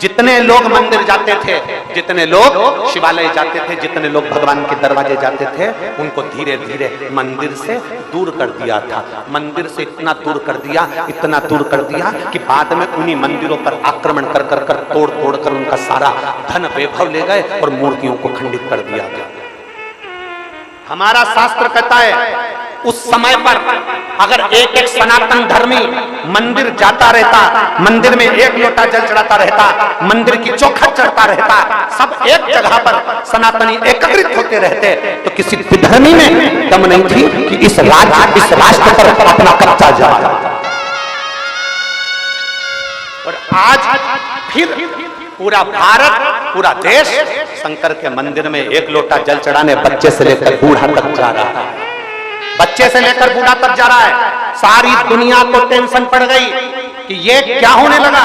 जितने लोग मंदिर जाते थे, जितने लोग शिवालय जाते थे, जितने लोग भगवान के दरवाजे जाते थे, उनको धीरे धीरे मंदिर से दूर कर दिया था। मंदिर से इतना दूर कर दिया, इतना दूर कर दिया कि बाद में उन्हीं मंदिरों पर आक्रमण कर कर कर तोड़ तोड़ कर उनका सारा धन वैभव ले गए और मूर्तियों को खंडित कर दिया गया। हमारा शास्त्र कहता है, उस समय पर अगर एक एक सनातन धर्मी मंदिर जाता रहता, मंदिर में 1 लोटा जल चढ़ाता रहता, मंदिर की चौखट चढ़ता रहता, सब एक जगह पर सनातनी एकत्रित होते रहते, तो किसी विधर्मी में दम नहीं थी कि इस राष्ट्र पर अपना कब्जा जाए। और आज फिर पूरा भारत, पूरा देश शंकर के मंदिर में 1 लोटा जल चढ़ाने बच्चे से लेकर बूढ़ा तक जा रहा है। बच्चे से लेकर बूढ़ा तक जा रहा है। सारी दुनिया को टेंशन पड़ गई कि ये क्या होने लगा।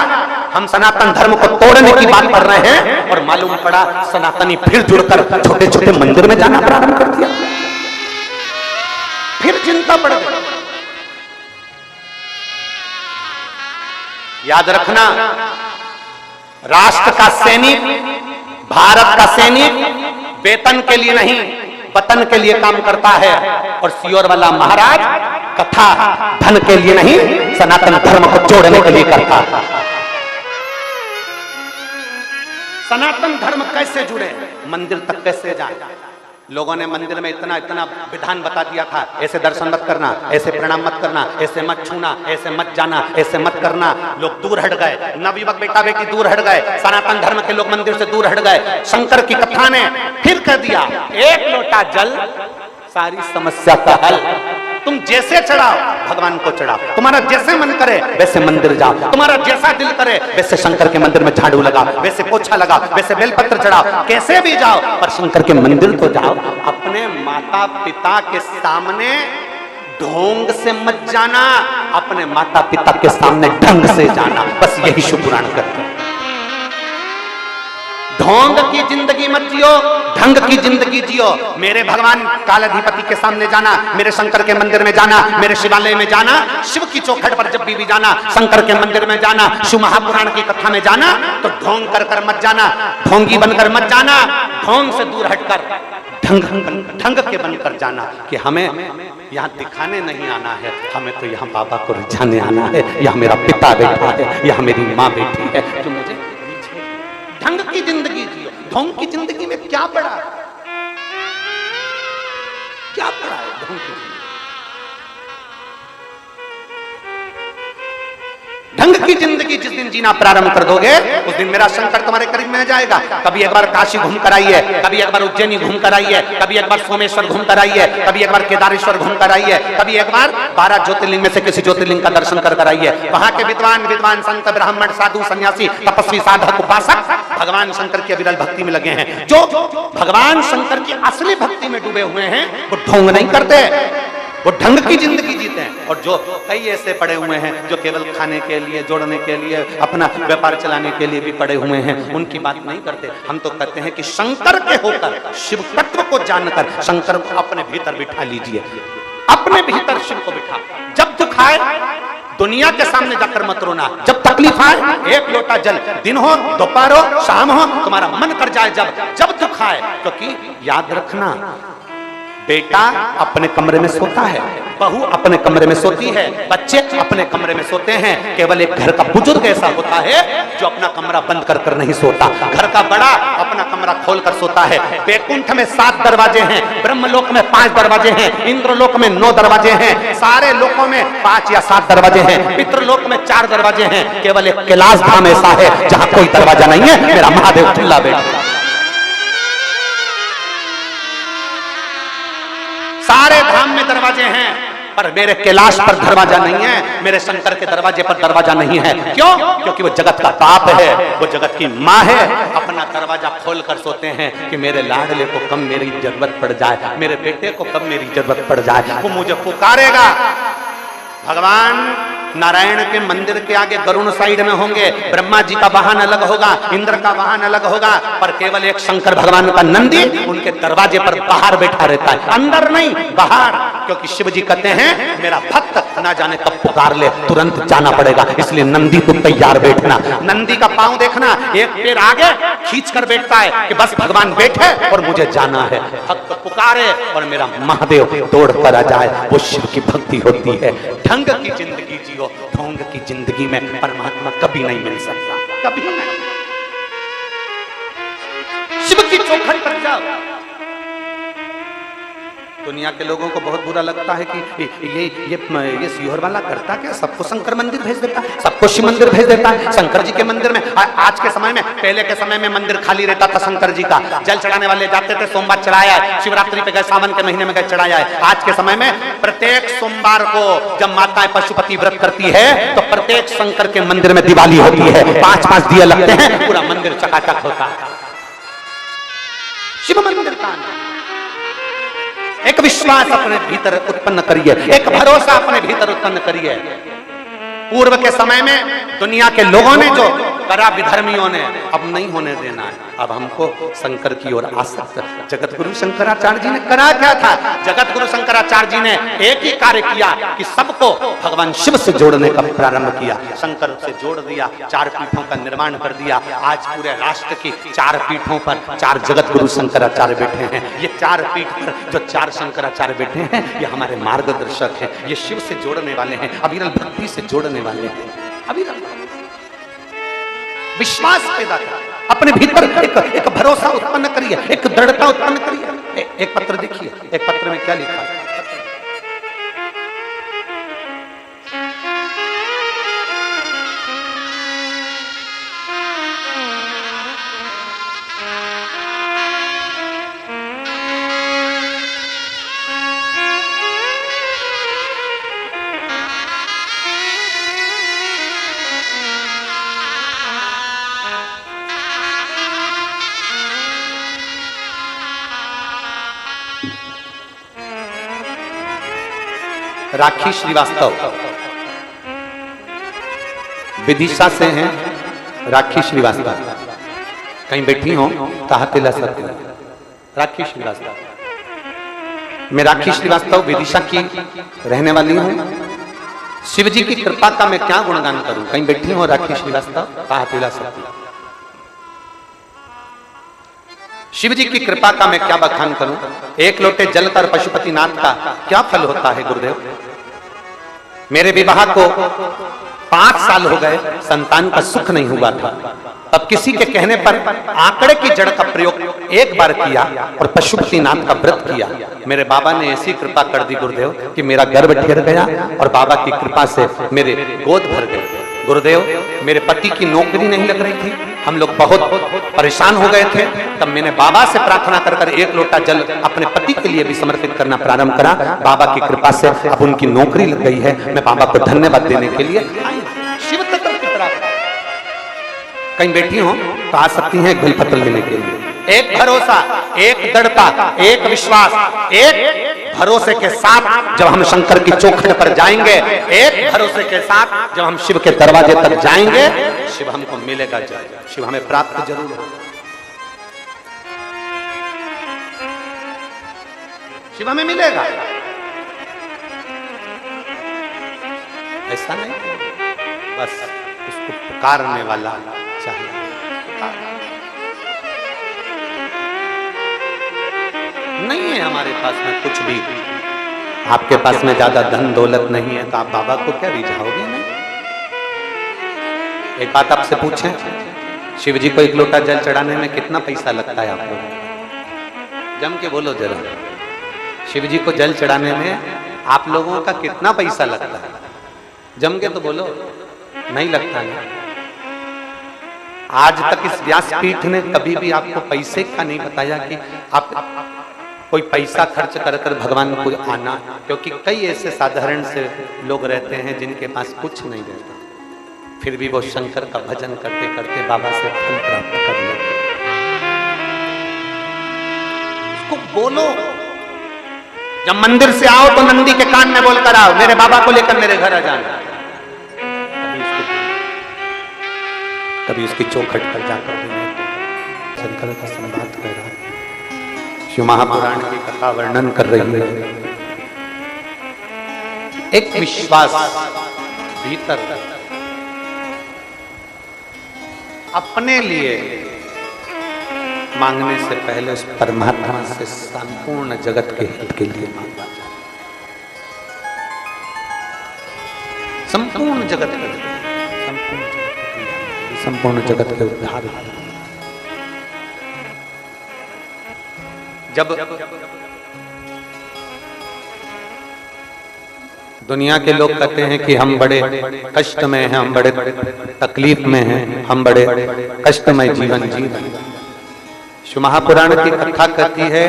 हम सनातन धर्म को तोड़ने की बात कर रहे हैं और मालूम पड़ा सनातनी फिर जुड़कर छोटे छोटे मंदिर में जाना प्रारंभ कर दिया। फिर चिंता बढ़ गई। याद रखना, राष्ट्र का सैनिक, भारत का सैनिक वेतन के लिए नहीं वतन के लिए काम करता है, और सियोर वाला महाराज कथा धन के लिए नहीं सनातन धर्म को जोड़ने के लिए करता है। सनातन धर्म कैसे जुड़े, मंदिर तक कैसे जाए? लोगों ने मंदिर में इतना इतना विधान बता दिया था, ऐसे दर्शन मत करना, ऐसे प्रणाम मत करना, ऐसे मत छूना, ऐसे मत जाना, ऐसे मत करना। लोग दूर हट गए, नवयुवक बेटा बेटी दूर हट गए, सनातन धर्म के लोग मंदिर से दूर हट गए। शंकर की कथा ने फिर कह दिया, एक लोटा जल सारी समस्या का हल। तुम जैसे चढ़ाओ भगवान को चढ़ाओ, तुम्हारा जैसे मन करे वैसे मंदिर जाओ, तुम्हारा जैसा दिल करे वैसे शंकर के मंदिर में झाड़ू लगाओ, वैसे पोछा लगाओ, वैसे बेलपत्र चढ़ाओ, कैसे भी जाओ पर शंकर के मंदिर तो जाओ। अपने माता पिता के सामने ढोंग से मत जाना, अपने माता पिता के सामने ढंग से जाना। बस यही शिव पुराण करते हैं। ढोंग की जिंदगी मत जियो, ढंग की जिंदगी जियो। मेरे भगवान कालाधिपति के सामने जाना, मेरे शंकर के मंदिर में जाना, मेरे शिवालय में जाना, शिव की चौखट पर जब भी जाना, शंकर के मंदिर में जाना, शिव महापुराण की कथा में जाना, तो ढोंग कर कर मत जाना, ढोंगी बनकर मत जाना, ढोंग से दूर हटकर ढंग के बनकर जाना कि हमें यहाँ दिखाने नहीं आना है, हमें तो यहाँ बाबा को रिझाने आना है। यहाँ मेरा पिता बैठा है, यहाँ मेरी माँ बैठी है, जो मुझे ढंग की जिंदगी जियो। ढोंग की जिंदगी में क्या पड़ा, क्या पड़ा है ढोंग की जिंदगी? ढंग की जिंदगी जिस दिन जीना प्रारंभ कर दोगे उस दिन मेरा शंकर तुम्हारे करीब में जाएगा। कभी एक बार काशी घूम कर आइए, कभी एक बार उज्जैनी घूम कर आइए, कभी एक बार सोमेश्वर घूम कर आइए, कभी एक बार केदारेश्वर घूम कर आइए, कभी एक बार 12 ज्योतिर्लिंग में से किसी ज्योतिर्लिंग का दर्शन कर आइए। वहां के विद्वान संत ब्राह्मण साधु सन्यासी तपस्वी साधक उपासक भगवान शंकर की विरल भक्ति में लगे हैं। जो भगवान शंकर की असली भक्ति में डूबे हुए हैं वो ढोंग नहीं करते, वो ढंग की जिंदगी जीते हैं। और जो कई ऐसे पड़े हुए हैं जो केवल खाने के लिए, जोड़ने के लिए, अपना व्यापार चलाने के लिए भी पड़े हुए हैं, उनकी बात नहीं करते। हम तो कहते हैं कि शंकर के होकर, शिव तत्व को जानकर शंकर को अपने भीतर बिठा लीजिए, अपने भीतर शिव को बिठा। जब दुख आए दुनिया के सामने जाकर मत रोना, जब तकलीफ आए एक लोटा जल, दिन हो दोपहर हो शाम हो, तुम्हारा मन कर जाए जब दुख आए। क्योंकि याद रखना, बेटा अपने कमरे में सोता है, बहू अपने कमरे में सोती है, बच्चे अपने कमरे में सोते हैं। केवल एक घर का बुजुर्ग ऐसा होता है जो अपना कमरा बंद कर कर नहीं सोता। घर का बड़ा अपना कमरा खोल कर सोता है। वैकुंठ में 7 दरवाजे हैं, ब्रह्मलोक में 5 दरवाजे हैं, इंद्रलोक में 9 दरवाजे हैं, सारे लोकों में 5 या 7 दरवाजे हैं, पितृलोक में 4 दरवाजे हैं। केवल एक कैलाश धाम ऐसा है जहां कोई दरवाजा नहीं है, मेरा महादेव खुला बैठा। सारे धाम में दरवाजे हैं पर मेरे कैलाश पर दरवाजा नहीं है, मेरे शंकर के दरवाजे पर दरवाजा नहीं है। क्यों? क्योंकि वो जगत का बाप है, वो जगत की माँ है। अपना दरवाजा खोल कर सोते हैं कि मेरे लाडले को कब मेरी जरूरत पड़ जाए, मेरे बेटे को कब मेरी जरूरत पड़ जाए, वो मुझे पुकारेगा। भगवान नारायण के मंदिर के आगे गरुण साइड में होंगे, ब्रह्मा जी का वाहन अलग होगा, इंद्र का वाहन अलग होगा, पर केवल एक शंकर भगवान का नंदी उनके दरवाजे पर बाहर बैठा रहता है, अंदर नहीं बाहर। क्योंकि शिव जी कहते हैं मेरा भक्त ना जाने कब पुकार ले, तुरंत जाना पड़ेगा, इसलिए नंदी तुम तैयार बैठना। नंदी का पांव देखना, एक पैर आगे खींच कर बैठता है कि बस भगवान बैठे और मुझे जाना है। भक्त पुकारे और मेरा महादेव दौड़ कर आ जाए, वो शिव की भक्ति होती है। ढंग की जिंदगी जियो, ढोंग की जिंदगी में परमात्मा कभी नहीं मिल सकता, कभी नहीं। शिव की चौखट पर जाओ। दुनिया के लोगों को बहुत बुरा लगता है कि ये सियोर वाला करता क्या, सबको शंकर मंदिर भेज देता है, सबको शिव मंदिर भेज देता है। शंकर जी के मंदिर में आज के समय में, पहले के समय में मंदिर खाली रहता था शंकर जी का, जल चढ़ाने वाले जाते थे, सोमवार चढ़ाया है, शिवरात्रि पे गए, सावन के महीने में गए चढ़ाया है। आज के समय में प्रत्येक सोमवार को जब माताएं पशुपति व्रत करती है तो प्रत्येक शंकर के मंदिर में दिवाली होती है, 5-5 दिए लगते हैं, पूरा मंदिर चकाचक होता है। शिव मंदिर का एक विश्वास अपने भीतर उत्पन्न करिए, एक भरोसा अपने भीतर उत्पन्न करिए। पूर्व के समय में दुनिया के लोगों ने जो करा, विधर्मियों ने, अब नहीं होने देना है। अब हमको शंकर की ओर आसक्त। जगत गुरु शंकराचार्य जी ने करा क्या था? जगत गुरु शंकराचार्य जी ने एक ही कार्य किया कि सबको भगवान शिव से जोड़ने का प्रारंभ किया। शंकर से जोड़ दिया, 4 पीठों का निर्माण कर दिया। आज पूरे राष्ट्र की 4 पीठों पर 4 जगत गुरु शंकराचार्य बैठे हैं। ये 4 पीठ पर जो 4 शंकराचार्य बैठे हैं, ये हमारे मार्गदर्शक हैं। ये शिव से जोड़ने वाले हैं, अविरल भक्ति से जोड़ने वाले हैं। अविरल विश्वास पैदा करिए, अपने भीतर एक भरोसा उत्पन्न करिए, एक दृढ़ता उत्पन्न करिए। एक पत्र देखिए, एक पत्र में क्या लिखा है? राखी श्रीवास्तव विदिशा से हैं। राखी श्रीवास्तव कहीं बैठी हो ताहतिला सत्य। राखी श्रीवास्तव, मैं राखी श्रीवास्तव विदिशा की रहने वाली हूँ। शिव जी की कृपा का मैं क्या गुणगान करूं? कहीं बैठी हो राखी श्रीवास्तव ताहतिला सत्य। शिव जी की कृपा का मैं क्या बखान करूं? एक लोटे जल कर पशुपतिनाथ का क्या फल होता है गुरुदेव? मेरे विवाह को 5 साल हो गए, संतान का सुख नहीं हुआ था। अब किसी के कहने पर आंकड़े की जड़ का प्रयोग एक बार किया और पशुपतिनाथ का व्रत किया। मेरे बाबा ने ऐसी कृपा कर दी गुरुदेव कि मेरा गर्भ ठहर गया और बाबा की कृपा से मेरे गोद भर गए। गुरुदेव, मेरे पति की नौकरी नहीं लग रही थी, हम लोग बहुत परेशान हो गए थे। तब मैंने बाबा से प्रार्थना कर एक लोटा जल अपने पति के लिए भी समर्पित करना प्रारंभ करा। बाबा की कृपा से अब उनकी नौकरी लग गई है। मैं बाबा को धन्यवाद देने के लिए शिव तत्व की प्रार्थना। कहीं बैठी हो तो आ सकती हैं बेलपत्र लेने के लिए। एक भरोसा, एक दृढ़ता, एक विश्वास, एक भरोसे के साथ जब हम शंकर की चौखट पर जाएंगे, एक भरोसे के साथ जब हम शिव के दरवाजे तक जाएंगे, शिव हमको मिलेगा जरूर, शिव हमें प्राप्त जरूर होगा। शिव हमें मिलेगा, ऐसा नहीं बस उसको पुकारने वाला चाहिए। नहीं है हमारे पास में कुछ भी, आपके पास में ज्यादा धन दौलत नहीं है तो आप बाबा को क्या रिझाओगे? नहीं। एक बात आपसे पूछें, शिव जी को 1 लोटा जल चढ़ाने में कितना पैसा लगता है? आप लोग जम के बोलो जरा, शिव जी को जल चढ़ाने में आप लोगों का कितना पैसा लगता है? जम के तो बोलो, नहीं लगता है। आज तक इस व्यासपीठ ने कभी भी आपको पैसे का नहीं बताया कि आप कोई पैसा खर्च कर कर भगवान को आना, क्योंकि कई ऐसे साधारण से लोग रहते हैं जिनके पास कुछ नहीं रहता, फिर भी वो शंकर का भजन करते करते बाबा से फल प्राप्त कर लेते। उसको बोलो, जब मंदिर से आओ तो नंदी के कान में बोलकर आओ, मेरे बाबा को लेकर मेरे घर आ जाना। कभी उसकी चौखट पर जाकर शंकर का संवाद कर रहा है, शिव महापुराण की कथा वर्णन कर रही है। एक विश्वास भीतर अपने लिए मांगने से पहले उस परमात्मा से संपूर्ण जगत के हित के लिए मांगा जाए। संपूर्ण जगत के लिए, संपूर्ण जगत के उद्धार। जब दुनिया के लोग कहते हैं कि हम बड़े कष्ट में हैं, हम बड़े तकलीफ में हैं, हम बड़े कष्टमय जीवन जी रहे हैं, शिव महापुराण की कथा कहती है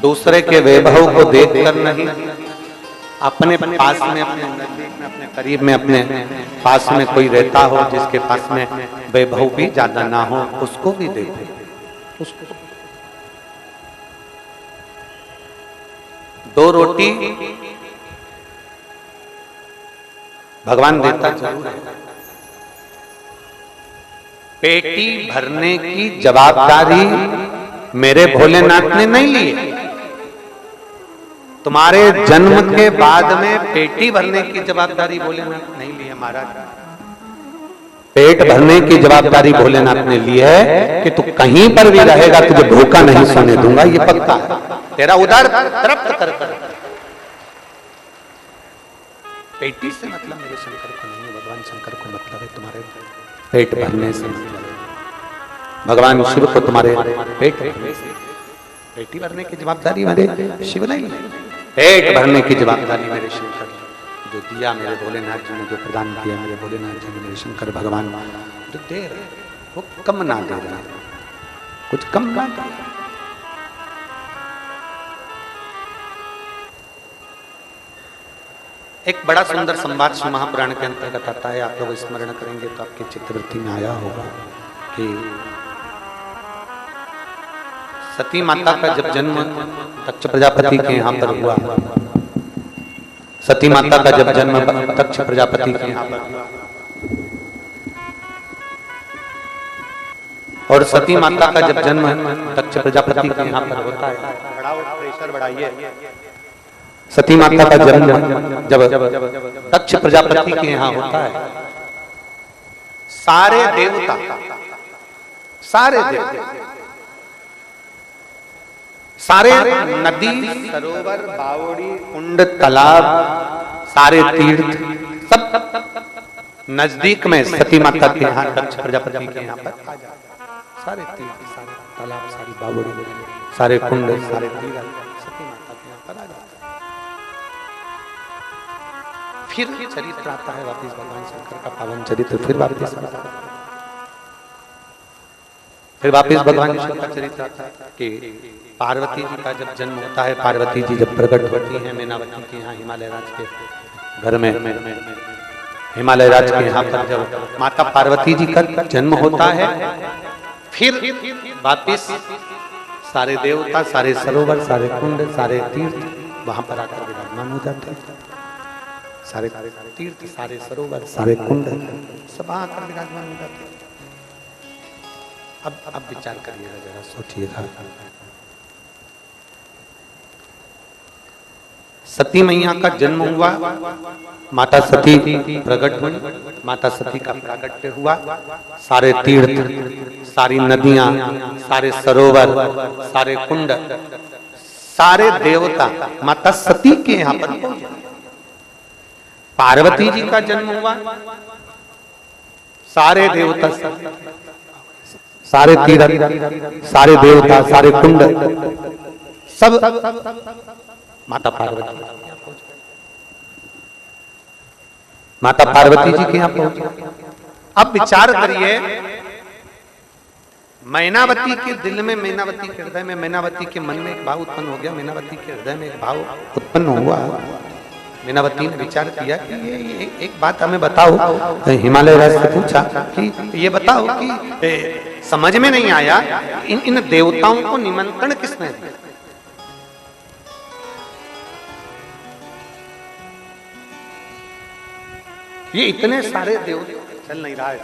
दूसरे के वैभव को देखकर नहीं, अपने पास में, अपने नजदीक में, अपने करीब में, अपने पास में कोई रहता हो जिसके पास में वैभव भी ज्यादा ना हो, उसको भी देखो। उसको 2 रोटी भगवान देता जरूर है, पेटी भरने की जवाबदारी मेरे भोलेनाथ ने नहीं ली है। तुम्हारे जन्म के बाद में पेटी भरने की जवाबदारी भोलेनाथ नहीं ली है महाराज। पेट भरने की जवाबदारी भोलेनाथ ने ली है कि तू कहीं पर भी रहेगा तुझे भूखा नहीं सोने दूंगा, ये पक्का है। तेरा उदर तृप्त कर पेटी से मतलब मेरे शंकर को नहीं है, भगवान शंकर को मतलब है तुम्हारे पेट भरने से मतलब है। भगवान शिव को तुम्हारे पेट भरने से, पेटी भरने की जवाबदारी मेरे शिव नहीं है, पेट भरने की जवाबदारी मेरे शंकर जो दिया मेरे भोलेनाथ जी ने, जो प्रदान किया मेरे भोलेनाथ जी ने, मेरे शंकर भगवान जो दे रहे वो कम ना दे रहे, कुछ कम ना दे। एक बड़ा सुंदर संवाद शिव महापुराण के अंतर्गत आता है, आप लोग स्मरण करेंगे तो आपकी चित्तवृत्ति में आया होगा कि सती माता का जब जन्म दक्ष प्रजापति के यहाँ पर हुआ, सती माता का जब जन्म दक्ष प्रजापति के यहाँ पर हुआ और सती माता का जब जन्म दक्ष प्रजापति के यहाँ पर होता है, प्रेशर बढ़ाइए, सती माता का जन्म जब दक्ष प्रजापति के यहाँ होता है, सारे देवता सारे नदी सरोवर बावड़ी कुंड तालाब सारे तीर्थ सब नजदीक में सती माता के यहाँ दक्ष प्रजापति के यहाँ पर आ जाते, सारे तीर्थ सारे तालाब सारी बावड़ी सारे कुंड सारे तीर्थ सती माता के यहाँ पर आ जाते। फिर चरित्र आता है वापिस भगवान शंकर का पावन चरित्र, फिर वापिस भगवान शिव का चरित्र आता है कि पार्वती जी का जब जन्म होता है, पार्वती जी जब प्रकट होती हैं मैनावती के यहाँ हिमालय राज के घर में, हिमालय राज के यहाँ पर जब माता पार्वती जी का जन्म होता है, फिर वापिस सारे देवता सारे सरोवर सारे कुंड सारे तीर्थ वहां पर आकर विराजमान हो जाते हैं, सारे तीर्थ सारे सरोवर सारे कुंड सब आकर विराजमान हो जाते हैं। अब विचार करिएगा, जरा सोचिएगा, सती मैया का जन्म हुआ, माता सती प्रकट हुई, माता सती का प्राकट्य हुआ, सारे तीर्थ सारी नदियां सारे सरोवर सारे कुंड सारे देवता माता सती के यहाँ पर पहुंचे। पार्वती जी का जन्म हुआ, सारे देवता सारे तीर्थ सारे देवता सारे कुंड सब माता पार्वती जी के यहाँ पहुंचे। अब विचार करिए, मैनावती के दिल में, मैनावती के हृदय में, मैनावती के मन में एक भाव उत्पन्न हो गया, मैनावती के हृदय में एक भाव उत्पन्न हुआ। मैनावती ने विचार किया कि ये एक बात हमें बताओ, हिमालय राज से पूछा कि ये बताओ कि समझ में नहीं आया इन देवताओं को निमंत्रण किसने दिया? ये इतने सारे देवता चल नहीं रहा है,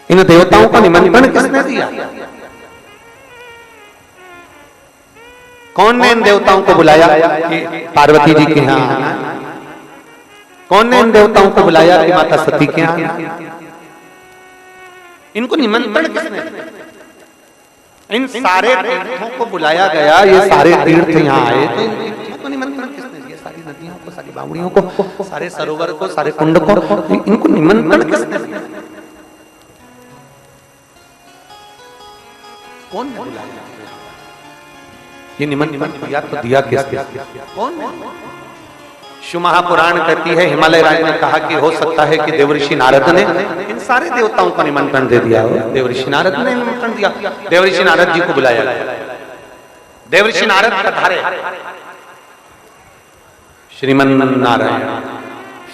इन देवताओं को निमंत्रण किसने दिया? कौन ने इन देवताओं को बुलाया कि पार्वती जी के यहाँ आना? कौन ने इन देवताओं को बुलाया कि माता सती के यहाँ आना? इनको निमंत्रण किसने दिया? इन सारे तीर्थों को बुलाया गया, ये सारे तीर्थ यहाँ आए, तो इनको निमंत्रण किसने दिया? सारी नदियों को सारी बावड़ियों को सारे सरोवर को सारे कुंड को इनको निमंत्रण किसने दिया? कौन ने बुलाया? ये निमंत्रण दिया तो दिया किसने? कौन? शिव महापुराण कहती है हिमालय राज ने कहा कि हो सकता है कि देवऋषि नारद ने इन सारे देवताओं को निमंत्रण दे दिया हो। देवऋषि नारद ने निमंत्रण दिया, देवऋषि नारद जी को बुलाया गया। देवऋषि नारद पधारे, श्रीमन नारायण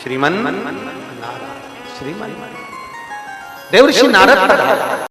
श्रीमन नारायण श्रीमन देवऋषि नारद पधारे।